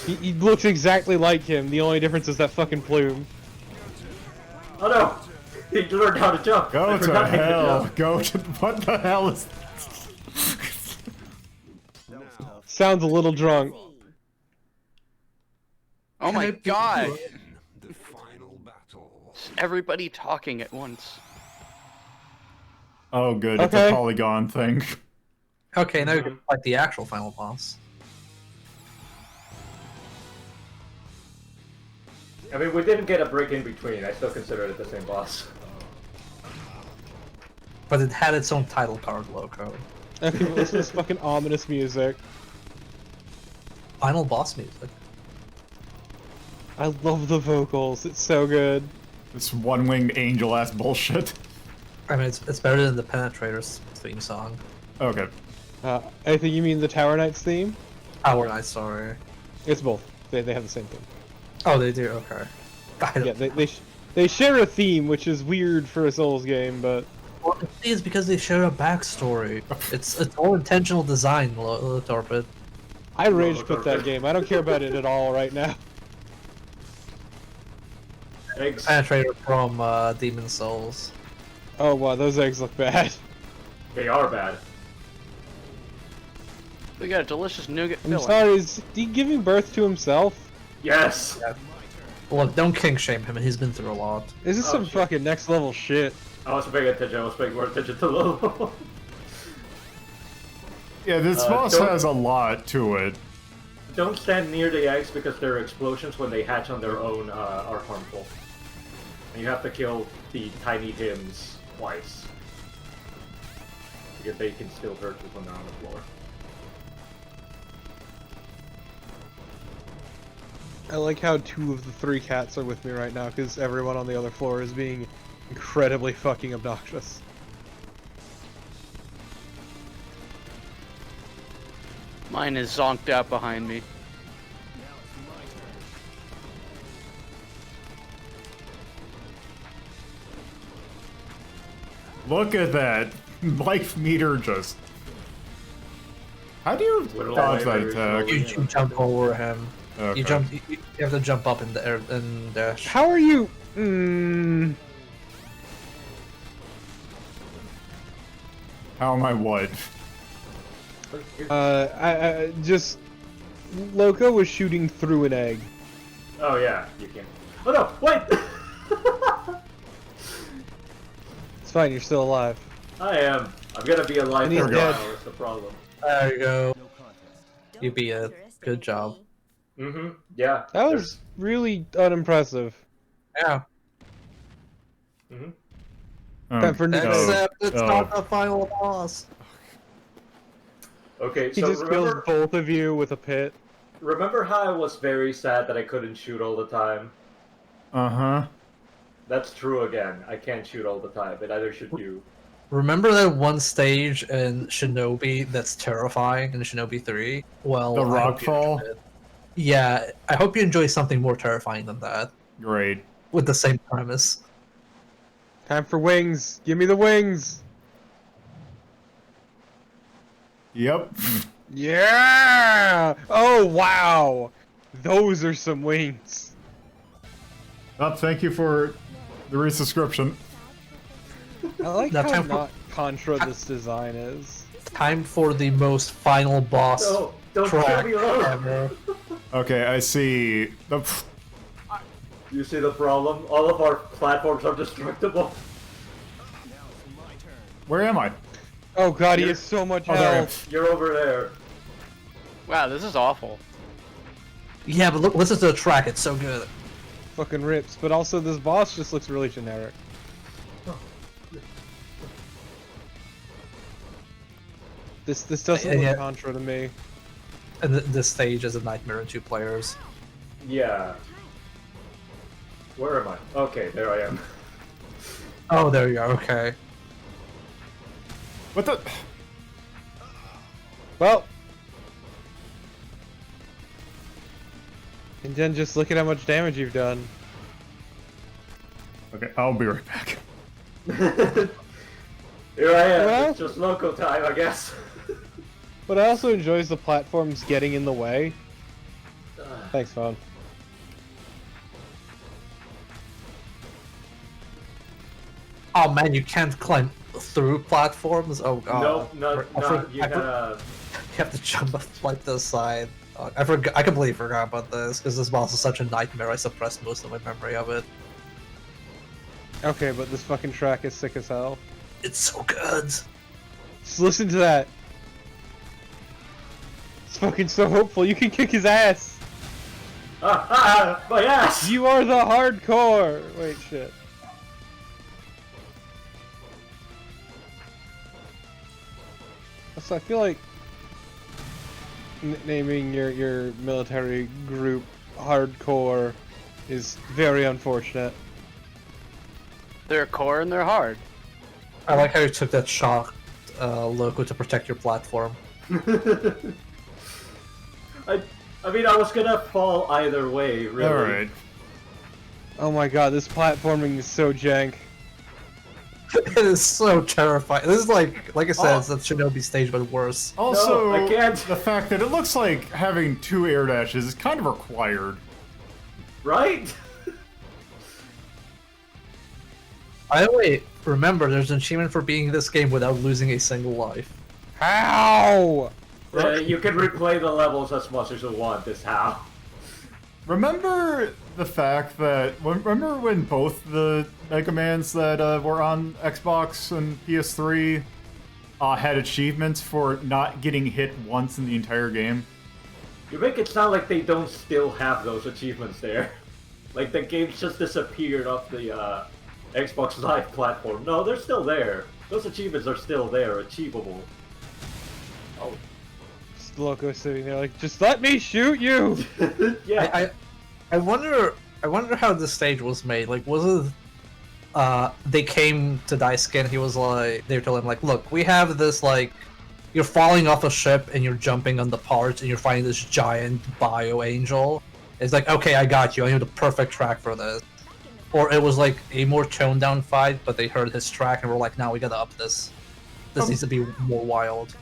He looks exactly like him. The only difference is that fucking plume. Oh no! He learned how to jump. Go I to forgot how hell. jump. Go to... What the hell is... Sounds a little drunk. Oh my god! The final battle. Everybody talking at once. Oh good, it's Okay. a polygon thing. Okay, now you can fight the actual final boss. I mean, we didn't get a break in between. I still consider it the same boss. But it had its own title card logo. Okay, listen to this fucking ominous music. Final boss music. I love the vocals. It's so good. This one-winged angel-ass bullshit. I mean, it's better than the Penetrator's theme song. Okay. I think you mean the Tower Knights theme? Tower Knight, sorry. It's both. They have the same theme. Oh, they do. Okay. I don't Yeah, they share a theme, which is weird for a Souls game, but Well, the thing is because they share a backstory. It's all intentional design, Torpid. I rage quit that game. I don't care about it at all right now. Eggs. Penetrator from Demon Souls. Oh wow, those eggs look bad. They are bad. We got a delicious nougat I'm filling. sorry, is he giving birth to himself? Yes! Look, don't king shame him. He's been through a lot. Is this Oh, some shit. fucking next level shit? I was paying attention. I was paying more attention to Lolo. Yeah, this boss don't- has a lot to it. Don't stand near the eggs because their explosions when they hatch on their own are harmful. And you have to kill the tiny hymns twice. Because they can still hurt you when they're on the floor. I like how 2 of the 3 cats are with me right now, because everyone on the other floor is being incredibly fucking obnoxious. Mine is zonked out behind me. Look at that. Life meter just... How do you Little dodge that very attack? slowly. You jump over him. Okay. You have to jump up in the air and dash. How are you? Mm, How am I what? I just Loco was shooting through an egg. Oh yeah, you can. Oh no, wait! It's fine, you're still alive. I am. I'm gonna be alive And he's for a dead. while, that's the problem. There you go. Don't You beat it. underestimate Good job. me. Mm-hmm, yeah. That was really unimpressive. Yeah. Mm-hmm. Time for new Except it's Oh. not the final boss. Okay, He so just kills remember, both of you with a pit. remember how I was very sad that I couldn't shoot all the time? Uh-huh. That's true again. I can't shoot all the time, but either should you. Remember that one stage in Shinobi that's terrifying in Shinobi 3? Well, The I hope you rockfall? enjoy it. Yeah, I hope you enjoy something more terrifying than that, Great. with the same premise. Time for wings. Give me the wings. Yep. Yeah! Oh, wow! Those are some wings. Oh, thank you for the resubscription. I like Now how time for- not Contra this design is. Time for the most final boss No, don't kill track me, Rose. ever. Okay, I see. The, You see the problem? All of our platforms are destructible. where am I? Oh god, he has so much Oh, there I am. health. You're over there. Wow, this is awful. Yeah, but look, listen to the track, it's so good. Fucking rips. But also, this boss just looks really generic. This doesn't Yeah. look Contra to me. And this stage is a nightmare in 2 players. Yeah. Where am I? Okay, there I am. Oh, there you are, okay. What the? Well. And then just look at how much damage you've done. Okay, I'll be right back. Here I am. Well- It's just local time, I guess. But I also enjoys the platforms getting in the way. Thanks, phone. Oh man, you can't climb through platforms? Oh god. Nope, not. You gotta. You have to jump up like the side. I completely forgot about this, because this boss is such a nightmare, I suppressed most of my memory of it. Okay, but this fucking track is sick as hell. It's so good! Just listen to that. It's fucking so hopeful. You can kick his ass. My ass! You are the hardcore. Wait, shit. So I feel like naming your military group hardcore is very unfortunate. They're core and they're hard. I like how you took that shock logo to protect your platform. I mean, I was gonna fall either way, really. Alright. Oh my god, this platforming is so jank. It is so terrifying. This is like I said, Oh. it's the Shinobi stage, but worse. Also, No, I can't. the fact that it looks like having 2 air dashes is kind of required. Right? By the way, remember, there's an achievement for beating this game without losing a single life. How? You can replay the levels as much as you want, is how. Remember the fact that remember when both the Mega Mans that were on Xbox and PS3 had achievements for not getting hit once in the entire game? You make it sound like they don't still have those achievements there. Like the game's just disappeared off the Xbox Live platform. No, they're still there. Those achievements are still there, achievable. Oh. Just Loco sitting there like, just let me shoot you! Yeah. I wonder how this stage was made. Like, was it they came to Daisuke and he was like, they told him like, look, we have this like, you're falling off a ship and you're jumping on the parts and you're fighting this giant bio angel. It's like, okay, I got you. I need the perfect track for this. Or it was like a more toned down fight, but they heard his track and were like, now we gotta up this. This needs to be more wild.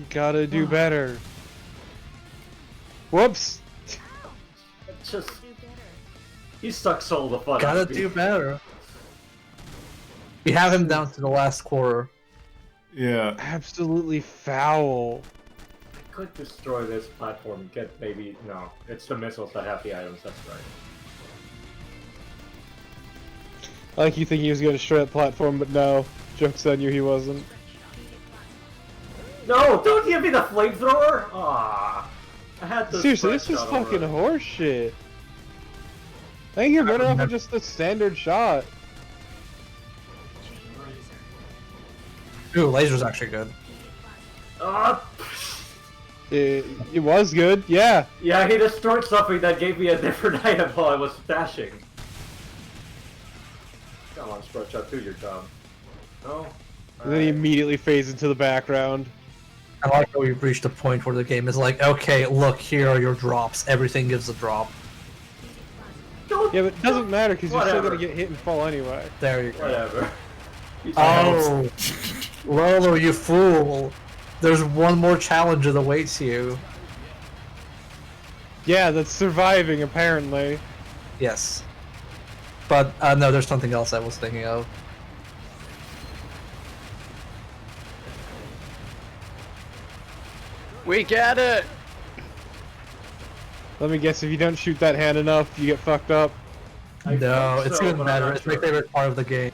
Gotta do better. Whoops! It's just... He sucks all the fun out Gotta of me. do better. We have him down to the last quarter. Yeah. Absolutely foul. Could destroy this platform and get maybe... No, it's the missiles that have the items, that's right. I like you think he was gonna destroy that platform, but no. Joke's on you, he wasn't. No, don't give me the flamethrower! Ah, I had the Seriously, this spread is shot fucking already. horse shit. I think you're better off with just a standard shot. Ooh, laser's actually good. Ah, It was good, yeah. yeah, he destroyed something that gave me a different item while I was dashing. Come on, spread shot, do your job. No? And then he immediately fades into the background. I like how we've reached a point where the game is like, okay, look, here are your drops. Everything gives a drop. Yeah, but it doesn't matter because you're still Whatever. gonna get hit and fall anyway. There you go. Whatever. Oh, Lolo, you fool! There's one more challenge that awaits you. Yeah, that's surviving apparently. Yes. But, no, there's something else I was thinking of. We get it! Let me guess, if you don't shoot that hand enough, you get fucked up. No, think it's so, even but I'm better. not It's my sure. favorite part of the game.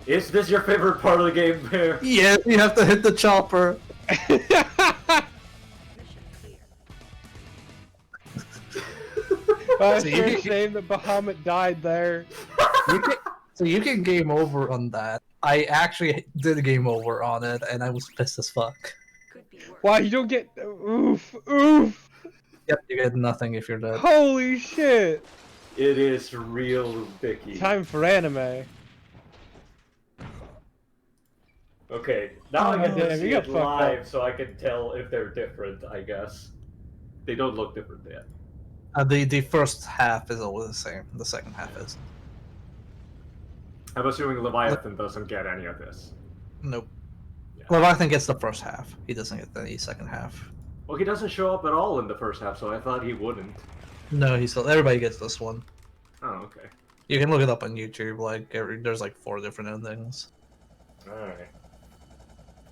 Is this your favorite part of the game, Bear? Yes, you have to hit the chopper. It's So you a can- shame that Bahamut died there. So you can game over on that. I actually did game over on it, and I was pissed as fuck. Why you don't get... Oof, oof! Yep, you get nothing if you're dead. Holy shit! It is real Vicky. Time for anime. Okay, now I get damn, to you see got it fucked live, up. so I can tell if they're different, I guess. They don't look different yet. The first half is always the same. The second half is. I'm assuming Leviathan doesn't get any of this. Nope. Yeah. Leviathan gets the first half. He doesn't get the second half. Well, he doesn't show up at all in the first half, so I thought he wouldn't. No, he's still. Everybody gets this one. Oh, okay. You can look it up on YouTube. Like there's like 4 different endings. Alright.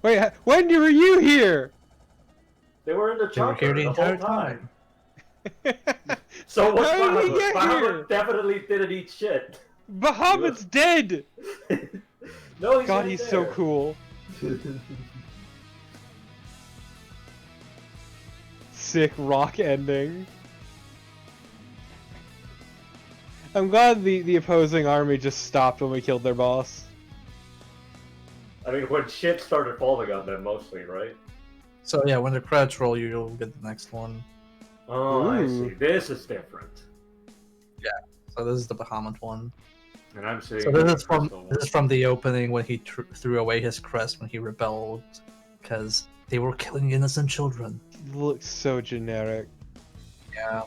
Wait, when were you here? They were in the They were chopper here the the whole entire time. time. So what's How did he Bahamut? get Bahamut here? definitely didn't eat shit. Bahamut's dead! No, he's God, right he's so there. cool. Sick rock ending. I'm glad the opposing army just stopped when we killed their boss. I mean, when shit started falling on them, mostly, right? So yeah, when the credits roll, you'll get the next one. Oh, I Ooh. see. This is different. So this is the Bahamut one. And I'm seeing So the this crystal is from the opening when he threw away his crest when he rebelled because they were killing innocent children. Looks so generic. Yeah.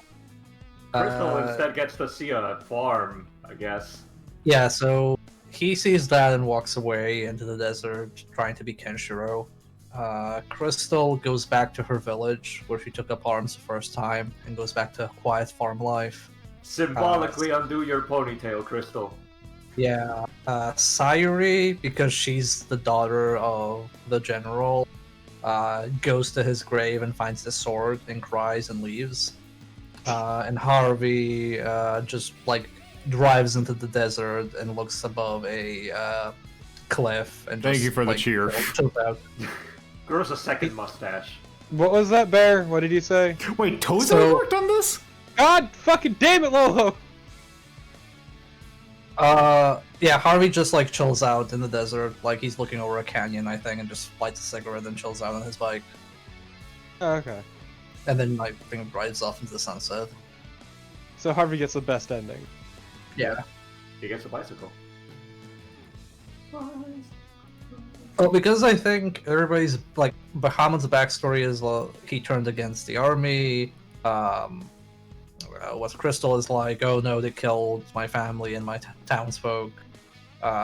Crystal instead gets to see a farm, I guess. Yeah, so he sees that and walks away into the desert trying to be Kenshiro. Crystal goes back to her village where she took up arms the first time and goes back to quiet farm life. Symbolically undo your ponytail, Crystal. Yeah, Sayuri, because she's the daughter of the general, goes to his grave and finds the sword and cries and leaves. And Harvey just like drives into the desert and looks above a cliff and Thank just, you for the like, cheer. chills out. Grows a second mustache. What was that, Bear? What did you say? Wait, Tozo So- worked on this? God fucking damn it, Lolo! Yeah, Harvey just like chills out in the desert, like he's looking over a canyon, I think, and just lights a cigarette and chills out on his bike. Oh, okay. And then I think drives off into the sunset. So Harvey gets the best ending. Yeah. He gets a bicycle. Well, because I think everybody's like Bahamut's backstory is he turned against the army. What Crystal is like, oh no, they killed my family and my townsfolk.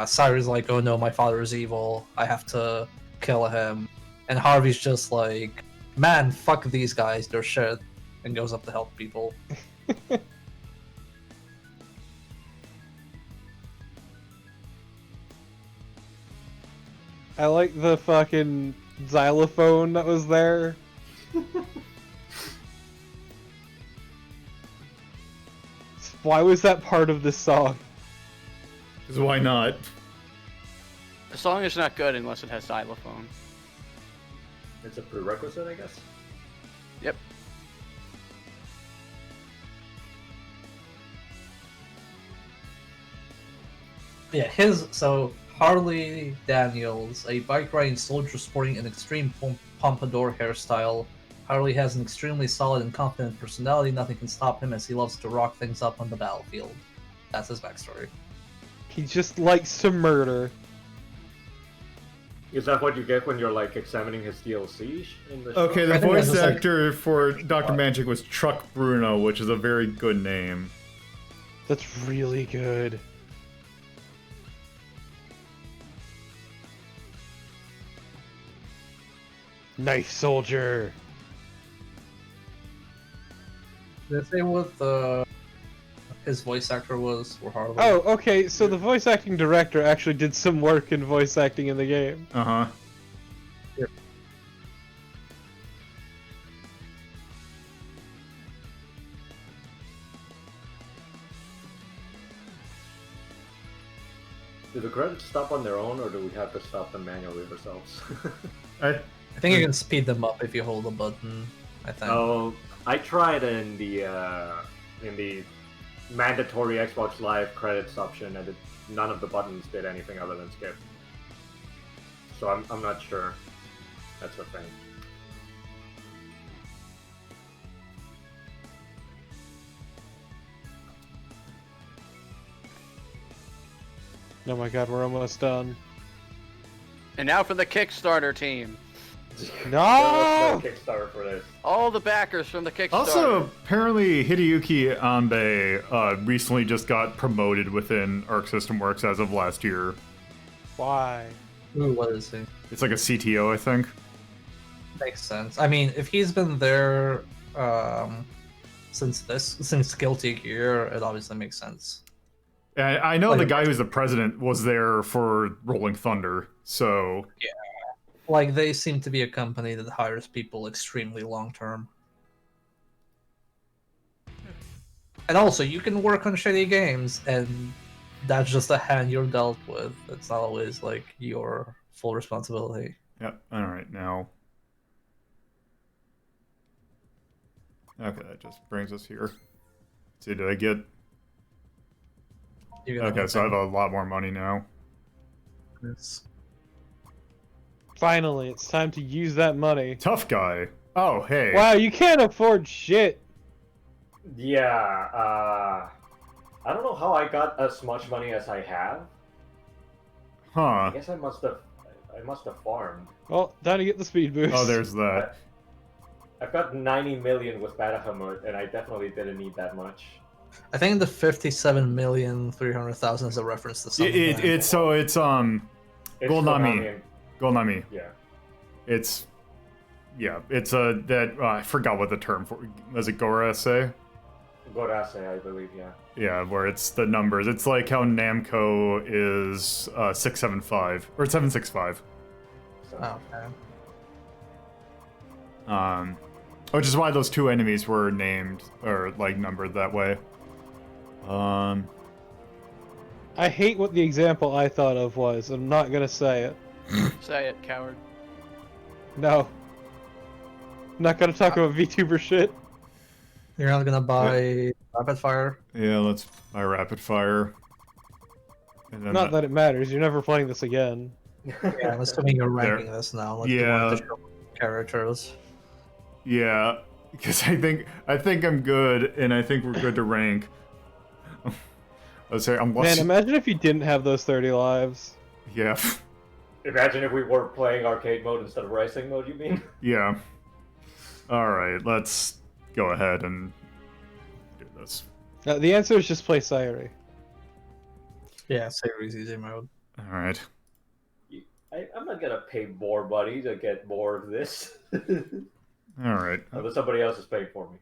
Cyrus is like, oh no, my father is evil. I have to kill him. And Harvey's just like, man, fuck these guys, they're shit, and goes up to help people. I like the fucking xylophone that was there. Why was that part of this song? Because why not? The song is not good unless it has xylophone. It's a prerequisite, I guess. Yep. Yeah, so Harley Daniels, a bike riding soldier sporting an extreme pompadour hairstyle. Harley has an extremely solid and confident personality. Nothing can stop him as he loves to rock things up on the battlefield. That's his backstory. He just likes to murder. Is that what you get when you're like examining his DLC in the Okay, show? the I think voice that's just, like- actor for Dr. Magic was Chuck Bruno, which is a very good name. That's really good. Knife soldier. Did they say what his voice actor was for Harley? Oh, okay, so the voice acting director actually did some work in voice acting in the game. Uh-huh. Do the credits stop on their own, or do we have to stop them manually ourselves? I think you can speed them up if you hold a button. I think. Oh, I tried in the mandatory Xbox Live credits option, and none of the buttons did anything other than skip. So I'm not sure. That's the thing. Oh my god, we're almost done. And now for the Kickstarter team. No! Kickstarter for this. All the backers from the Kickstarter. Also, apparently Hideyuki Anbe recently just got promoted within Arc System Works as of last year. Why? Ooh, what is he? It's like a CTO, I think. Makes sense. I mean, if he's been there since Guilty Gear, it obviously makes sense. And I know the guy who's the president was there for Rolling Thunder, so... Yeah. Like, they seem to be a company that hires people extremely long-term. And also, you can work on shitty games, and that's just a hand you're dealt with. It's not always, like, your full responsibility. Yep, alright, now... Okay, that just brings us here. Let's see, did I get... Okay, so I have a lot more money now. Yes. Finally, it's time to use that money. Tough guy. Oh, hey. Wow, you can't afford shit. Yeah, I don't know how I got as much money as I have. Huh. I guess I must have farmed. Well, time to get the speed boost. Oh, there's that. I've got 90 million with Badahamut, and I definitely didn't need that much. I think the 57,300,000 is a reference to something. It's Golnami. Golnami. Yeah. It's I forgot what the term for was it Gorase? Gorase, I believe, yeah. Yeah, where it's the numbers. It's like how Namco is 675 or 765. Oh, okay. Which is why those two enemies were named or like numbered that way. I hate what the example I thought of was. I'm not gonna say it. Say it, coward. No. I'm not gonna talk about VTuber shit. You're not gonna buy Rapid Fire? Yeah, let's buy Rapid Fire. And then Not that it matters. You're never playing this again. Yeah, I'm assuming you're ranking this now. Like Yeah. the characters. Yeah, because I think I'm good, and I think we're good to rank. Let's say I'm Man, imagine if you didn't have those 30 lives. Yeah. Imagine if we were playing arcade mode instead of racing mode, you mean? Yeah. Alright, let's go ahead and do this. The answer is just play Sayuri. Yeah, Sayuri's easy mode. Alright. I'm not gonna pay more money to get more of this. Alright. Unless somebody else is paying for me.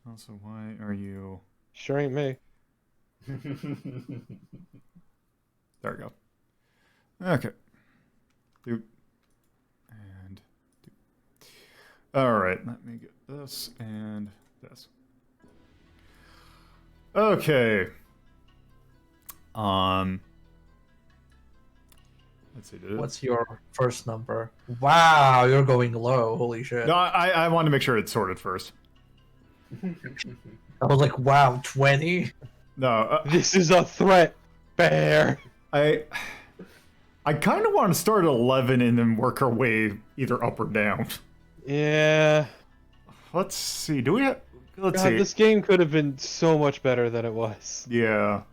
Also, why are you... Sure ain't me. There we go. Okay. Doop. And doop. Alright, let me get this and this. Okay. Let's see. What's your first number? Wow, you're going low. Holy shit. No, I want to make sure it's sorted first. I was like, wow, 20? No. This is a threat, Bear. I kind of want to start at 11 and then work our way either up or down. Yeah. Let's see. Do we have... Let's God, see. this game could have been so much better than it was. Yeah.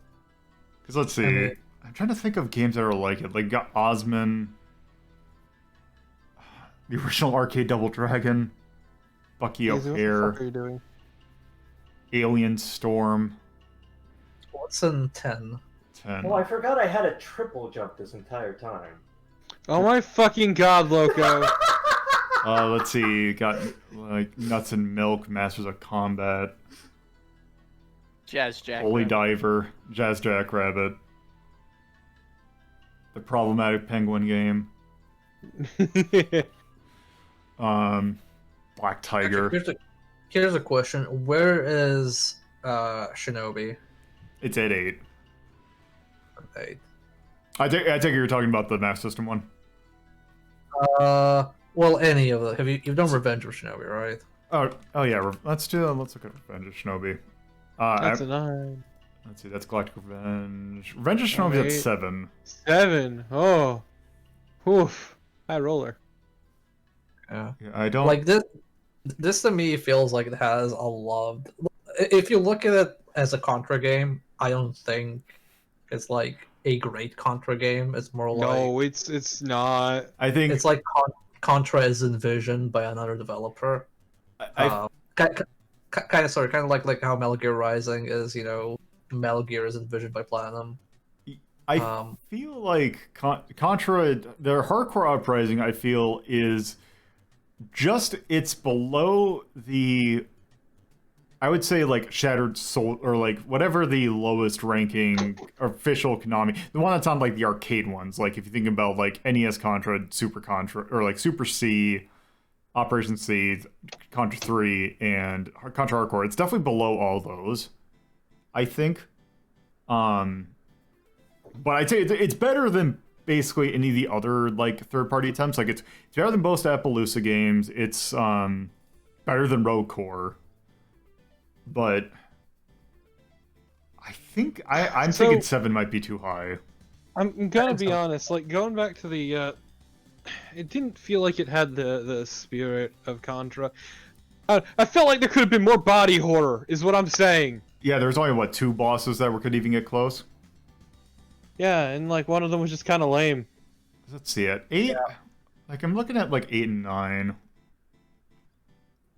Because let's see. I'm trying to think of games that are like it. Like, got Osman. the original arcade Double Dragon, Bucky Easy, what the fuck O'Hare, are you doing? Alien Storm. What's in 10? 10. Oh, I forgot I had a triple jump this entire time. Oh my fucking god, Loco. Let's see. Got like Nuts and Milk, Masters of Combat, Jazz Jack. Holy Diver, Jazz Jackrabbit, the Problematic Penguin Game, Black Tiger. Here's a question. Where is Shinobi? It's at 8. Eight. I take you're talking about the Master System one. Well, any of them. You've done Revenge of Shinobi, right? Oh yeah. Let's look at Revenge of Shinobi. That's a 9. Let's see. That's Galactic Revenge. Revenge of Shinobi at 7. 7. Oh. Oof. High roller. Yeah. I don't Like this. This to me feels like it has a lot. If you look at it as a Contra game, I don't think it's like a great Contra game. It's more like No, it's not. I think it's like Contra is envisioned by another developer. Kind of like how Metal Gear Rising is. Metal Gear is envisioned by Platinum. I feel like Contra, their hardcore Uprising, I feel is just it's below the, I would say like Shattered Soul or like whatever the lowest ranking official Konami, the one that's on like the arcade ones. Like if you think about like NES Contra, Super Contra, or like Super C, Operation C, Contra 3, and Contra Hardcore, it's definitely below all those, I think. But I'd say it's better than basically any of the other like third-party attempts. Like it's better than most Appaloosa games. It's better than Rogue Core. But I think I'm thinking 7 might be too high. I'm gonna be honest. Like going back to the, it didn't feel like it had the spirit of Contra. I felt like there could have been more body horror. Is what I'm saying. Yeah, there's only 2 bosses that could even get close. Yeah, and like one of them was just kind of lame. Let's see it. 8. Yeah. Like I'm looking at like 8 and 9.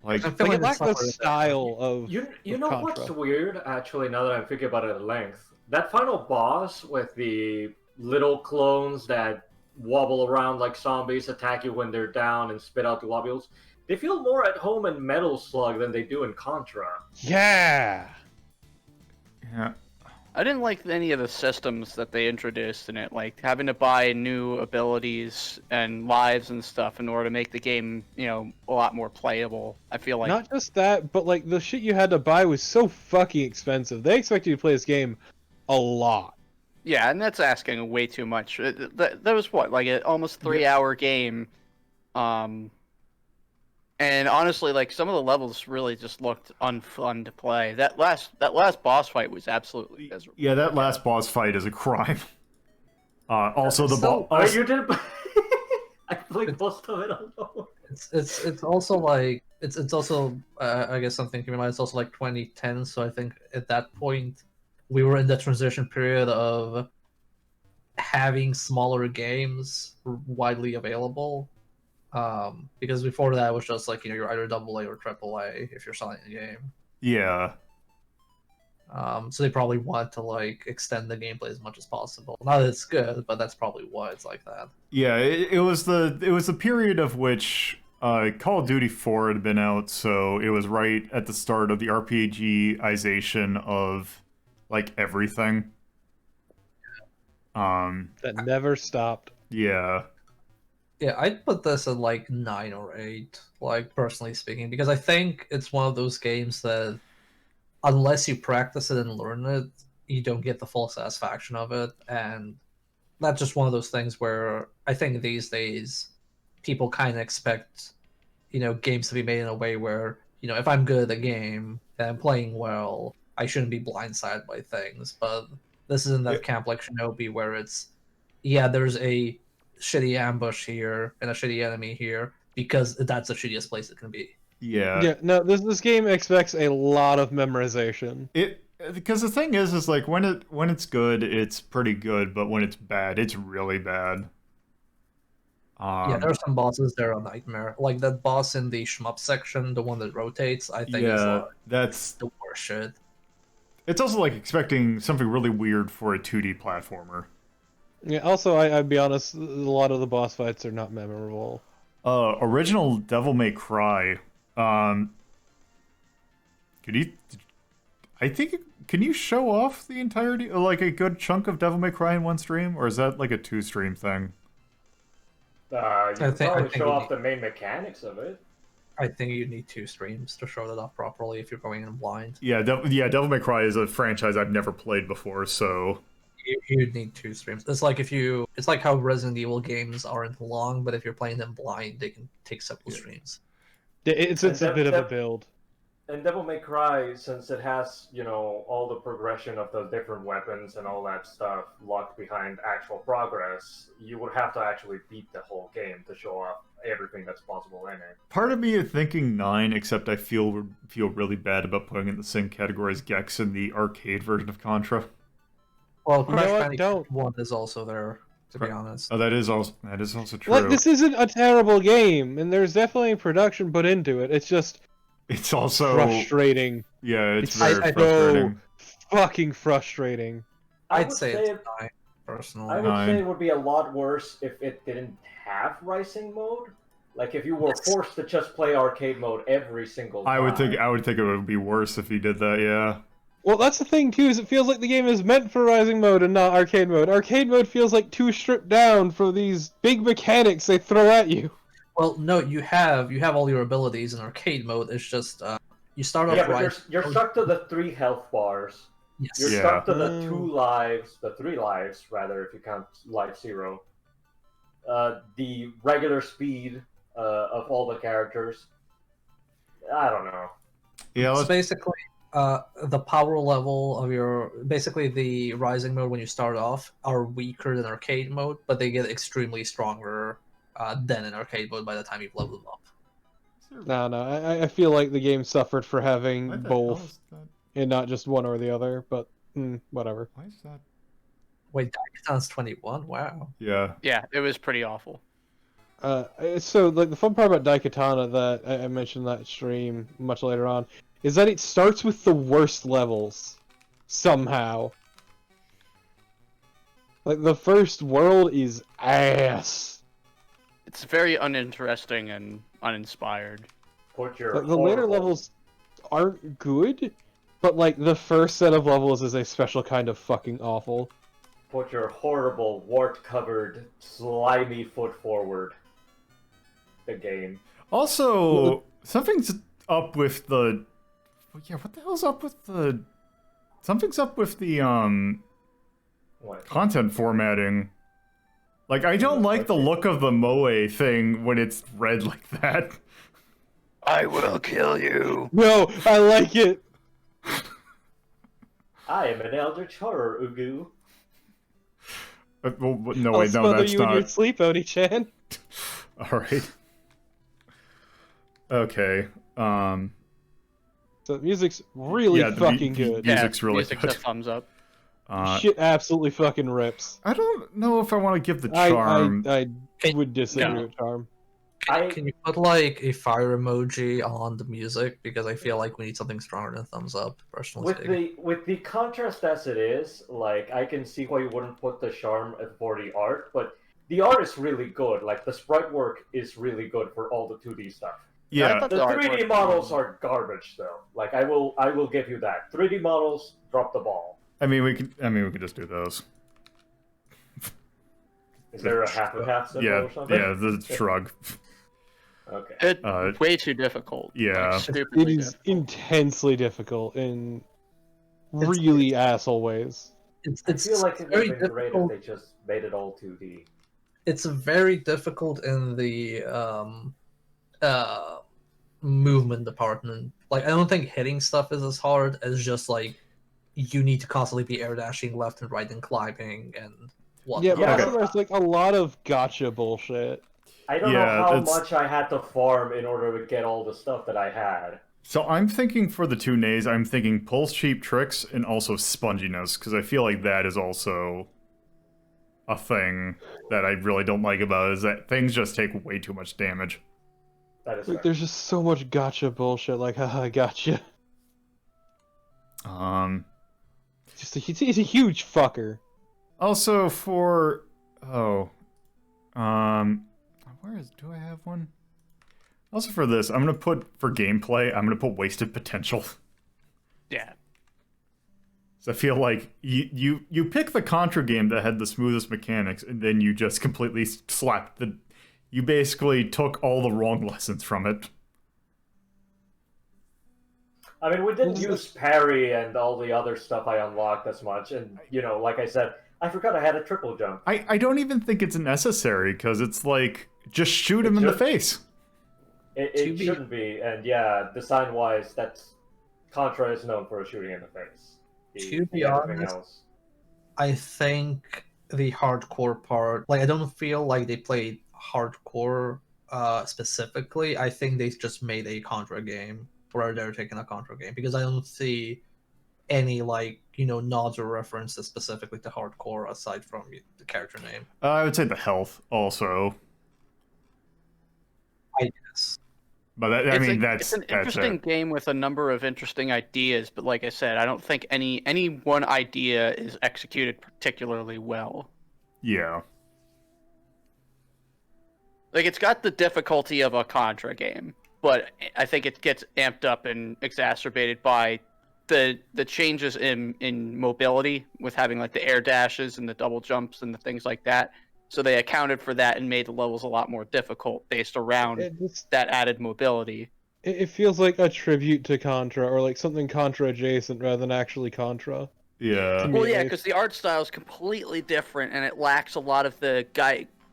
Like it lacked the style of you know Contra. what's weird actually, now that I'm thinking about it at length, that final boss with the little clones that wobble around like zombies, attack you when they're down and spit out globules, they feel more at home in Metal Slug than they do in Contra. Yeah. I didn't like any of the systems that they introduced in it, like having to buy new abilities and lives and stuff in order to make the game, a lot more playable. I feel like Not just that, but like the shit you had to buy was so fucking expensive. They expect you to play this game a lot. Yeah, and that's asking way too much. That was what, like an almost 3-hour game. And honestly, like some of the levels really just looked unfun to play. That last boss fight was absolutely miserable. Yeah, that last boss fight is a crime. Also the boss. You did. I played most of it alone. It's also like it's also I guess something to keep in mind. It's also like 2010, so I think at that point we were in the transition period of having smaller games widely available. Because before that it was just like you're either AA or AAA if you're selling a game. Yeah. So they probably want to like extend the gameplay as much as possible. Not that it's good, but that's probably why it's like that. Yeah, it was the period of which Call of Duty 4 had been out, so it was right at the start of the RPGization of like everything. That never stopped. Yeah. Yeah, I'd put this at like 9 or 8, like personally speaking, because I think it's one of those games that unless you practice it and learn it, you don't get the full satisfaction of it. And that's just one of those things where I think these days people kind of expect, games to be made in a way where, if I'm good at a game and I'm playing well, I shouldn't be blindsided by things. But this is in that camp like Shinobi where it's, there's a shitty ambush here and a shitty enemy here because that's the shittiest place it can be. Yeah. No, this game expects a lot of memorization. Because the thing is like when it's good, it's pretty good, but when it's bad, it's really bad. Yeah, there are some bosses that are a nightmare. Like that boss in the shmup section, the one that rotates, I think is yeah, like that's. the worst shit. It's also like expecting something really weird for a 2D platformer. Yeah. Also, I'd be honest. A lot of the boss fights are not memorable. Original Devil May Cry. Could you? I think. Can you show off the entirety, like a good chunk of Devil May Cry in one stream, or is that like a 2-stream thing? You I can think probably show you off the main mechanics of it. I think you need 2 streams to show that off properly if you're going in blind. Yeah, Devil May Cry is a franchise I've never played before, so You'd need 2 streams. It's like it's like how Resident Evil games aren't long, but if you're playing them blind, they can take several streams. It's a bit of a build. And Devil May Cry, since it has, all the progression of the different weapons and all that stuff locked behind actual progress, you would have to actually beat the whole game to show off everything that's possible in it. part of me is thinking 9, except I feel really bad about putting it in the same category as Gex in the arcade version of Contra. Well, You know Crash what? Bandicoot 1 is also there, to be honest. Oh, that is also true. Like, this isn't a terrible game, and there's definitely production put into it. It's just It's also frustrating. Yeah, it's It's very so frustrating. fucking frustrating. I'd say it's 9, personally. I would say it would be a lot worse if it didn't have Rising mode. Like if you were forced to just play arcade mode every single time. I would think it would be worse if he did that. Yeah. Well, that's the thing too. Is it feels like the game is meant for Rising mode and not arcade mode. Arcade mode feels like too stripped down for these big mechanics they throw at you. Well, no, you have all your abilities in arcade mode. It's just you start off Yeah, but right. you're stuck to the 3 health bars. Yes. You're Yeah. stuck to the 3 lives, rather, if you count life 0. The regular speed of all the characters. I don't know. Yeah. So Let's, basically, the power level of basically the Rising mode when you start off are weaker than arcade mode, but they get extremely stronger than in arcade mode by the time you've leveled them up. No, I feel like the game suffered for having Why the hell both is that- and not just one or the other. But whatever. Why is that? Wait, Daikatan's 21? Wow. Yeah. Yeah, it was pretty awful. So like the fun part about Daikatana that I mentioned that stream much later on is that it starts with the worst levels somehow. Like the first world is ass. It's very uninteresting and uninspired. Put your Like the later horrible- levels aren't good, but like the first set of levels is a special kind of fucking awful. Put your horrible, wart-covered, slimy foot forward. The game. Also, something's up with the. Yeah, what the hell's up with the? Something's up with the What? content formatting. Like, I don't like the look of the Moe thing when it's red like that. I will kill you. No, I like it. I am an eldritch horror, Ugu. Well, no, I'll wait, no, smother that's you in your not. sleep, Oni-chan. All right. Okay. So the music's really Yeah, the fucking mu- good. music's really music's good. a thumbs up. Shit absolutely fucking rips. I don't know if I want to give the charm. I Can- would disagree No. with charm. Can you put like a fire emoji on the music? Because I feel like we need something stronger than thumbs up, personally speaking. With the contrast as it is, like I can see why you wouldn't put the charm for the art, but the art is really good. Like the sprite work is really good for all the 2D stuff. I Yeah, thought The art 3D was- models are garbage though. Like I will give you that. 3D models drop the ball. I mean we could just do those. Is there a half and half symbol Yeah, or something? yeah, the shrug. Okay. It's way too difficult. Yeah. Like, It stupidly is difficult. intensely difficult in really asshole ways. I feel like it would very have been great if difficult. they just made it all 2D. It's very difficult in the movement department. Like I don't think hitting stuff is as hard as just like you need to constantly be air dashing left and right and climbing and whatnot. Yeah, but Yeah, also okay. there's like a lot of gotcha bullshit. I don't know Yeah, how that's- much I had to farm in order to get all the stuff that I had. So I'm thinking for the two nays, I'm thinking pulse cheap tricks and also sponginess because I feel like that is also a thing that I really don't like about it, is that things just take way too much damage. That is Like, fair. there's just so much gotcha bullshit. Like, haha, gotcha. He's a huge fucker. Also for do I have one? Also for this, I'm gonna put for gameplay, I'm gonna put wasted potential. Yeah. So I feel like you pick the Contra game that had the smoothest mechanics, and then you just completely slapped you basically took all the wrong lessons from it. I mean, we didn't use parry and all the other stuff I unlocked as much, and, like I said, I forgot I had a triple jump. I don't even think it's necessary, because it's like, just shoot him in the face. It shouldn't be, and yeah, design-wise, Contra is known for shooting in the face. To be honest, I think the hardcore part, like, I don't feel like they played hardcore specifically. I think they just made a Contra game, or they're taking a Contra game, because I don't see any, like, nods or references specifically to hardcore aside from the character name. I would say the health also. I guess. But it's an interesting game with a number of interesting ideas, but like I said, I don't think any one idea is executed particularly well. Yeah. Like, it's got the difficulty of a Contra game, but I think it gets amped up and exacerbated by the changes in mobility, with having like the air dashes and the double jumps and the things like that. So they accounted for that and made the levels a lot more difficult based around that added mobility. It feels like a tribute to Contra, or like something Contra adjacent rather than actually Contra. Yeah. Well, yeah, because the art style is completely different, and it lacks a lot of the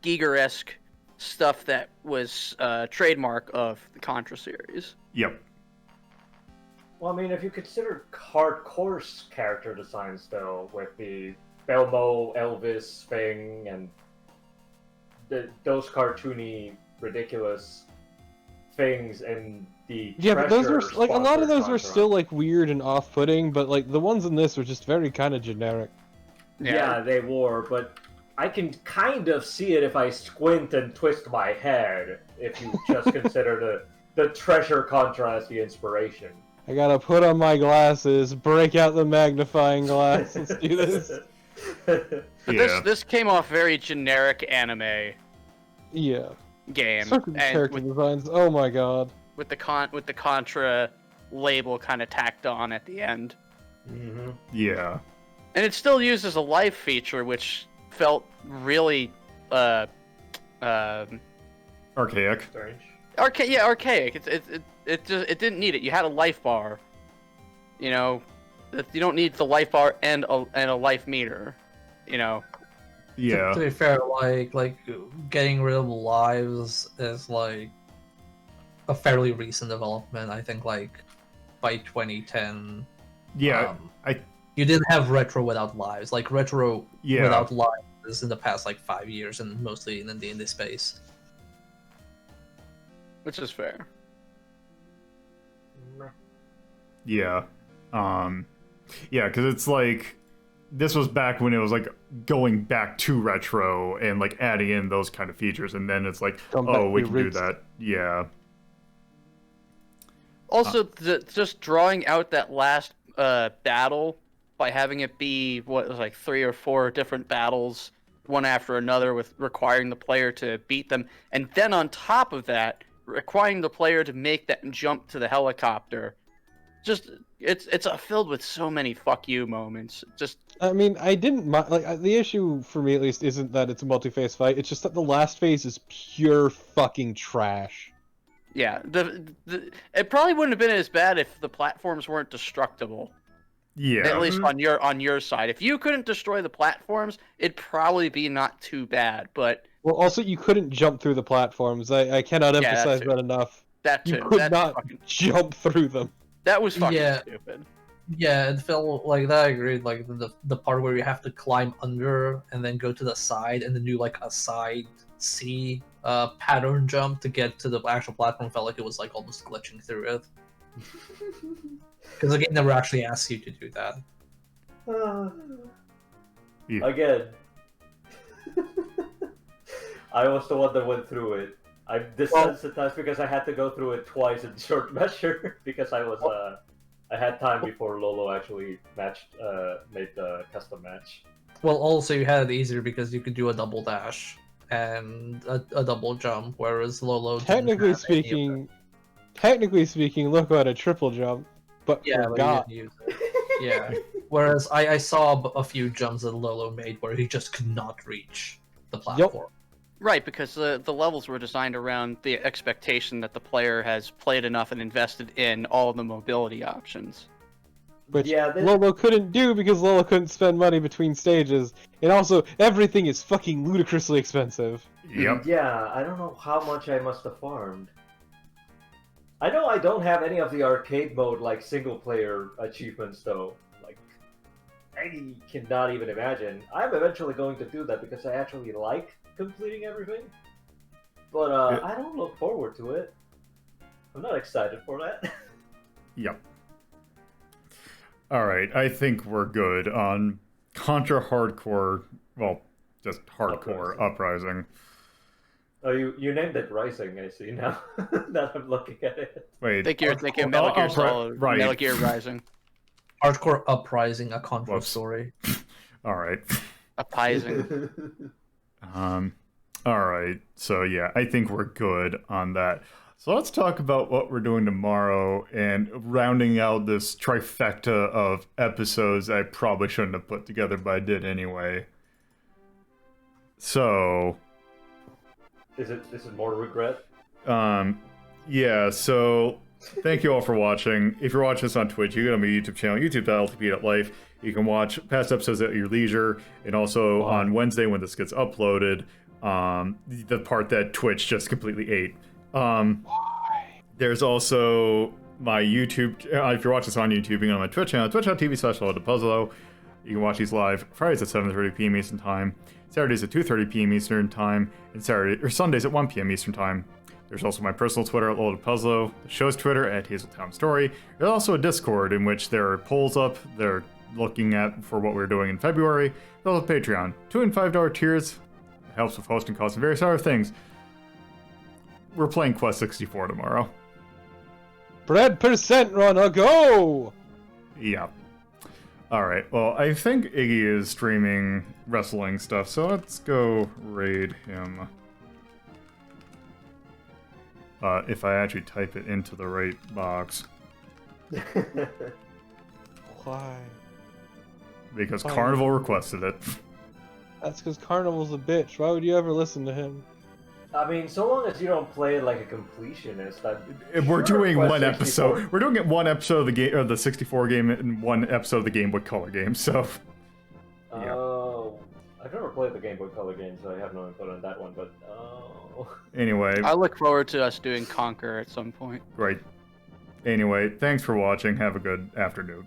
Giger-esque stuff that was trademark of the Contra series. Yep. Well, I mean, if you consider hardcore's character designs, though, with the Belmo, Elvis thing, and those cartoony, ridiculous things, and the but those are like a lot of those Contra. are still like weird and off-putting, but like the ones in this were just very kind of generic. Yeah, they were, but I can kind of see it if I squint and twist my head, if you just consider the treasure Contra as the inspiration. I gotta put on my glasses, break out the magnifying glass, let's do this. Yeah. This came off very generic anime Yeah. game, Certain and character designs, oh my god. with the Contra label kind of tacked on at the end. Mm-hmm. Yeah. And it still uses a live feature, which felt really Archaic. Strange. archaic. It didn't need it. You had a life bar. You don't need the life bar and a life meter. Yeah. To be fair, like getting rid of lives is like a fairly recent development. I think like by 2010. Yeah. You didn't have retro without lives. Like retro Yeah. without lives is in the past like 5 years, and mostly in the D&D space. Which is fair. Yeah. Yeah, because it's like, this was back when it was like going back to retro and like adding in those kind of features, and then it's like, we can do that. Yeah. Also, just drawing out that last battle by having it be what was like 3 or 4 different battles, one after another, with requiring the player to beat them, and then on top of that, requiring the player to make that jump to the helicopter. Just it's filled with so many fuck you moments. I mean, I didn't mind. Like, the issue for me at least isn't that it's a multi-phase fight. It's just that the last phase is pure fucking trash. Yeah, it probably wouldn't have been as bad if the platforms weren't destructible. Yeah. At least on your side. If you couldn't destroy the platforms, it'd probably be not too bad. But well, also you couldn't jump through the platforms. I cannot emphasize that enough. That too. You could not jump through them. That was fucking stupid. Yeah, it felt like that. I agreed. Like the part where you have to climb under and then go to the side and then do like a side C pattern jump to get to the actual platform felt like it was like almost glitching through it. Because the game never actually asks you to do that. Again, I was the one that went through it. I'm desensitized because I had to go through it twice in short measure because I had time before Lolo actually made the custom match. Well, also you had it easier because you could do a double dash and a double jump, whereas Lolo didn't Technically have any of speaking, technically speaking, Loco had a triple jump, but that. Yeah, but he forgot. didn't use it. Yeah. Whereas I saw a few jumps that Lolo made where he just could not reach the platform. Right, because the levels were designed around the expectation that the player has played enough and invested in all of the mobility options. Which Yeah, Lolo couldn't do because Lolo couldn't spend money between stages, and also everything is fucking ludicrously expensive. Yep. Yeah, I don't know how much I must have farmed. I know I don't have any of the arcade mode like single player achievements though. Like I cannot even imagine. I'm eventually going to do that because I actually like completing everything. But I don't look forward to it. I'm not excited for that. Yep. Alright, I think we're good on Contra Hardcore, well, just Hardcore Uprising. Oh, you named it Rising, I see now. That I'm looking at it. Wait. I think you're thinking Metal Gear Solid, right. Metal Gear Rising. Hardcore Uprising, a Contra Whoops. story. Alright. Uprising. Alright, so yeah, I think we're good on that. So let's talk about what we're doing tomorrow and rounding out this trifecta of episodes I probably shouldn't have put together, but I did anyway. So... Is it more regret? Yeah, so thank you all for watching. If you're watching this on Twitch, you go to my YouTube channel, youtube.ltp.life. You can watch past episodes at your leisure, and also on Wednesday when this gets uploaded, the part that Twitch just completely ate. There's also my YouTube, if you're watching this on YouTube, you can go to my Twitch channel, twitch.tv/LoadThePuzzle. You can watch these live Fridays at 7:30 p.m. Eastern Time, Saturdays at 2:30 p.m. Eastern Time, and Sundays at 1 p.m. Eastern Time. There's also my personal Twitter at LoadThePuzzle, the show's Twitter at Hazeltown Story. There's also a Discord in which there are polls up they're looking at for what we're doing in February. There's also Patreon. $2 and $5 tiers helps with hosting costs and various other things. We're playing Quest 64 tomorrow. Bread percent runner, go! Yeah. Alright, well, I think Iggy is streaming wrestling stuff, so let's go raid him. If I actually type it into the right box. Why? Because Carnival requested it. That's because Carnival's a bitch. Why would you ever listen to him? I mean, so long as you don't play it like a completionist. We're doing Quest one 64. episode. We're doing it one episode of the game, or the 64 game, and one episode of the Game Boy Color game. So. Yeah. Oh, I've never played the Game Boy Color game, so I have no input on that one. But Anyway. I look forward to us doing Conquer at some point. Great. Anyway, thanks for watching. Have a good afternoon.